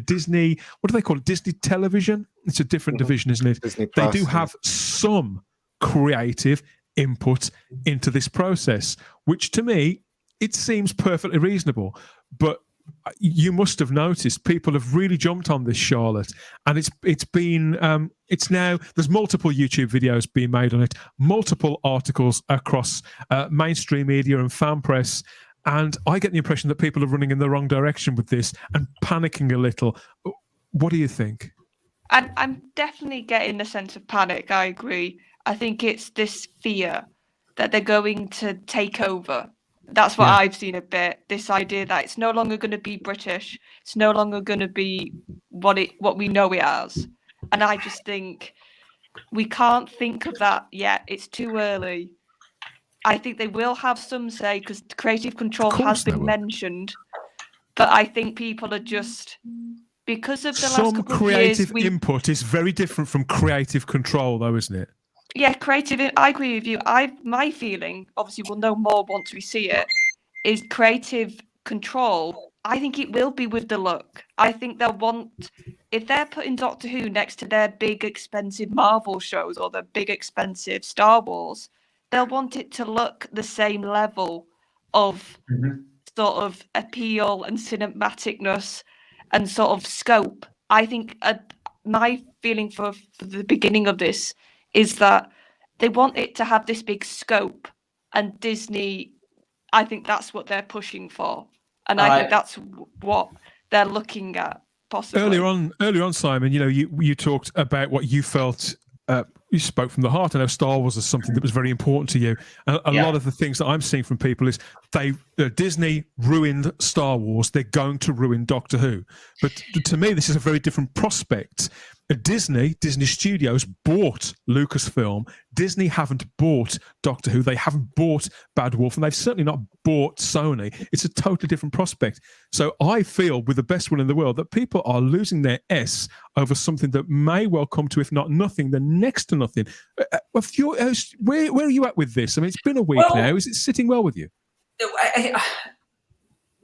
Disney, what do they call it? Disney Television? It's a different division, isn't it? Disney Plus, they do have some creative input into this process, which to me, it seems perfectly reasonable. But you must have noticed people have really jumped on this, Charlotte, and it's been it's now, there's multiple YouTube videos being made on it, multiple articles across mainstream media and fan press. And I get the impression that people are running in the wrong direction with this and panicking a little. What do you think? I'm definitely getting a sense of panic. I agree. I think it's this fear that they're going to take over. That's what I've seen a bit. This idea that it's no longer going to be British. It's no longer going to be what we know it as. And I just think we can't think of that yet. It's too early. I think they will have some say because creative control has been mentioned, but I think people are just, because of the last couple of years, creative input is very different from creative control, though, isn't it? Yeah, creative. I agree with you. My feeling, obviously, we'll know more once we see it, is creative control. I think it will be with the look. I think they'll want, if they're putting Doctor Who next to their big expensive Marvel shows or their big expensive Star Wars, they'll want it to look the same level of sort of appeal and cinematicness and sort of scope. I think my feeling for the beginning of this is that they want it to have this big scope, and Disney, I think that's what they're pushing for. And I think that's what they're looking at possibly. Earlier on, Simon, you talked about what you felt. You spoke from the heart. I know Star Wars is something that was very important to you. A lot of the things that I'm seeing from people is Disney ruined Star Wars. They're going to ruin Doctor Who. But to me, this is a very different prospect. Disney Studios bought Lucasfilm. Disney haven't bought Doctor Who. They haven't bought Bad Wolf, and they've certainly not bought Sony. It's a totally different prospect. So I feel, with the best will in the world, that people are losing their S over something that may well come to, if not nothing, then next to nothing. Where are you at with this? I mean, it's been a week now. Is it sitting well with you?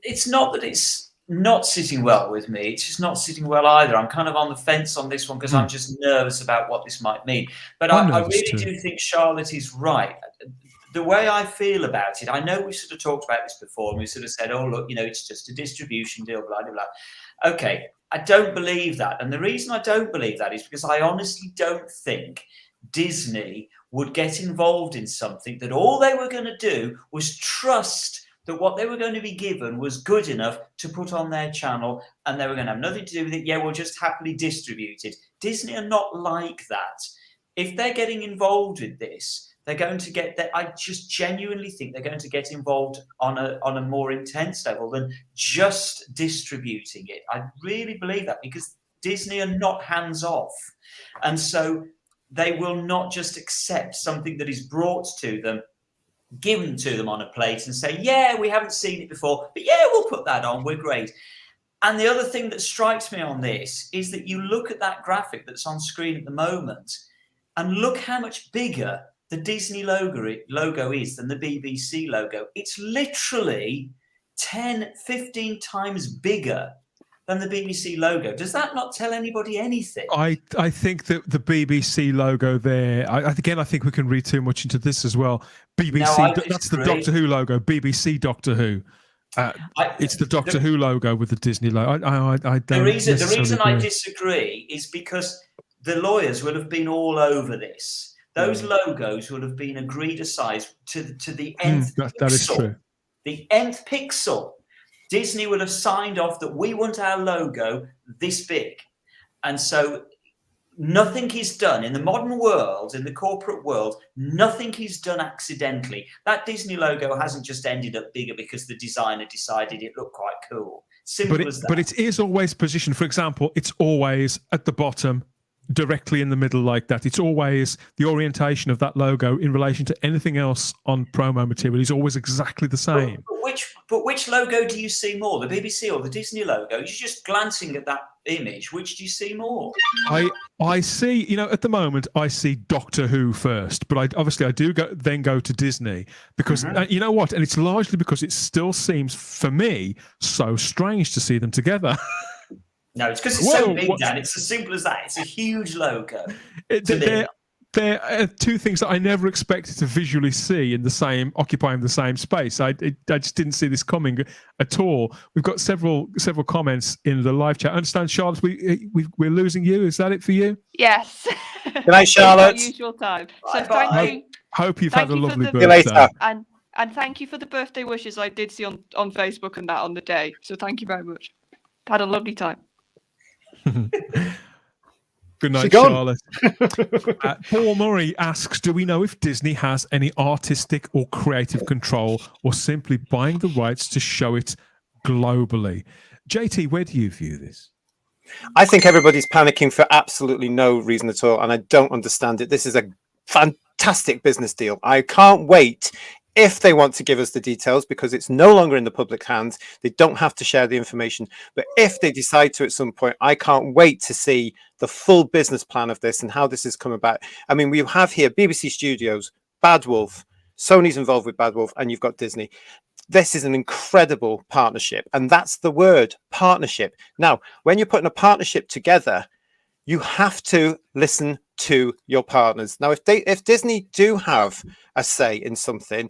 It's not that it's not sitting well with me. It's just not sitting well either. I'm kind of on the fence on this one because I'm just nervous about what this might mean. But I really do think Charlotte is right. The way I feel about it, I know we sort of talked about this before, and we sort of said, oh, look, it's just a distribution deal, blah, blah, blah. Okay, I don't believe that. And the reason I don't believe that is because I honestly don't think Disney would get involved in something that all they were going to do was trust that what they were going to be given was good enough to put on their channel, and they were going to have nothing to do with it. Yeah, we'll just happily distribute it. Disney are not like that. If they're getting involved with this, they're going to get that. I just genuinely think they're going to get involved on a more intense level than just distributing it. I really believe that, because Disney are not hands off. And so they will not just accept something that is brought to them, given to them on a plate, and say, yeah, we haven't seen it before, but yeah, we'll put that on. We're great. And the other thing that strikes me on this is that you look at that graphic that's on screen at the moment, and look how much bigger the Disney logo is than the BBC logo. It's literally 10, 15 times bigger than the BBC logo. Does that not tell anybody anything? I think that the BBC logo there, I think we can read too much into this as well. BBC, that's the Doctor Who logo, BBC Doctor Who. It's the Doctor Who logo with the Disney logo. I don't. The reason I disagree is because the lawyers will have been all over this. Those logos will have been agreed a size to the nth pixel. That is true. The nth pixel. Disney will have signed off that we want our logo this big. And so nothing is done in the modern world, in the corporate world, nothing is done accidentally. That Disney logo hasn't just ended up bigger because the designer decided it looked quite cool. Simple as that. But it is always positioned. For example, it's always at the bottom, directly in the middle like that. It's always the orientation of that logo in relation to anything else on promo material is always exactly the same. But which logo do you see more, the BBC or the Disney logo? You're just glancing at that image. Which do you see more? I see, at the moment, I see Doctor Who first, but I do then go to Disney because, you know what? And it's largely because it still seems, for me, so strange to see them together. No, it's because it's so big, Dan. It's as simple as that. It's a huge logo. There are two things that I never expected to visually see occupying the same space. I just didn't see this coming at all. We've got several comments in the live chat. I understand, Charlotte, we're losing you. Is that it for you? Yes. Good night, Charlotte. Usual time. So thank you. Hope you've had a lovely birthday. Later. And thank you for the birthday wishes I did see on Facebook and that on the day. So thank you very much. Had a lovely time. Good night, Charlotte. Paul Murray asks, do we know if Disney has any artistic or creative control or simply buying the rights to show it globally? JT, where do you view this? I think everybody's panicking for absolutely no reason at all, and I don't understand it. This is a fantastic business deal. I can't wait if they want to give us the details, because it's no longer in the public hands. They don't have to share the information. But if they decide to at some point, I can't wait to see the full business plan of this and how this has come about. I mean, we have here BBC Studios, Bad Wolf, Sony's involved with Bad Wolf, and you've got Disney. This is an incredible partnership, and that's the word, partnership. Now, when you're putting a partnership together, you have to listen to your partners. Now, if Disney do have a say in something,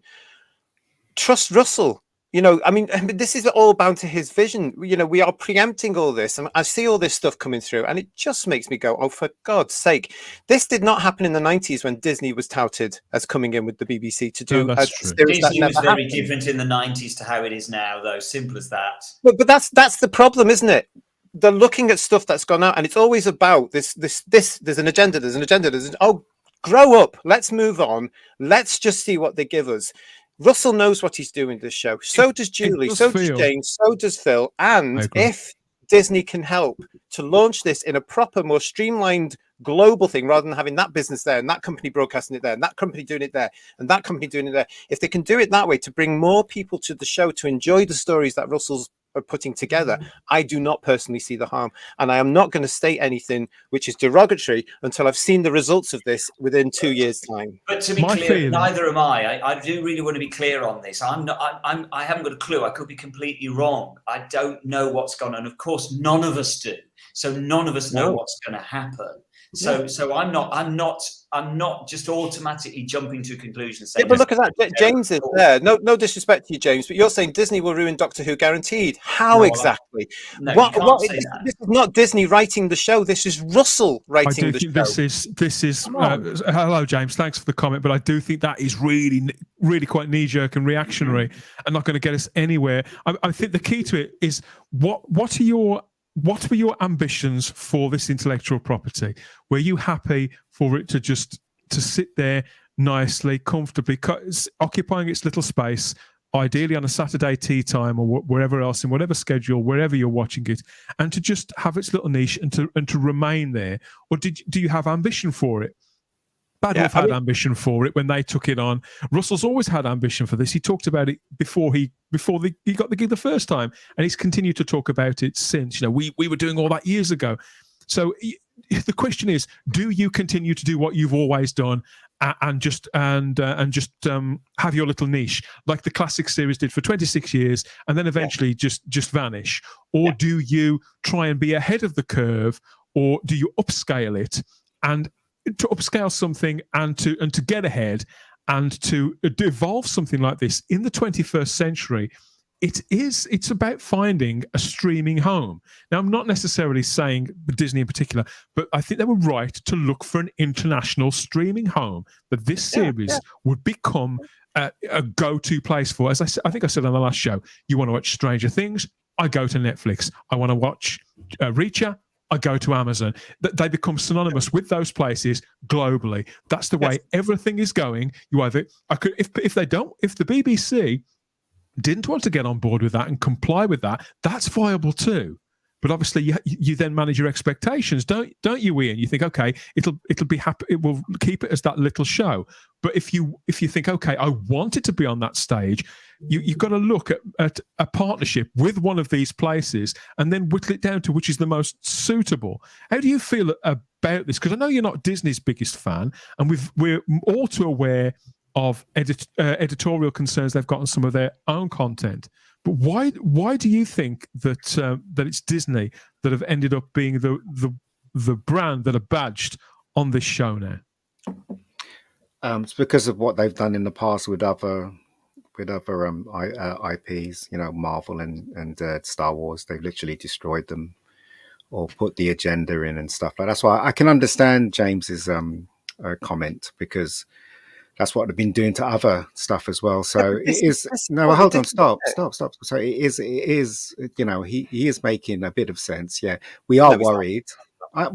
trust Russell. I mean, this is all bound to his vision. We are preempting all this, and I see all this stuff coming through, and it just makes me go, oh, for God's sake. This did not happen in the 90s when Disney was touted as coming in with the BBC to do a series that Disney never was very happened. different in the 90s to how it is now, though. Simple as that. But that's the problem, isn't it? They're looking at stuff that's gone out, and it's always about this. There's an agenda. Oh, grow up. Let's move on. Let's just see what they give us. Russell knows what he's doing this show. So does Julie. So does Jane. So does Phil. And if Disney can help to launch this in a proper, more streamlined global thing, rather than having that business there and that company broadcasting it there and that company doing it there and that company doing it there, if they can do it that way to bring more people to the show to enjoy the stories that Russell's are putting together, I do not personally see the harm, and I am not going to state anything which is derogatory until I've seen the results of this within 2 years' time. But to be clear, neither am I. I do really want to be clear on this. I haven't got a clue. I could be completely wrong. I don't know what's gone on. Of course, none of us do. So none of us know what's going to happen. So I'm not just automatically jumping to a conclusion. Yeah, but look at that. James is there. No disrespect to you, James, but you're saying Disney will ruin Doctor Who guaranteed. How exactly? No, you can't say that. This is not Disney writing the show. This is Russell writing the show. This is hello, James. Thanks for the comment, but I do think that is really quite knee-jerk and reactionary and not going to get us anywhere. I think the key to it is what were your ambitions for this intellectual property? Were you happy for it to sit there nicely, comfortably, occupying its little space, ideally on a Saturday tea time or wherever else, in whatever schedule, wherever you're watching it, and to just have its little niche and to remain there? Or do you have ambition for it? Badwolf had ambition for it when they took it on. Russell's always had ambition for this. He talked about it before he got the gig the first time, and he's continued to talk about it since. We were doing all that years ago. So the question is, do you continue to do what you've always done and just have your little niche like the classic series did for 26 years and then eventually just vanish? Or do you try and be ahead of the curve, or do you upscale it and to upscale something and to get ahead and to evolve something like this in the 21st century? It's about finding a streaming home. Now, I'm not necessarily saying Disney in particular, but I think they were right to look for an international streaming home that this series would become a go-to place for. As I think I said on the last show, you want to watch Stranger Things, I go to Netflix. I want to watch Reacher, I go to Amazon. They become synonymous with those places globally. That's the way everything is going. You either if the BBC didn't want to get on board with that and comply with that, that's viable too. But obviously, you then manage your expectations, don't you, Ian? You think, okay, it'll be happy. It will keep it as that little show. But if you think, okay, I want it to be on that stage, you've got to look at a partnership with one of these places and then whittle it down to which is the most suitable. How do you feel about this? Because I know you're not Disney's biggest fan, and we're all too aware of editorial concerns they've got on some of their own content. But why do you think that it's Disney that have ended up being the brand that are badged on this show now? It's because of what they've done in the past with other IPs, Marvel and Star Wars. They've literally destroyed them or put the agenda in and stuff like that. That's why I can understand James's comment, because that's what they've been doing to other stuff as well. So it is. No, hold on, stop. So it is. He is making a bit of sense. Yeah, we are worried. I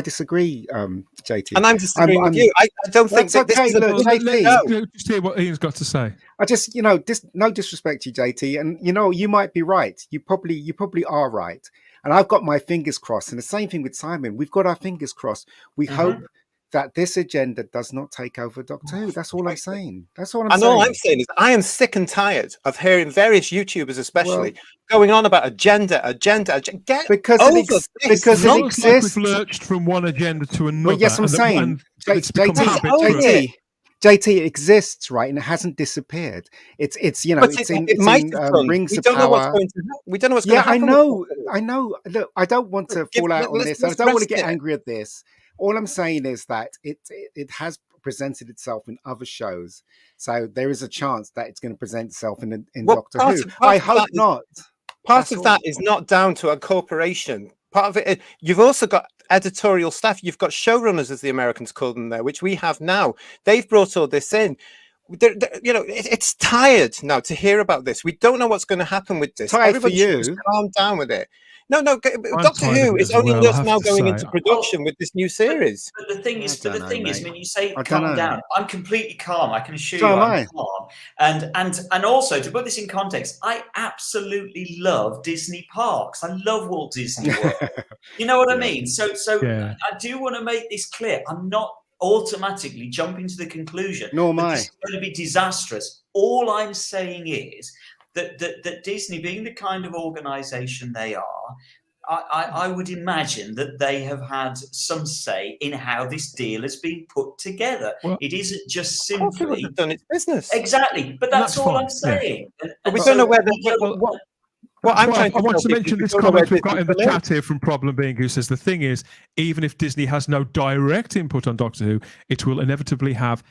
disagree, JT. And I'm disagreeing with you. I don't think that okay. This is Look, JT, just hear what Ian's got to say. I just, no disrespect to you, JT, and you might be right. You probably are right. And I've got my fingers crossed. And the same thing with Simon. We've got our fingers crossed. We hope that this agenda does not take over Doctor Who. That's all I'm saying. That's all I'm saying. All I'm saying is I am sick and tired of hearing various YouTubers especially going on about agenda. Because it exists. Like we've lurched from one agenda to another. Well, yes, I'm saying. JT, it exists, right? And it hasn't disappeared. It's it's in rings of power. We don't know what's going to happen. I know. Look, I don't want to fall out on this. I don't want to get angry at this. All I'm saying is that it has presented itself in other shows, so there is a chance that it's going to present itself in Doctor Who. I hope not. Part of that is not down to a corporation. Part of it, you've also got editorial staff. You've got showrunners, as the Americans call them there, which we have now. They've brought all this in. It's tired now to hear about this. We don't know what's going to happen with this. Everybody should just calm down with it. No, Doctor Who is only just now going into production with this new series. But the thing is, when you say calm down, I'm completely calm. I can assure you I'm calm. And also, to put this in context, I absolutely love Disney parks. I love Walt Disney World. You know what I mean? So I do want to make this clear. I'm not automatically jumping to the conclusion that this is going to be disastrous. All I'm saying is that Disney, being the kind of organization they are, I would imagine that they have had some say in how this deal has been put together. Well, it isn't just simply done its business. Exactly, but that's all I'm saying. But we don't know where Well, I want to mention this comment we've got in the chat here from Problem Being, who says the thing is, even if Disney has no direct input on Doctor Who, it will inevitably have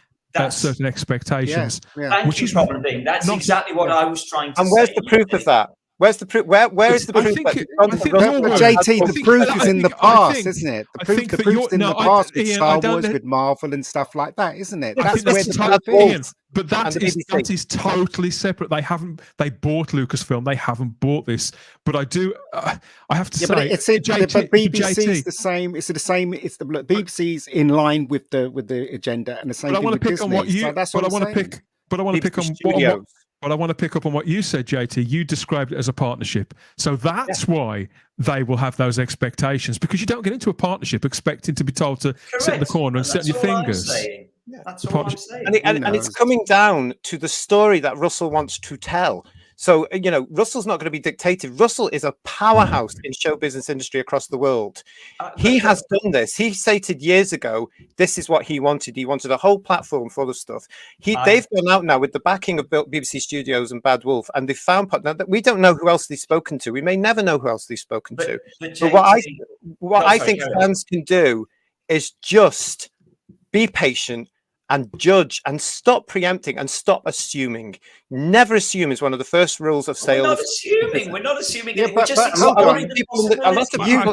certain expectations. Which is Problem Being. That's exactly what I was trying to say. And where's the proof of that? Where's the proof? Where is the proof? JT, the proof is in the past, isn't it? The proof's in the past with Star Wars, with Marvel and stuff like that, isn't it? That's where the proof is. But that is totally separate. They bought Lucasfilm. They haven't bought this. But I have to say, but BBC's the same. It's the same. It's the BBC's in line with the agenda and the same thing with Disney. But I want to pick up on what you said, JT. You described it as a partnership. So that's why they will have those expectations, because you don't get into a partnership expecting to be told to sit in the corner and sit on your fingers. That's all I'm saying. And it's coming down to the story that Russell wants to tell. So, Russell's not going to be dictated. Russell is a powerhouse in show business industry across the world. He has done this. He stated years ago, this is what he wanted. He wanted a whole platform full of stuff. They've gone out now with the backing of BBC Studios and Bad Wolf, and they've found now that we don't know who else they've spoken to. We may never know who else they've spoken to. But what I think fans can do is just be patient and judge and stop preempting and stop assuming. Never assume is one of the first rules of sales. We're not assuming. Yeah, We're just a lot of people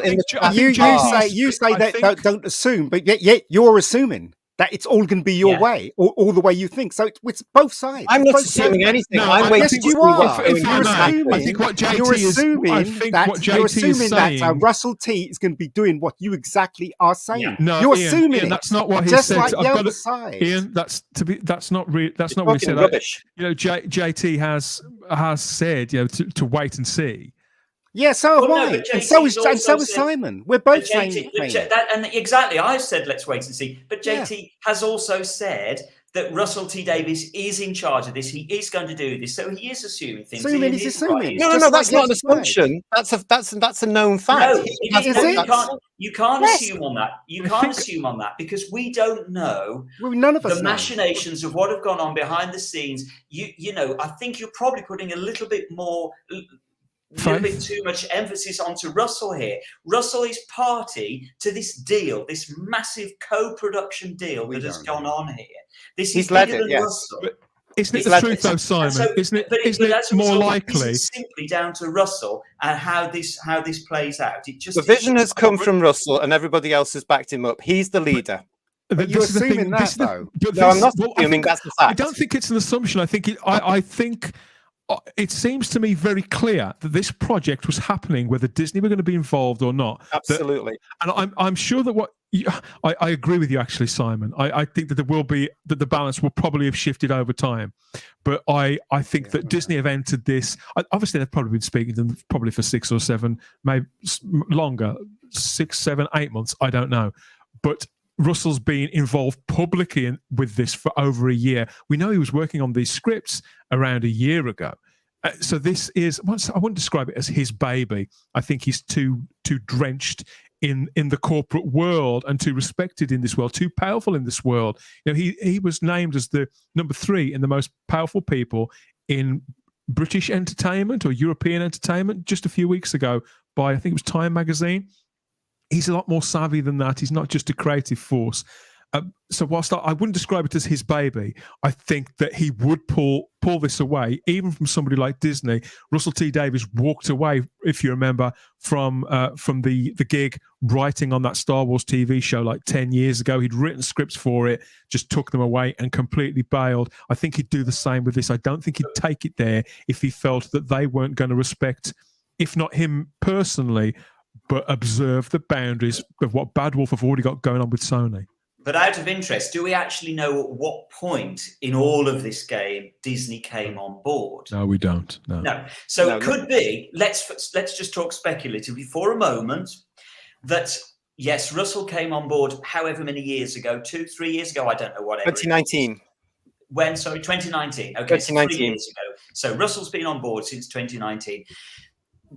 in the you say that don't assume, but yet you're assuming that it's all going to be your way, or all the way you think. So it's both sides. I'm not assuming anything. I'm waiting you are. I think what JT is saying, that Russell T is going to be doing what you exactly are saying. Yeah. No, you're Ian, assuming Ian, that's not what he just said. like the other side. Ian, that's not what he said. Rubbish. JT has said, to wait and see. Yeah, so have I, and so is Simon. We're both saying exactly. I've said let's wait and see, but JT has also said that Russell T Davies is in charge of this. He is going to do this, so he is assuming things. He's assuming. No, that's not an assumption. That's a known fact. No, you can't assume on that. You can't assume on that because we don't know. Well, none of us the machinations of what have gone on behind the scenes. I think you're probably putting a little bit too much emphasis onto Russell here. Russell is party to this deal, this massive co-production deal that has gone on here. This is bigger than Russell. Isn't it the truth, though, Simon? Isn't it more likely? It's simply down to Russell and how this plays out. The vision has come from Russell, and everybody else has backed him up. He's the leader. You're assuming that, though. No, I'm not assuming that's the fact. I don't think it's an assumption. I think it seems to me very clear that this project was happening, whether Disney were going to be involved or not. Absolutely. And I'm sure that I agree with you, actually, Simon. I think that the balance will probably have shifted over time. But I think that Disney have entered this. Obviously, they've probably been speaking to them probably for 6 or 7, maybe longer, 6, 7, 8 months. I don't know. But Russell's been involved publicly with this for over a year. We know he was working on these scripts around a year ago. So this is, I wouldn't describe it as his baby. I think he's too drenched in the corporate world and too respected in this world, too powerful in this world. He was named as the number 3 in the most powerful people in British entertainment or European entertainment just a few weeks ago by, I think it was Time magazine. He's a lot more savvy than that. He's not just a creative force. So whilst I wouldn't describe it as his baby, I think that he would pull this away, even from somebody like Disney. Russell T Davies walked away, if you remember, from the gig writing on that Star Wars TV show like 10 years ago. He'd written scripts for it, just took them away and completely bailed. I think he'd do the same with this. I don't think he'd take it there if he felt that they weren't going to respect, if not him personally, but observe the boundaries of what Bad Wolf have already got going on with Sony. But out of interest, do we actually know at what point in all of this game Disney came on board? No, we don't. No. So it could be, let's just talk speculatively for a moment, that yes, Russell came on board however many years ago, 2, 3 years ago, I don't know, whatever. 2019. When? Sorry, 2019. Okay, 2019. 3 years ago. So Russell's been on board since 2019.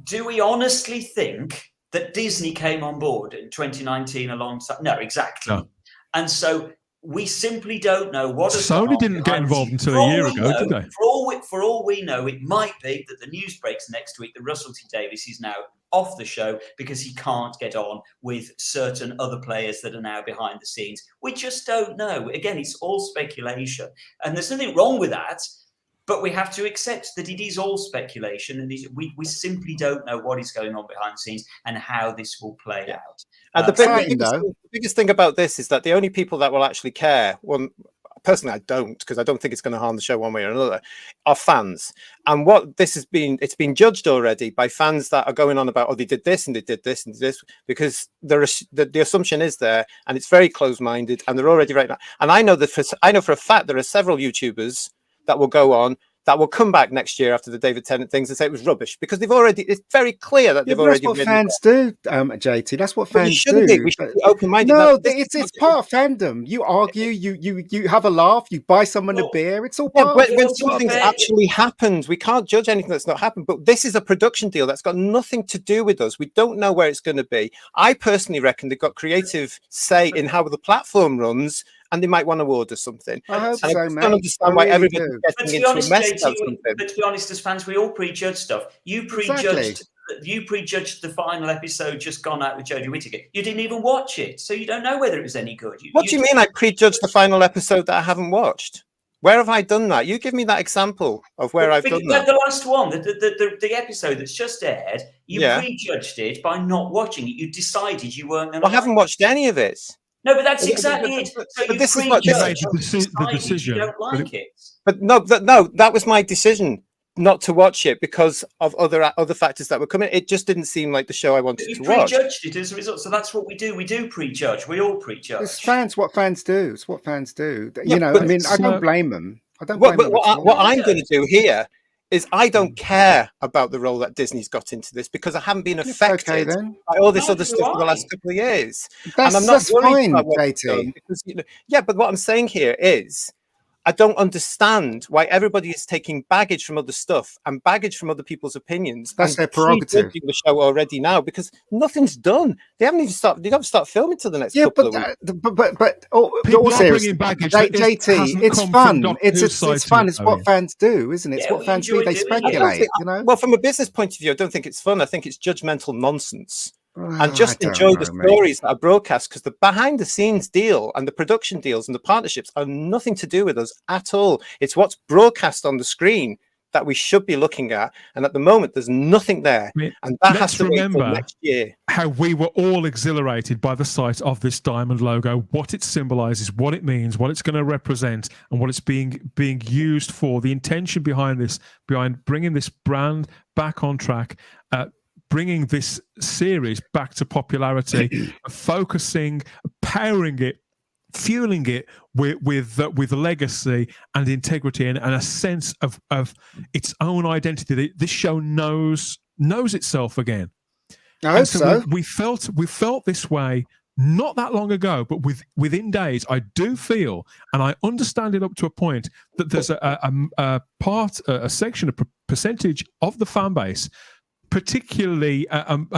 Do we honestly think that Disney came on board in 2019 alongside? No, exactly. No. And so we simply don't know what has Sony didn't get involved until a year ago, did they? For all we know, it might be that the news breaks next week that Russell T Davies is now off the show because he can't get on with certain other players that are now behind the scenes. We just don't know. Again, it's all speculation, and there's nothing wrong with that. But we have to accept that it is all speculation, and we simply don't know what is going on behind the scenes and how this will play out. And the biggest thing about this is that the only people that will actually care, well, personally I don't, because I don't think it's going to harm the show one way or another, are fans. And what this has been, it's been judged already by fans that are going on about, oh, they did this and they did this and this, because the assumption is there, and it's very closed-minded, and they're already right now. And I know for a fact there are several YouTubers that will go on, that will come back next year after the David Tennant things and say it was rubbish, because it's very clear that they've already. That's what fans do, JT. That's what fans do. We should be open-minded. No, it's part of fandom. You argue, you have a laugh, you buy someone a beer. It's all part of when something's actually happened, we can't judge anything that's not happened. But this is a production deal that's got nothing to do with us. We don't know where it's going to be. I personally reckon they've got creative say in how the platform runs, and they might want to order something. I hope so, I mate. don't understand why everybody's getting into a mess about something. But to be honest, as fans, we all prejudge stuff. You prejudged the final episode just gone out with Jodie Whittaker. You didn't even watch it, so you don't know whether it was any good. What do you mean I prejudged the final episode that I haven't watched? Where have I done that? You give me that example of where I've done that. The last one, the episode that's just aired, you prejudged it by not watching it. You decided you weren't going to. I haven't watched any of it. No, but that's exactly it. So but this is what you made the decision. You don't like it. But no, that was my decision not to watch it because of other factors that were coming. It just didn't seem like the show I wanted to watch. You prejudged it as a result. So that's what we do. We do prejudge. We all prejudge. It's what fans do. It's what fans do. You know, I mean, I don't blame them. I don't blame them. What I'm going to do here is I don't care about the role that Disney's got into this because I haven't been affected by all this other stuff for the last couple of years. That's fine, JT. Because, but what I'm saying here is I don't understand why everybody is taking baggage from other stuff and baggage from other people's opinions. That's their prerogative. The show already now because nothing's done. They haven't even started. They don't start filming till the next couple of weeks. But all seriously, JT, it's fun. It's fun. It's what fans do, isn't it? It's what fans do. They speculate. Well, from a business point of view, I don't think it's fun. I think it's judgmental nonsense. And just enjoy the stories that are broadcast, because the behind the scenes deal and the production deals and the partnerships are nothing to do with us at all. It's what's broadcast on the screen that we should be looking at, and at the moment there's nothing there, and that has to wait till next year. How we were all exhilarated by the sight of this diamond logo, what it symbolizes, what it means, what it's going to represent, and what it's being used for. The intention behind this, behind bringing this brand back on track, bringing this series back to popularity, focusing, powering it, fueling it with legacy and integrity and a sense of its own identity. This show knows itself again. I hope so. We felt this way not that long ago, but within days, I do feel, and I understand it up to a point, that there's a section, a percentage of the fan base, particularly in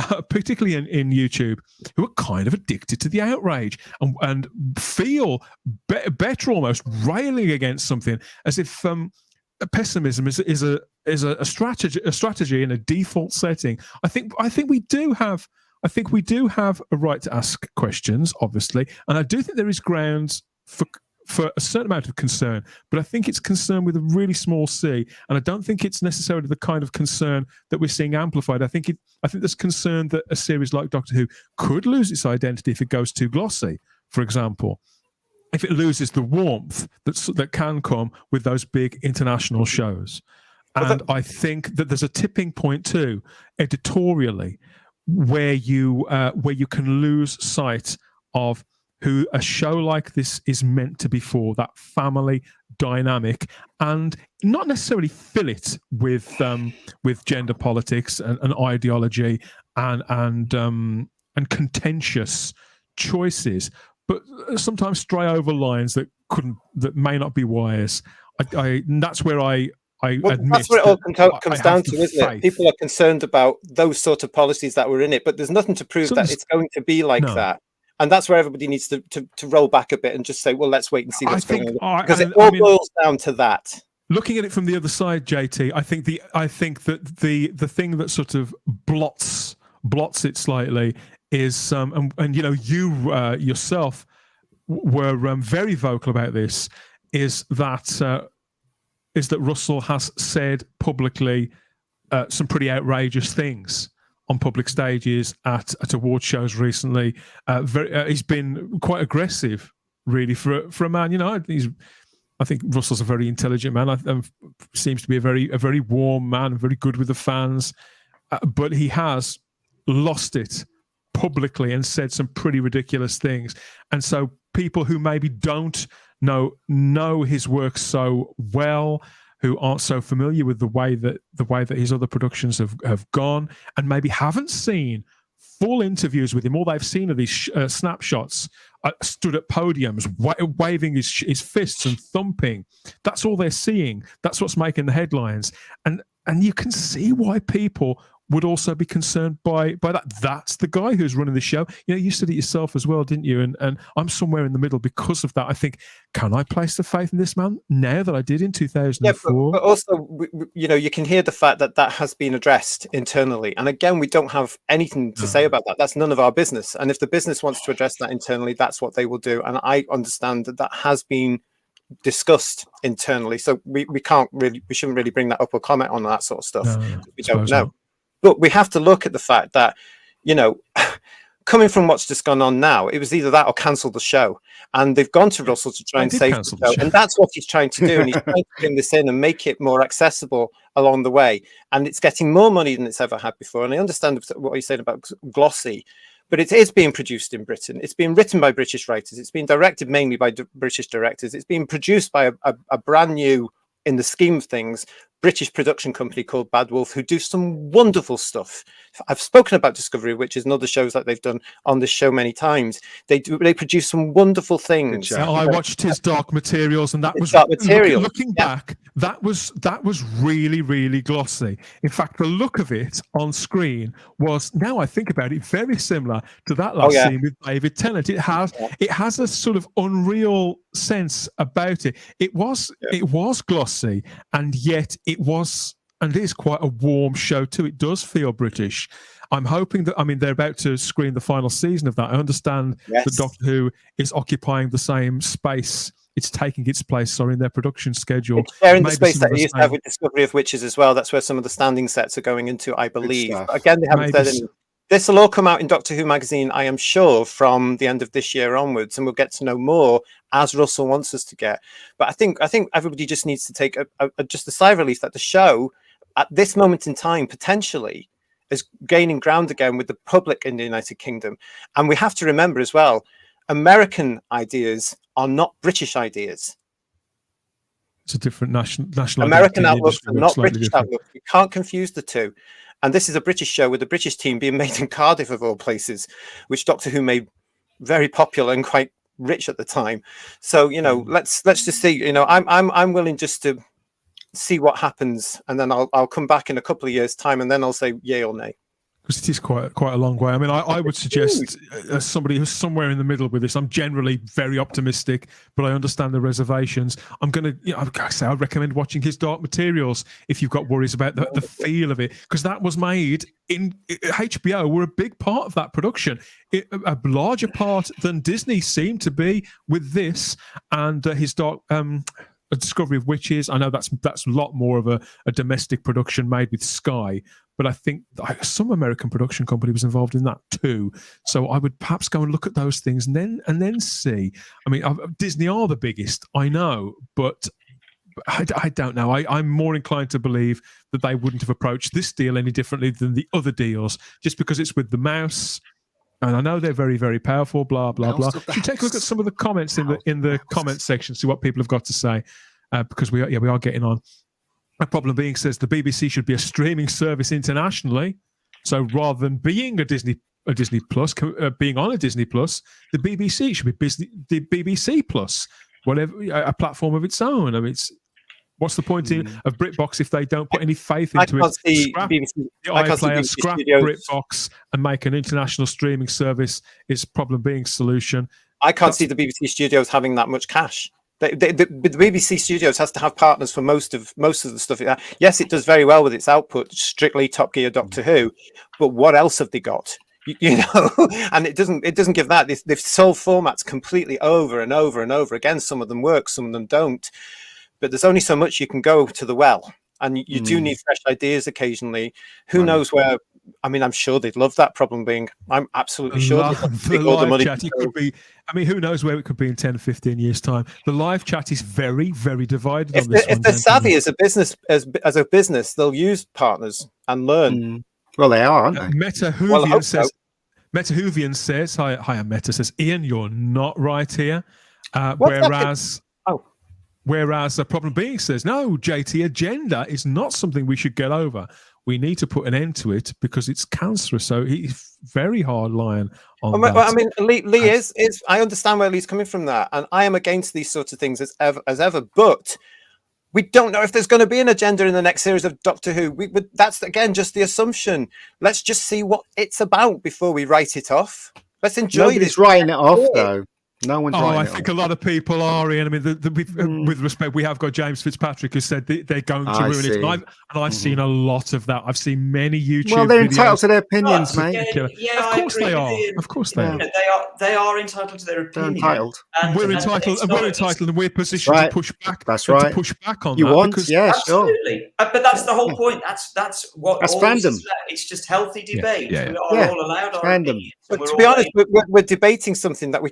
YouTube, who are kind of addicted to the outrage and feel better almost railing against something, as if pessimism is a strategy in a default setting. I think we do have a right to ask questions, obviously, and I do think there is grounds for a certain amount of concern, but I think it's concern with a really small c, and I don't think it's necessarily the kind of concern that we're seeing amplified. I think there's concern that a series like Doctor Who could lose its identity if it goes too glossy, for example, if it loses the warmth that can come with those big international shows. And I think that there's a tipping point too, editorially, where you can lose sight of who a show like this is meant to be for, that family dynamic, and not necessarily fill it with gender politics and ideology and contentious choices, but sometimes stray over lines that may not be wise. That's where I admit that's where it all comes down to, isn't it? People are concerned about those sort of policies that were in it, but there's nothing to prove that it's going to be like that. And that's where everybody needs to roll back a bit and just say, well, let's wait and see what's going on. Because it all boils down to that. Looking at it from the other side, JT, I think that the thing that sort of blots it slightly is and you know, you yourself were very vocal about this, is that Russell has said publicly some pretty outrageous things on public stages at award shows recently. He's been quite aggressive, really, for a man. You know, I think Russell's a very intelligent man. Seems to be a very warm man, very good with the fans, but he has lost it publicly and said some pretty ridiculous things. And so people who maybe don't know his work so well, who aren't so familiar with the way that his other productions have gone, and maybe haven't seen full interviews with him. All they've seen are these snapshots, stood at podiums, waving his fists and thumping. That's all they're seeing. That's what's making the headlines. And you can see why people would also be concerned by that. That's the guy who's running the show. You know, you said it yourself as well, didn't you? And I'm somewhere in the middle because of that. I think, can I place the faith in this man now that I did in 2004? Yeah, but also, you know, you can hear the fact that has been addressed internally. And again, we don't have anything to say about that. That's none of our business. And if the business wants to address that internally, that's what they will do. And I understand that has been discussed internally. So we shouldn't really bring that up or comment on that sort of stuff. No, we don't know. But we have to look at the fact that, you know, coming from what's just gone on now, it was either that or cancel the show. And they've gone to Russell to try and save the show. And that's what he's trying to do. And he's trying to bring this in and make it more accessible along the way. And it's getting more money than it's ever had before. And I understand what you're saying about glossy, but it is being produced in Britain. It's being written by British writers. It's being directed mainly by British directors. It's being produced by a brand new, in the scheme of things, British production company called Bad Wolf, who do some wonderful stuff. I've spoken about Discovery Witches and other shows that they've done on this show many times. They produce some wonderful things. I watched his Dark Materials, and that was Dark Materials. Looking back, that was really, really glossy. In fact, the look of it on screen was, now I think about it, very similar to that last scene with David Tennant. It has a sort of unreal sense about it. It was glossy, and yet it was, and it is quite a warm show too. It does feel British. I'm hoping that, I mean, they're about to screen the final season of that. I understand that Doctor Who is occupying the same space. It's taking its place, in their production schedule. It's sharing the space that it used to have with Discovery of Witches as well. That's where some of the standing sets are going into, I believe. But again, they haven't said anything. This will all come out in Doctor Who magazine, I am sure, from the end of this year onwards, and we'll get to know more as Russell wants us to get. But I think everybody just needs to take just a sigh of relief that the show, at this moment in time, potentially is gaining ground again with the public in the United Kingdom. And we have to remember as well, American ideas are not British ideas. It's a different national American outlooks are not British outlooks. We can't confuse the two. And this is a British show with a British team being made in Cardiff, of all places, which Doctor Who made very popular and quite rich at the time. So, you know, let's just see. You know, I'm willing just to see what happens, and then I'll come back in a couple of years' time, and then I'll say yay or nay. Because it is quite a long way. I mean, I would suggest, as somebody who's somewhere in the middle with this, I'm generally very optimistic, but I understand the reservations. I'm going to, you know, I recommend watching his Dark Materials if you've got worries about the feel of it, because that was made in HBO. Were a big part of that production, a larger part than Disney seemed to be with this, and his Dark. A Discovery of Witches. I know that's a lot more of a domestic production made with Sky, but I think some American production company was involved in that too. So I would perhaps go and look at those things and then see. I mean, Disney are the biggest, I know, but I don't know. I'm more inclined to believe that they wouldn't have approached this deal any differently than the other deals, just because it's with the mouse. And I know they're very, very powerful, blah, blah, blah. Should take a look at some of the comments in the comment section, see what people have got to say, because we are getting on. A problem being, says the BBC should be a streaming service internationally. So rather than being a Disney Plus, being on a Disney Plus, the BBC should be the BBC Plus, whatever, a platform of its own. I mean, What's the point of BritBox if they don't put any faith into it? Scrap the iPlayer, scrap BritBox, and make an international streaming service. Its problem being solution. I can't see the BBC Studios having that much cash. The BBC Studios has to have partners for most of the stuff. Yes, it does very well with its output, strictly Top Gear, Doctor Who, but what else have they got? You know, and it doesn't give that. They've sold formats completely over and over and over again. Some of them work, some of them don't. But there's only so much you can go to the well, and you do need fresh ideas occasionally. Who knows where? I mean, I'm sure they'd love that problem being. I'm absolutely sure the live chat. It could be. I mean, who knows where it could be in 10 or 15 years' time? The live chat is very, very divided on this. If they're savvy as a business, as a business, they'll use partners and learn. Well, they are, aren't they? Meta Whovians says. Meta Whovians says, "Hi, Meta says, Ian, you're not right here." Whereas the problem being says, no, JT, agenda is not something we should get over. We need to put an end to it because it's cancerous. So he's very hard line on that. I mean, Lee is. I understand where Lee's coming from that, and I am against these sorts of things as ever. But we don't know if there's going to be an agenda in the next series of Doctor Who. That's again just the assumption. Let's just see what it's about before we write it off. Let's enjoy this. Writing it off though. No one's I think a lot of people are, Ian. I mean, with respect, we have got James Fitzpatrick who said they're going to ruin it. And I've seen a lot of that. I've seen many YouTube Well, they're videos. entitled to their opinions, mate. Yeah, of course they are. Of course they are. They are entitled to their opinion. They're entitled. We're entitled, and we're positioned to push back. That's right. To push back on you that. Want? Yeah, absolutely. But that's the whole point. That's what. That's fandom. It's just healthy debate. Yeah. We are all allowed our fandom. But to be honest, we're debating something that we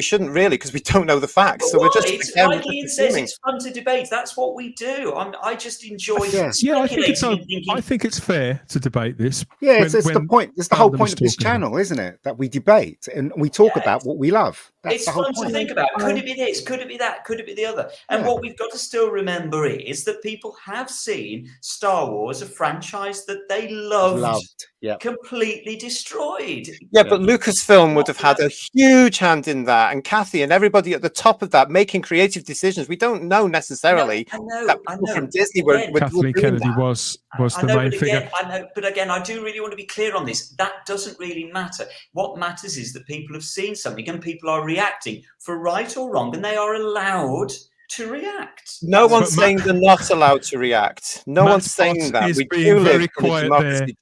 shouldn't really, because we don't know the facts. So we're just. Like Ian says, it's fun to debate. That's what we do. I just enjoy. I think it's fair to debate this. Yeah, it's the point. It's the whole point of this channel, isn't it? That we debate and we talk about what we love. It's fun to think about. Could it be this? Could it be that? Could it be the other? And what we've got to still remember is that people have seen Star Wars, a franchise that they loved. Completely destroyed. Yeah, but Lucasfilm would have had a huge hand in that, and Kathy and everybody at the top of that making creative decisions. We don't know necessarily that people from Disney were Kathleen Kennedy that. was the main figure. But again, I do really want to be clear on this. That doesn't really matter. What matters is that people have seen something and people are reacting for right or wrong, and they are allowed to react. No one's saying they're not allowed to react. No one's saying that. We do live in a democracy.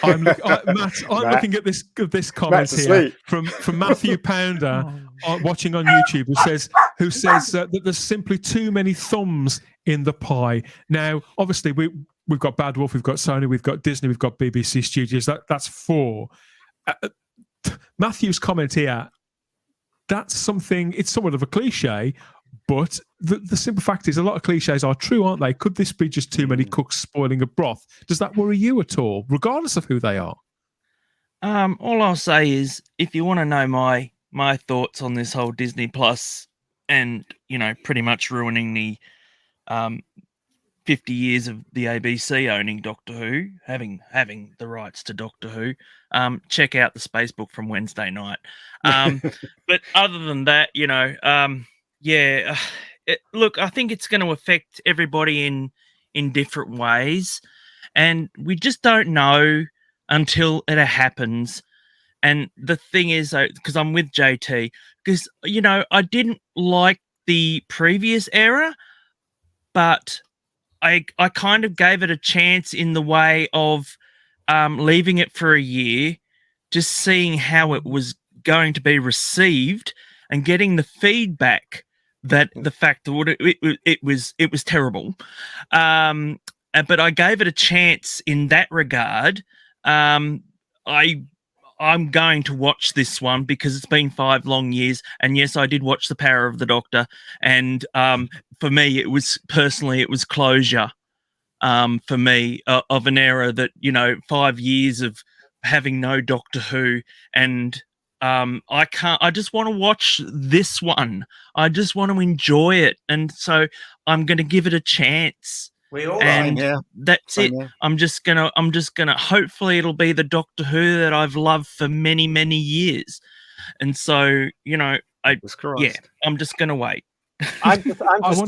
I'm looking at this comment here from Matthew Pounder watching on YouTube, who says that there's simply too many thumbs in the pie. Now, obviously, we've got Bad Wolf, we've got Sony, we've got Disney, we've got BBC Studios. That's four. Matthew's comment here, that's something. It's somewhat of a cliche. But the simple fact is, a lot of cliches are true, aren't they? Could this be just too many cooks spoiling a broth? Does that worry you at all, regardless of who they are? All I'll say is, if you want to know my thoughts on this whole Disney Plus and, pretty much ruining the 50 years of the ABC owning Doctor Who, having the rights to Doctor Who, check out the Spacebook from Wednesday night. But other than that, look, I think it's going to affect everybody in different ways, and we just don't know until it happens. And the thing is, because I'm with JT, because I didn't like the previous era, but I kind of gave it a chance in the way of leaving it for a year, just seeing how it was going to be received and getting the feedback that the fact that it was terrible. But I gave it a chance in that regard. I'm going to watch this one because it's been 5 long years. And yes, I did watch The Power of the Doctor. And for me, it was closure for me of an era that, 5 years of having no Doctor Who. And I just want to watch this one. I just want to enjoy it. And so I'm going to give it a chance. We all that's it. I'm just gonna hopefully it'll be the Doctor Who that I've loved for many, many years. And so, I'm just gonna wait. I'm just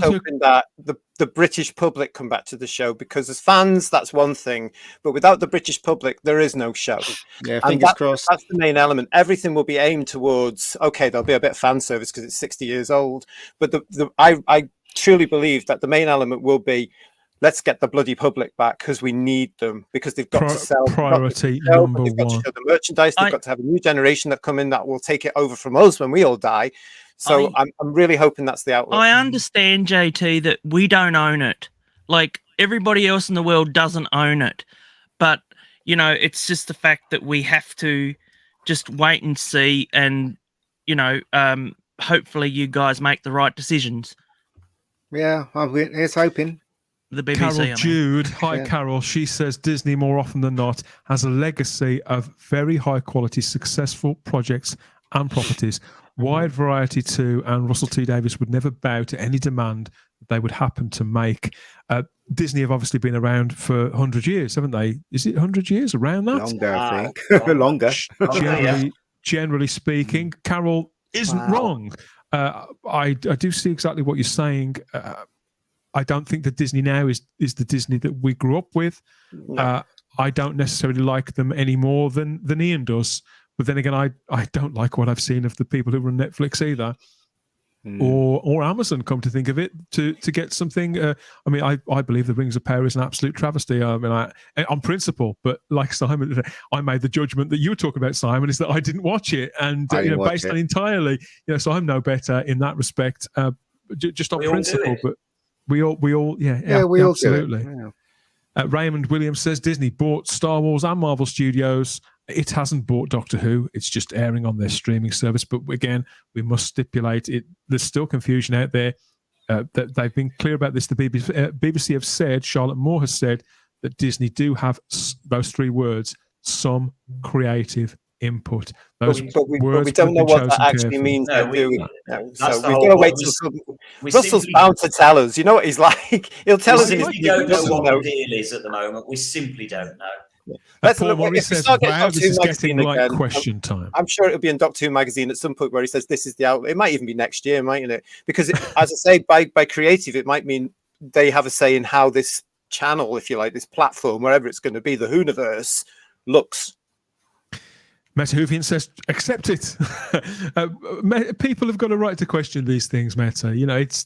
hoping that the British public come back to the show, because as fans, that's one thing, but without the British public, there is no show. Yeah, fingers crossed. That's the main element. Everything will be aimed towards, okay, there'll be a bit of fan service because it's 60 years old, but I truly believe that the main element will be, let's get the bloody public back, because we need them, because they've got to sell. Priority number one. Got to show the merchandise. They've got to have a new generation that come in that will take it over from us when we all die. So I'm really hoping that's the outlook. I understand, JT, that we don't own it. Like, everybody else in the world doesn't own it. But, you know, it's just the fact that we have to just wait and see, and, you know, hopefully you guys make the right decisions. Yeah, it's hoping. The BBC, Carol Jude, hi Carol. She says Disney more often than not has a legacy of very high quality, successful projects and properties. Wide variety too, and Russell T Davies would never bow to any demand that they would happen to make. Disney have obviously been around for 100 years, haven't they? Is it 100 years, around that? Longer, I think. Longer. Generally speaking, Carol isn't wrong. I do see exactly what you're saying. I don't think that Disney now is the Disney that we grew up with. No. I don't necessarily like them any more than Ian does. But then again, I don't like what I've seen of the people who run Netflix either, or Amazon. Come to think of it, to get something. I mean, I believe The Rings of Power is an absolute travesty. I mean, on principle, but like Simon, I made the judgment that you were talking about, Simon, is that I didn't watch it, and based on entirely, so I'm no better in that respect, just on principle. But we all, we all absolutely. Raymond Williams says Disney bought Star Wars and Marvel Studios. It hasn't bought Doctor Who. It's just airing on their streaming service. But again, we must stipulate it. There's still confusion out there. That they've been clear about this. The BBC have said, Charlotte Moore has said, that Disney do have those three words: some creative input. Those but we don't know what that actually means. So we've got to wait till Russell's bound to tell us. You know what he's like? He'll tell us. We don't know what the deal is at the moment. We simply don't know. Paul Murray says, wow, this is getting like question time. I'm sure it'll be in Doctor Who magazine at some point where he says this is the outlet. It might even be next year, mightn't it? Because as I say, by creative, it might mean they have a say in how this channel, if you like, this platform, wherever it's going to be, the Whoniverse, looks. Meta Whovian says, accept it. People have got a right to question these things, Meta.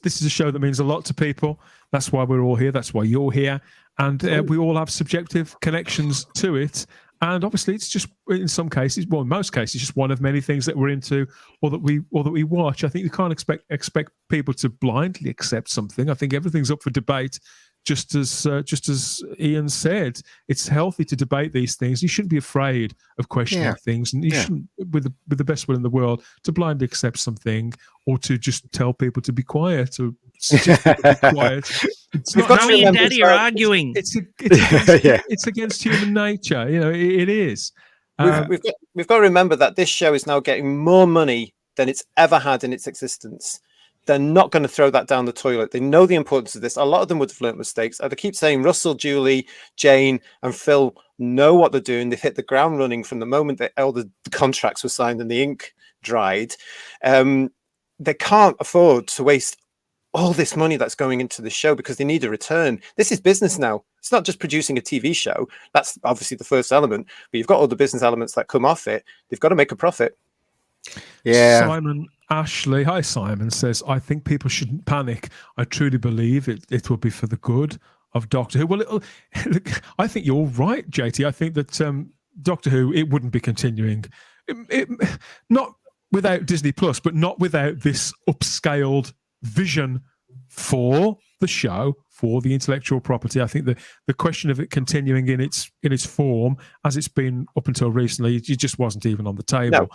This is a show that means a lot to people. That's why we're all here. That's why you're here. And we all have subjective connections to it. And obviously, it's just, in some cases, well, in most cases, just one of many things that we're into or that we watch. I think you can't expect people to blindly accept something. I think everything's up for debate. Just as Ian said, it's healthy to debate these things. You shouldn't be afraid of questioning things, and you shouldn't, with the best will in the world, to blindly accept something or to just tell people to be quiet or suggest people to be quiet. Mummy and Daddy are arguing. It's against human nature. It is. We've got to remember that this show is now getting more money than it's ever had in its existence. They're not going to throw that down the toilet. They know the importance of this. A lot of them would have learned mistakes. I keep saying Russell, Julie, Jane, and Phil know what they're doing. They've hit the ground running from the moment that all the contracts were signed and the ink dried. They can't afford to waste all this money that's going into the show because they need a return. This is business now. It's not just producing a TV show. That's obviously the first element, but you've got all the business elements that come off it. They've got to make a profit. Yeah. Simon Ashley, hi Simon, says, I think people shouldn't panic. I truly believe it will be for the good of Doctor Who. Well, I think you're right, JT. I think that Doctor Who, it wouldn't be continuing. Not without Disney Plus, but not without this upscaled vision for the show, for the intellectual property. I think the question of it continuing in its form as it's been up until recently, it just wasn't even on the table.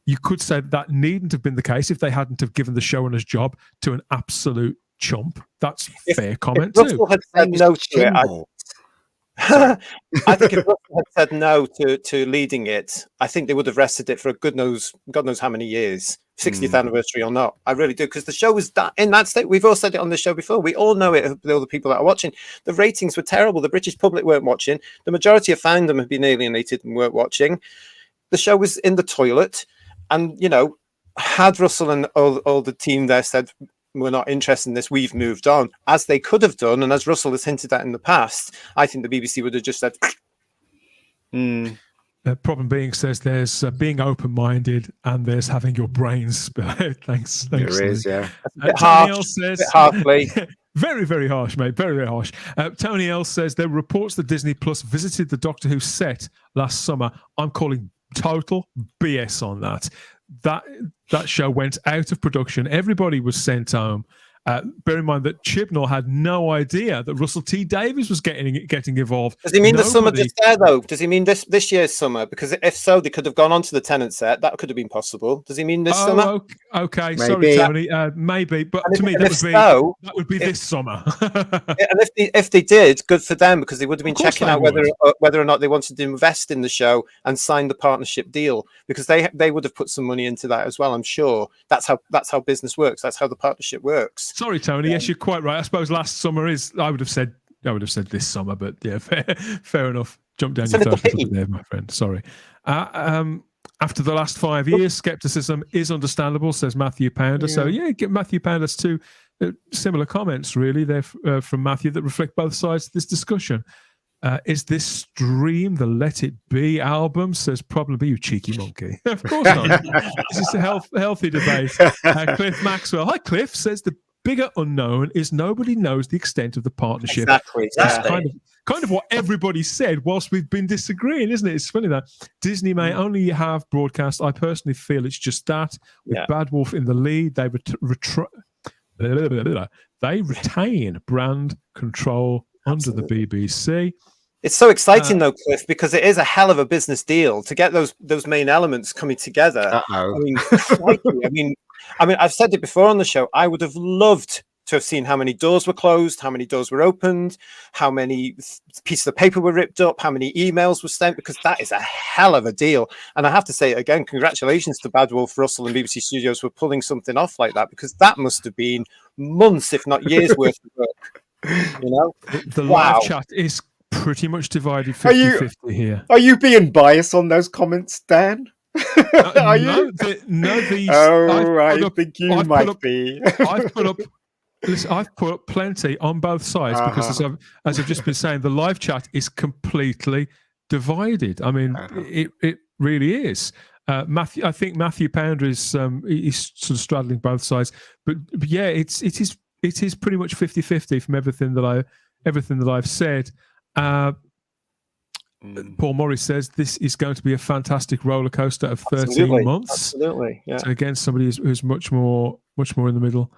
You could say that needn't have been the case if they hadn't have given the showrunner's job to an absolute chump. That's fair comment too. Russell had said no to it. I think if Russell had said no to leading it, I think they would have rested it for God knows how many years, 60th anniversary or not. I really do, because the show was in that state. We've all said it on the show before. We all know it. The other people that are watching, the ratings were terrible. The British public weren't watching. The majority of fandom have been alienated and weren't watching. The show was in the toilet, and had Russell and all the team there said, we're not interested in this, we've moved on, as they could have done, and as Russell has hinted at in the past, I think the BBC would have just said, The problem being, says there's being open-minded and there's having your brains split. Thanks. There is, yeah. Tony L says, harshly. Very, very harsh, mate. Very, very harsh. Tony L says there were reports that Disney Plus visited the Doctor Who set last summer. I'm calling total BS on that. That show went out of production. Everybody was sent home. Bear in mind that Chibnall had no idea that Russell T Davies was getting involved. Does he mean the summer just there, though? Does he mean this year's summer? Because if so, they could have gone on to the Tennant set. That could have been possible. Does he mean this summer? Okay. Maybe. Sorry, Tony. Maybe, but And to me, if so, that would be this summer. And if they did, good for them, because they would have been course checking they out whether or not they wanted to invest in the show and sign the partnership deal, because they would have put some money into that as well. I'm sure that's how business works. That's how the partnership works. Sorry, Tony. Yes, you're quite right. I suppose last summer is. I would have said this summer, but yeah, fair enough. Jump down your throat a little bit there, my friend. Sorry. After the last 5 years, skepticism is understandable, says Matthew Pounder. Yeah. So yeah, get Matthew Pounder's two similar comments really there from Matthew that reflect both sides of this discussion. Is this stream the Let It Be album? Says probably you cheeky monkey. Of course not. This is a healthy debate. Cliff Maxwell. Hi, Cliff. Says the bigger unknown is nobody knows the extent of the partnership. Exactly. That's kind of what everybody said whilst we've been disagreeing, isn't it? It's funny that Disney may only have broadcast. I personally feel it's just that. With Bad Wolf in the lead, they retain brand control under the BBC. It's so exciting though, Cliff, because it is a hell of a business deal to get those main elements coming together. I mean, I've said it before on the show. I would have loved to have seen how many doors were closed, how many doors were opened, how many pieces of paper were ripped up, how many emails were sent, because that is a hell of a deal. And I have to say again, congratulations to Bad Wolf, Russell, and BBC Studios for pulling something off like that, because that must have been months, if not years, worth of work. You know, the live chat is pretty much divided 50-50 here. Are you being biased on those comments, Dan? Are you? These. I think you might be. I've put up plenty on both sides because, as I've just been saying, the live chat is completely divided. I mean, it really is. Matthew, I think Matthew Pounder is he's sort of straddling both sides, but yeah, it is pretty much 50-50 from everything that I've said. Paul Morris says this is going to be a fantastic roller coaster of 13 months. Absolutely, yeah. So again, somebody who's much more in the middle.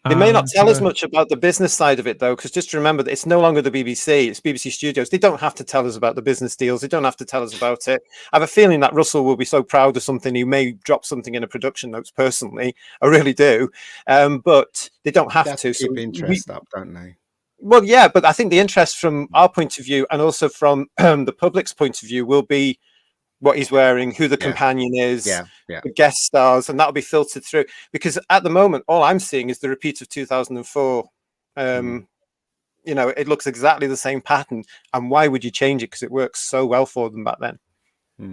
They may not tell us much about the business side of it, though, because just remember that it's no longer the BBC, it's BBC Studios. They don't have to tell us about the business deals. They don't have to tell us about it. I have a feeling that Russell will be so proud of something, he may drop something in a production notes personally. I really do. But they don't have to. Keep interest up, don't they? Well, yeah, but I think the interest from our point of view and also from the public's point of view will be what he's wearing, who the companion is, the guest stars, and that'll be filtered through. Because at the moment, all I'm seeing is the repeat of 2004. You know, it looks exactly the same pattern. And why would you change it? Because it works so well for them back then.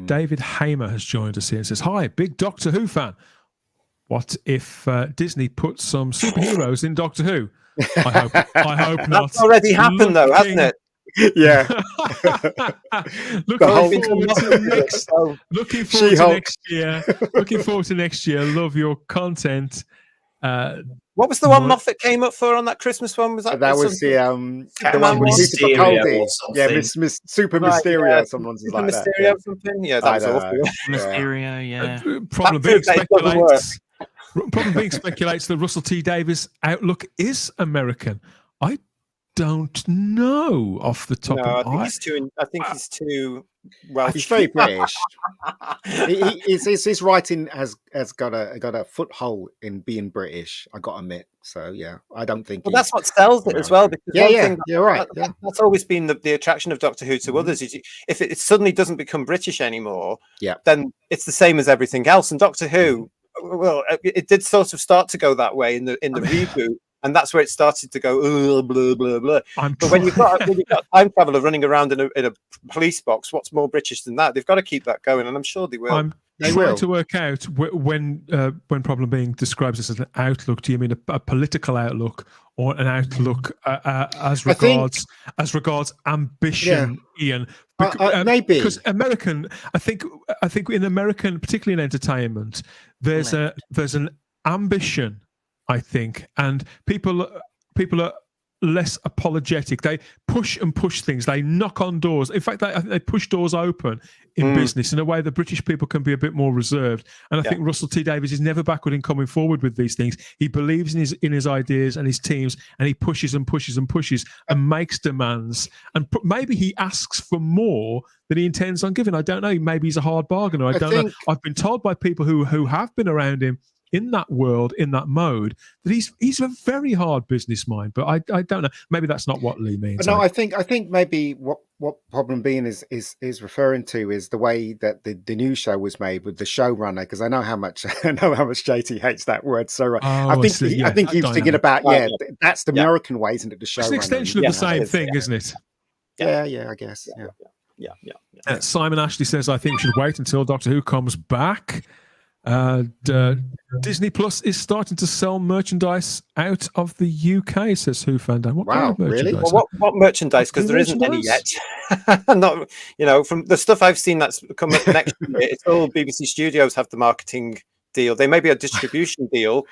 David Hamer has joined us here and says, "Hi, big Doctor Who fan. What if Disney put some superheroes in Doctor Who?" I hope not. That's already happened, though, hasn't it? Yeah. Looking forward to next year. Love your content. What was the one Moffat came up for on that Christmas one? Was that was the one with Super Capaldi? Yeah, Miss Super Mysterio. Someone's like that. Mysterio something. Yeah, that was awful. Mysterio. Yeah. Problem being speculates that Russell T Davies' outlook is American. I don't know off the top of my head. I think he's too well. He's very British. His writing has got a foothold in being British. I got to admit. So yeah, I don't think. Well, that's what sells it as well. Because you're right. That's always been the attraction of Doctor Who to others. Is if it suddenly doesn't become British anymore, then it's the same as everything else. And Doctor Who. Well, it did sort of start to go that way in the reboot, and that's where it started to go blah blah blah. But when you've got a time traveler running around in a police box, what's more British than that? They've got to keep that going, and I'm sure they will. trying to work out when problem being describes this as an outlook. Do you mean a political outlook or an outlook as regards ambition, Ian? Maybe because American. I think in American, particularly in entertainment, there's an ambition. I think, and people are less apologetic. They push things. They knock on doors. In fact, I think they push doors open in business in a way that British people can be a bit more reserved. And I think Russell T Davies is never backward in coming forward with these things. He believes in his ideas and his teams, and he pushes and makes demands. And maybe he asks for more than he intends on giving. I don't know. Maybe he's a hard bargainer. I don't know. I've been told by people who have been around him in that world, in that mode, that he's a very hard business mind. But I don't know. Maybe that's not what Lee means. No, I think maybe what problem being is referring to is the way that the new show was made with the showrunner, because I know how much JT hates that word. So I think he was thinking about that's the American way, isn't it? The showrunner. It's an extension of the same thing, isn't it? Yeah, I guess. Yeah. Simon Ashley says, I think we should wait until Doctor Who comes back. Disney Plus is starting to sell merchandise out of the UK, says Who Fandom. What kind of merchandise? Really? Well, what merchandise? Because there isn't any yet. Not, from the stuff I've seen that's come up next year, it's all BBC Studios have the marketing deal. They may be a distribution deal,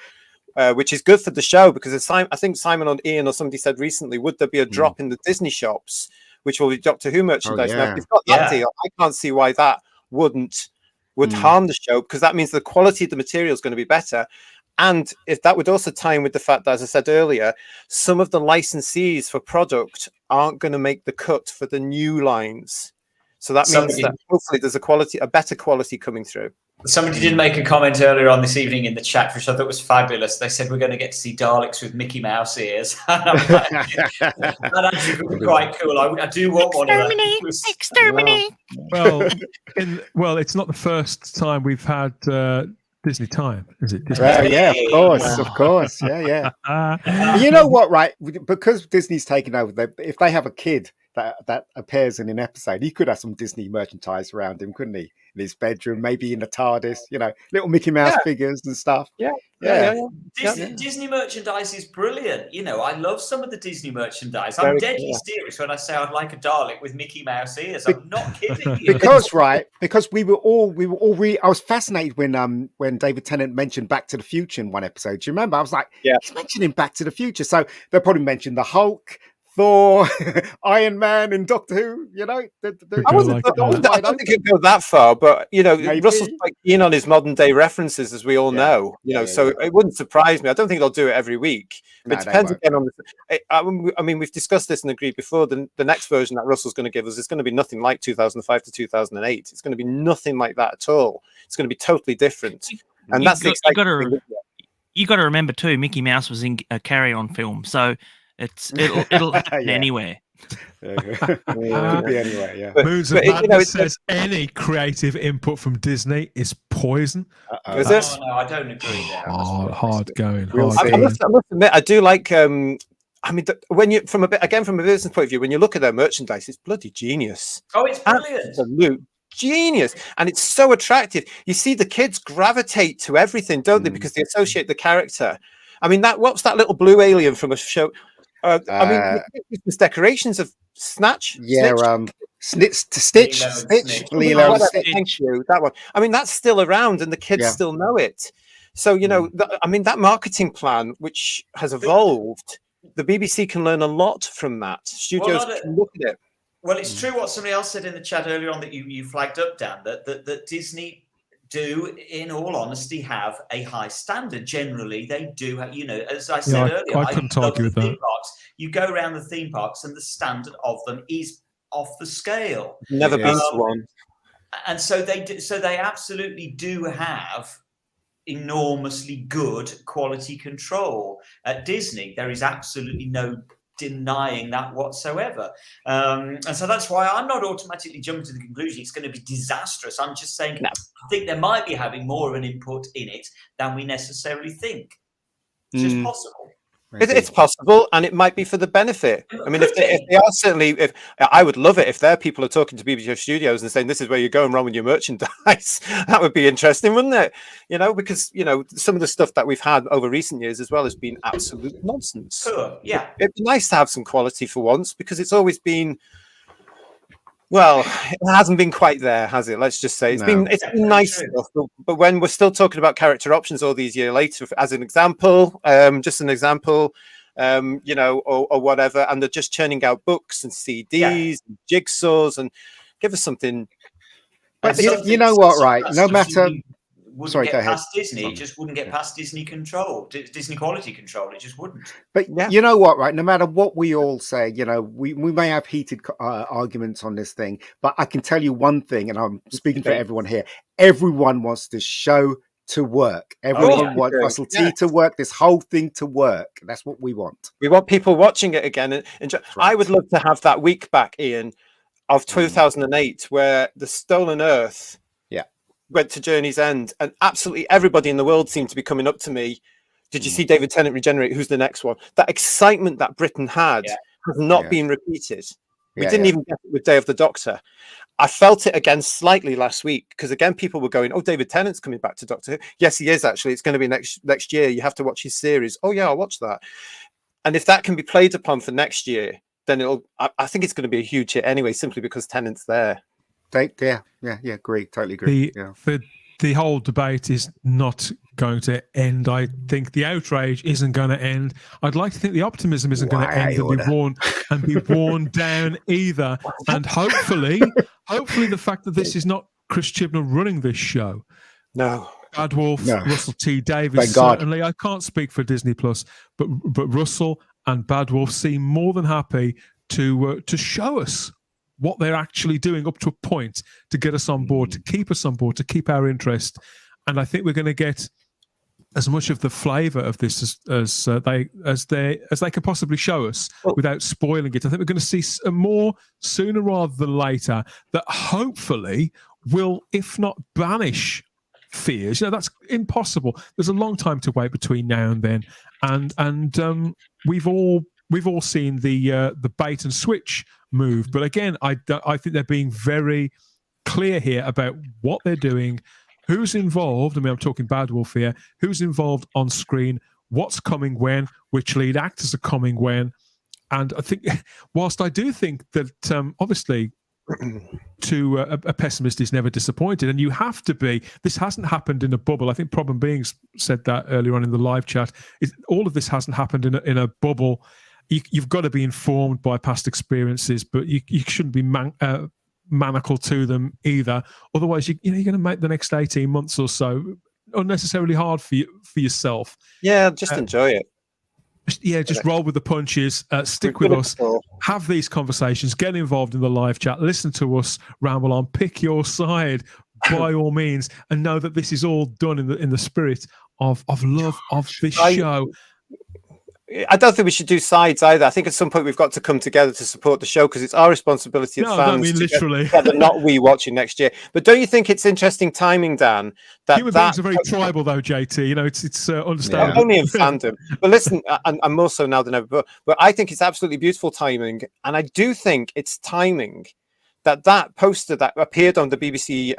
which is good for the show, because I think Simon or Ian or somebody said recently, would there be a drop in the Disney shops, which will be Doctor Who merchandise? Now, if you've got that deal, I can't see why that would harm the show, because that means the quality of the material is going to be better. And if that would also tie in with the fact that, as I said earlier, some of the licensees for product aren't going to make the cut for the new lines. So that means that hopefully there's a better quality coming through. Somebody did make a comment earlier on this evening in the chat, which I thought was fabulous. They said we're going to get to see Daleks with Mickey Mouse ears. That actually would be quite cool. I do want one of those. Exterminate! Well, it's not the first time we've had Disney time, is it? Yeah, of course. Yeah. You know what, right? Because Disney's taken over, if they have a kid that appears in an episode, he could have some Disney merchandise around him, couldn't he? In his bedroom, maybe in the TARDIS, little Mickey Mouse figures and stuff. Disney merchandise is brilliant. I love some of the Disney merchandise. I'm deadly serious when I say I'd like a Dalek with Mickey Mouse ears. I'm not kidding you. Because we were all I was fascinated when David Tennant mentioned Back to the Future in one episode. Do you remember? I was like, he's mentioning Back to the Future. So they'll probably mention the Hulk, Thor, Iron Man, and Doctor Who. I don't think it'd go that far, but Russell's quite keen on his modern day references, as we all know. So it wouldn't surprise me. I don't think they'll do it every week. But it depends again on I mean, we've discussed this and agreed before. The next version that Russell's going to give us is going to be nothing like 2005 to 2008. It's going to be nothing like that at all. It's going to be totally different. And that's the exciting thing. You got to remember too, Mickey Mouse was in a Carry On film, so it'll happen anywhere. Could be anywhere, yeah. Moons of Madness says any creative input from Disney is poison. Is it? No, I don't agree there. Hard going. I must admit, I do like. When you from a business point of view, when you look at their merchandise, it's bloody genius. Oh, it's brilliant. Absolute genius, and it's so attractive. You see the kids gravitate to everything, don't they? Because they associate the character. I mean, what's that little blue alien from a show? Christmas decorations of Snatch. Yeah, Stitch. Lilo, Stitch. Thank you. That one. I mean, that's still around, and the kids still know it. So that marketing plan, which has evolved, the BBC can learn a lot from that. Studios can look at it. Well, it's true what somebody else said in the chat earlier on that you flagged up, Dan, that Disney do, in all honesty, have a high standard. Generally, they do have, as I said earlier, I couldn't argue with that. You go around the theme parks and the standard of them is off the scale. Never been to one. And so they absolutely do have enormously good quality control. At Disney, there is absolutely no denying that whatsoever. And so that's why I'm not automatically jumping to the conclusion it's going to be disastrous. I'm just saying I think they might be having more of an input in it than we necessarily think. It's just possible. It's possible, and it might be for the benefit. I mean, if they are certainly, if I would love it if their people are talking to BBC Studios and saying this is where you're going wrong with your merchandise, that would be interesting, wouldn't it? You know, because some of the stuff that we've had over recent years as well has been absolute nonsense. Sure, yeah. It'd be nice to have some quality for once, because it's always been. Well, it hasn't been quite there, has it? Let's just say it's been nice stuff, but when we're still talking about character options all these years later, as an example, just an example, or whatever, and they're just churning out books and CDs and jigsaws, and give us something. But you know what, right? No matter. Sorry, go ahead. Past Disney, it just wouldn't get past Disney control, Disney quality control. It just wouldn't. But you know what, right? No matter what we all say, we may have heated arguments on this thing, but I can tell you one thing, and I'm speaking for everyone here. Everyone wants this show to work. Everyone wants Russell T to work. This whole thing to work. That's what we want. We want people watching it again. And I would love to have that week back, Ian, of 2008, where the Stolen Earth went to Journey's End, and absolutely everybody in the world seemed to be coming up to me. Did you see David Tennant regenerate? Who's the next one? That excitement that Britain had has not been repeated. We didn't even get it with Day of the Doctor. I felt it again slightly last week, because again people were going, "Oh, David Tennant's coming back to Doctor Who." Yes, he is actually. It's going to be next year. You have to watch his series. Oh yeah, I'll watch that. And if that can be played upon for next year, then I think it's going to be a huge hit anyway, simply because Tennant's there. Agree. Totally agree. The whole debate is not going to end. I think the outrage isn't going to end. I'd like to think the optimism isn't going to end and be worn down either. And hopefully the fact that this is not Chris Chibnall running this show. No. Bad Wolf, Russell T Davies, certainly. I can't speak for Disney Plus, but Russell and Bad Wolf seem more than happy to show us what they're actually doing up to a point to get us on board, to keep us on board, to keep our interest. And I think we're going to get as much of the flavour of this as they can possibly show us without spoiling it. I think we're going to see more sooner rather than later that hopefully will, if not banish fears. That's impossible. There's a long time to wait between now and then, and we've all seen the bait and switch move. But again, I think they're being very clear here about what they're doing, who's involved. I mean, I'm talking Bad Wolf here. Who's involved on screen? What's coming when? Which lead actors are coming when? And I think, whilst I do think that obviously, to a pessimist is never disappointed, and you have to be. This hasn't happened in a bubble. I think Problem Beings said that earlier on in the live chat. All of this hasn't happened in a bubble. You've got to be informed by past experiences, but you shouldn't be manacled to them either. Otherwise, you're going to make the next 18 months or so unnecessarily hard for yourself. Yeah, just enjoy it. Just roll with the punches, stick with us, have these conversations, get involved in the live chat, listen to us ramble on, pick your side by all means, and know that this is all done in the spirit of love of this show. I don't think we should do sides either. I think at some point we've got to come together to support the show, because it's our responsibility as fans. I mean literally. Not we watching next year. But don't you think it's interesting timing, Dan? Human beings are very tribal, though, JT. It's understandable. Yeah, only in fandom. But listen, I'm more so now than ever. But I think it's absolutely beautiful timing, and I do think it's timing that poster that appeared on the BBC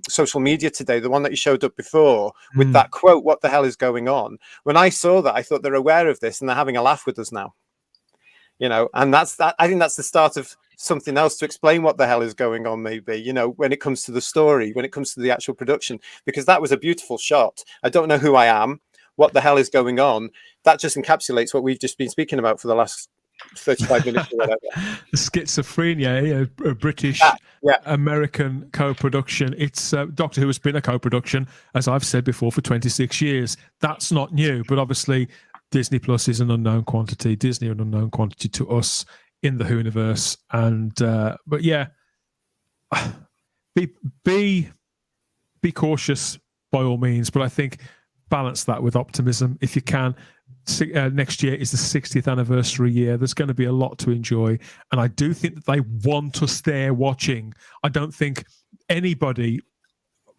social media today, the one that you showed up before, with that quote, "What the hell is going on?" When I saw that, I thought they're aware of this and they're having a laugh with us now. And that's that. I think that's the start of something else to explain what the hell is going on, maybe, when it comes to the story, when it comes to the actual production, because that was a beautiful shot. I don't know who I am. What the hell is going on? That just encapsulates what we've just been speaking about for the last 35 minutes or whatever. The schizophrenia, a British American co-production. It's Doctor Who has been a co-production, as I've said before, for 26 years. That's not new, but obviously Disney Plus is an unknown quantity. Disney an unknown quantity to us in the Whoniverse. And but yeah, be cautious by all means, but I think balance that with optimism if you can. Next year is the 60th anniversary year. There's going to be a lot to enjoy, and I do think that they want us there watching. I don't think anybody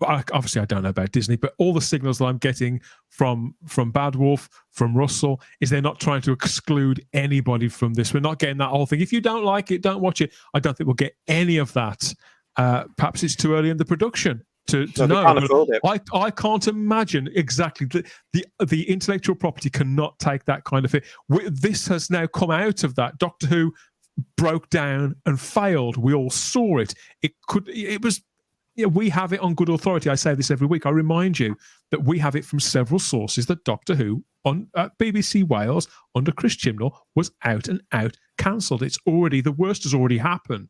obviously I don't know about Disney, but all the signals that I'm getting from Bad Wolf, from Russell, is they're not trying to exclude anybody from this. We're not getting that whole thing. If you don't like it, don't watch it. I don't think we'll get any of that. Perhaps it's too early in the production to know. I can't imagine exactly the intellectual property cannot take that kind of thing. This has now come out of that. Doctor Who broke down and failed. We all saw it. It was. Yeah, we have it on good authority. I say this every week. I remind you that we have it from several sources that Doctor Who on BBC Wales under Chris Chibnall was out and out cancelled. It's already, the worst has already happened.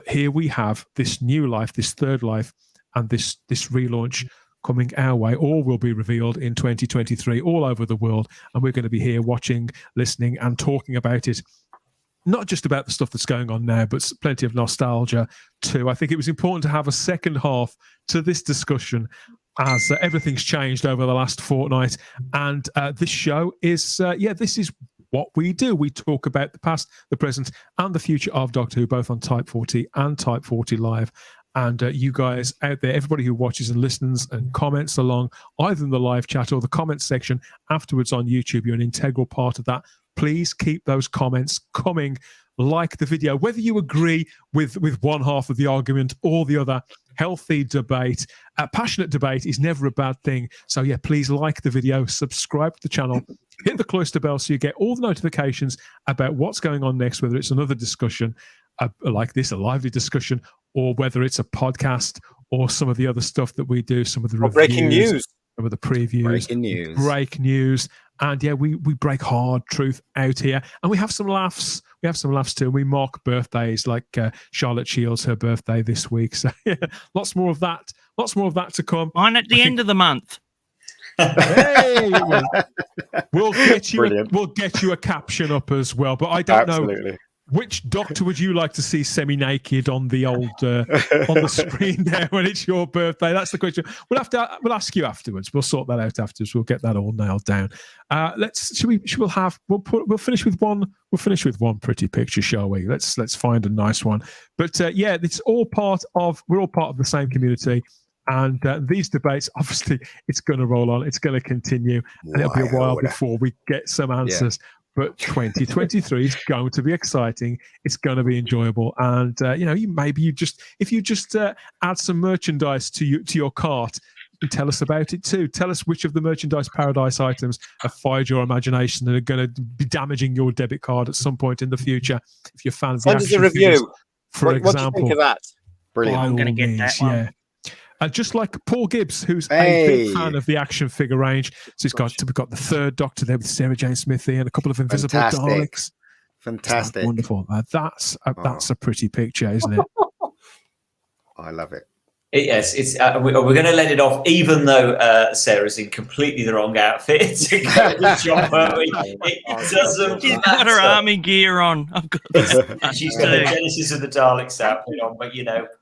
Here we have this new life, this third life, and this relaunch coming our way. All will be revealed in 2023 all over the world, and we're going to be here watching, listening, and talking about it. Not just about the stuff that's going on now, but plenty of nostalgia too. I think it was important to have a second half to this discussion as everything's changed over the last fortnight. And this show is, this is what we do. We talk about the past, the present, and the future of Doctor Who, both on Type 40 and Type 40 Live. And you guys out there, everybody who watches and listens and comments along, either in the live chat or the comments section afterwards on YouTube, you're an integral part of that. Please keep those comments coming. Like the video, whether you agree with one half of the argument or the other. Healthy debate, passionate debate is never a bad thing. So yeah, please like the video, subscribe to the channel, hit the cloister bell so you get all the notifications about what's going on next, whether it's another discussion like this, a lively discussion, or whether it's a podcast or some of the other stuff that we do, some of the reviews, breaking news, some of the previews, break news. And yeah, we break hard truth out here, and we have some laughs. We have some laughs too. We mark birthdays, like Charlotte Shields, her birthday this week. So yeah, lots more of that. Lots more of that to come. Mine at the end of the month. Hey, we'll get you. We'll get you a caption up as well. But I don't know. Which Doctor would you like to see semi-naked on the old on the screen there when it's your birthday? That's the question. We'll ask you afterwards. We'll sort that out afterwards. We'll get that all nailed down. We'll finish with one. We'll finish with one pretty picture, shall we? Let's find a nice one. But yeah, it's all part of. We're all part of the same community. And these debates, obviously, it's going to roll on. It's going to continue, and it'll be a while before we get some answers. Yeah. But 2023 is going to be exciting. It's going to be enjoyable, and if you just add some merchandise to your cart, and tell us about it too. Tell us which of the merchandise paradise items have fired your imagination and are going to be damaging your debit card at some point in the future. If you're fans of the action figures, for example, what do you think of that? Brilliant. I'm going to get that one. Yeah. Just like Paul Gibbs, who's a big fan of the action figure range. So we've got the third Doctor there with Sarah Jane Smithy and a couple of invisible Daleks. Fantastic. Wonderful. That's a pretty picture, isn't it? I love it. Yes, it's. We're going to let it off, even though Sarah's in completely the wrong outfit to go to the job. It doesn't. She's got her army gear on. I've got this. She's got the Genesis of the Daleks outfit on, but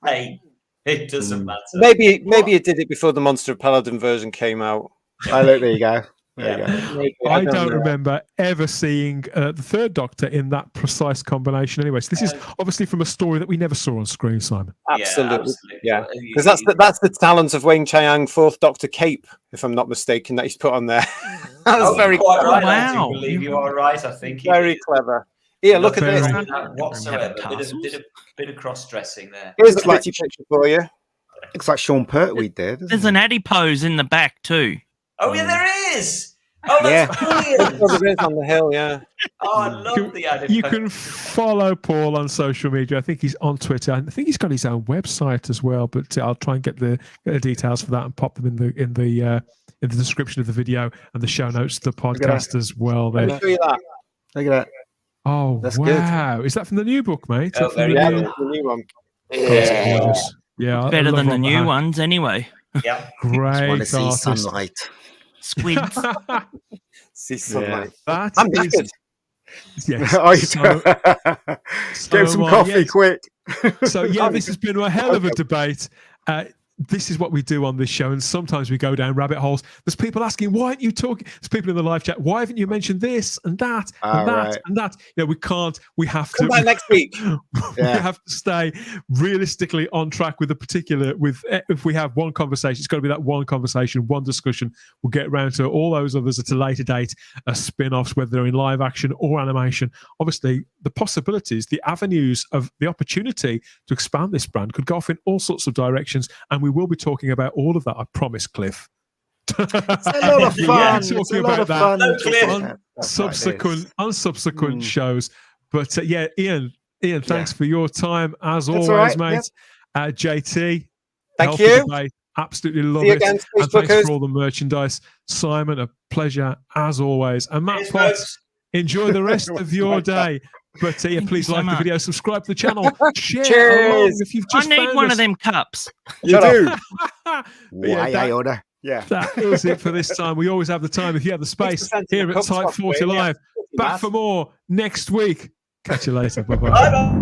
hey. It doesn't matter. Maybe it did it before the Monster Paladin version came out. Oh, look, there you go. There you go. I don't remember ever seeing the third Doctor in that precise combination. Anyway, so this is obviously from a story that we never saw on screen, Simon. Absolutely, yeah. Because that's the talent of Wayne Chiang, fourth Doctor cape, if I'm not mistaken, that he's put on there. That's very quite clever. right. Wow. I do believe you are right. I think very clever. Yeah, look at this. Whatsoever. Bit of cross-dressing there. Here's a pretty picture for you. Looks like Sean Pertwee did. There's an adipose in the back too. Oh yeah, there is. Oh, that's brilliant. There is on the hill, yeah. Oh, I love the adipose. You can follow Paul on social media. I think he's on Twitter. I think he's got his own website as well. But I'll try and get the details for that and pop them in the description of the video and the show notes to the podcast as well. There. Let me show you that. Look at that. Oh, that's wow. Good. Is that from the new book, mate? Oh, the new one. Yeah, better than the new ones anyway. Yeah. Great. Want to see sunlight. Squids. See sunlight. Yeah. I'm knackered. Yes. Get some coffee quick. So yeah, this has been a hell of a debate. this is what we do on this show, and sometimes we go down rabbit holes. There's people asking, why aren't you talking? There's people in the live chat, why haven't you mentioned this and that and that and that? We can't. We have to. Come back next week. We have to stay realistically on track with the particular. If we have one conversation, it's got to be that one conversation, one discussion. We'll get around to all those others at a later date, as spin-offs, whether they're in live action or animation. Obviously, the possibilities, the avenues of the opportunity to expand this brand could go off in all sorts of directions, and we will be talking about all of that, I promise, Cliff. It's a lot of fun. Talking it's a about lot of that fun on subsequent shows. But Ian, thanks for your time as always, right, mate. JT, thank you. Debate. Absolutely love See you it. again, and thanks for all the merchandise. Simon, a pleasure as always. And Matt Potts, enjoy the rest of your day. But please like the video, subscribe to the channel, share along if you've just I need one of them cups. You do. That is it for this time. We always have the time if you have the space here at Type 40 Live. Back for more next week. Catch you later. Bye-bye.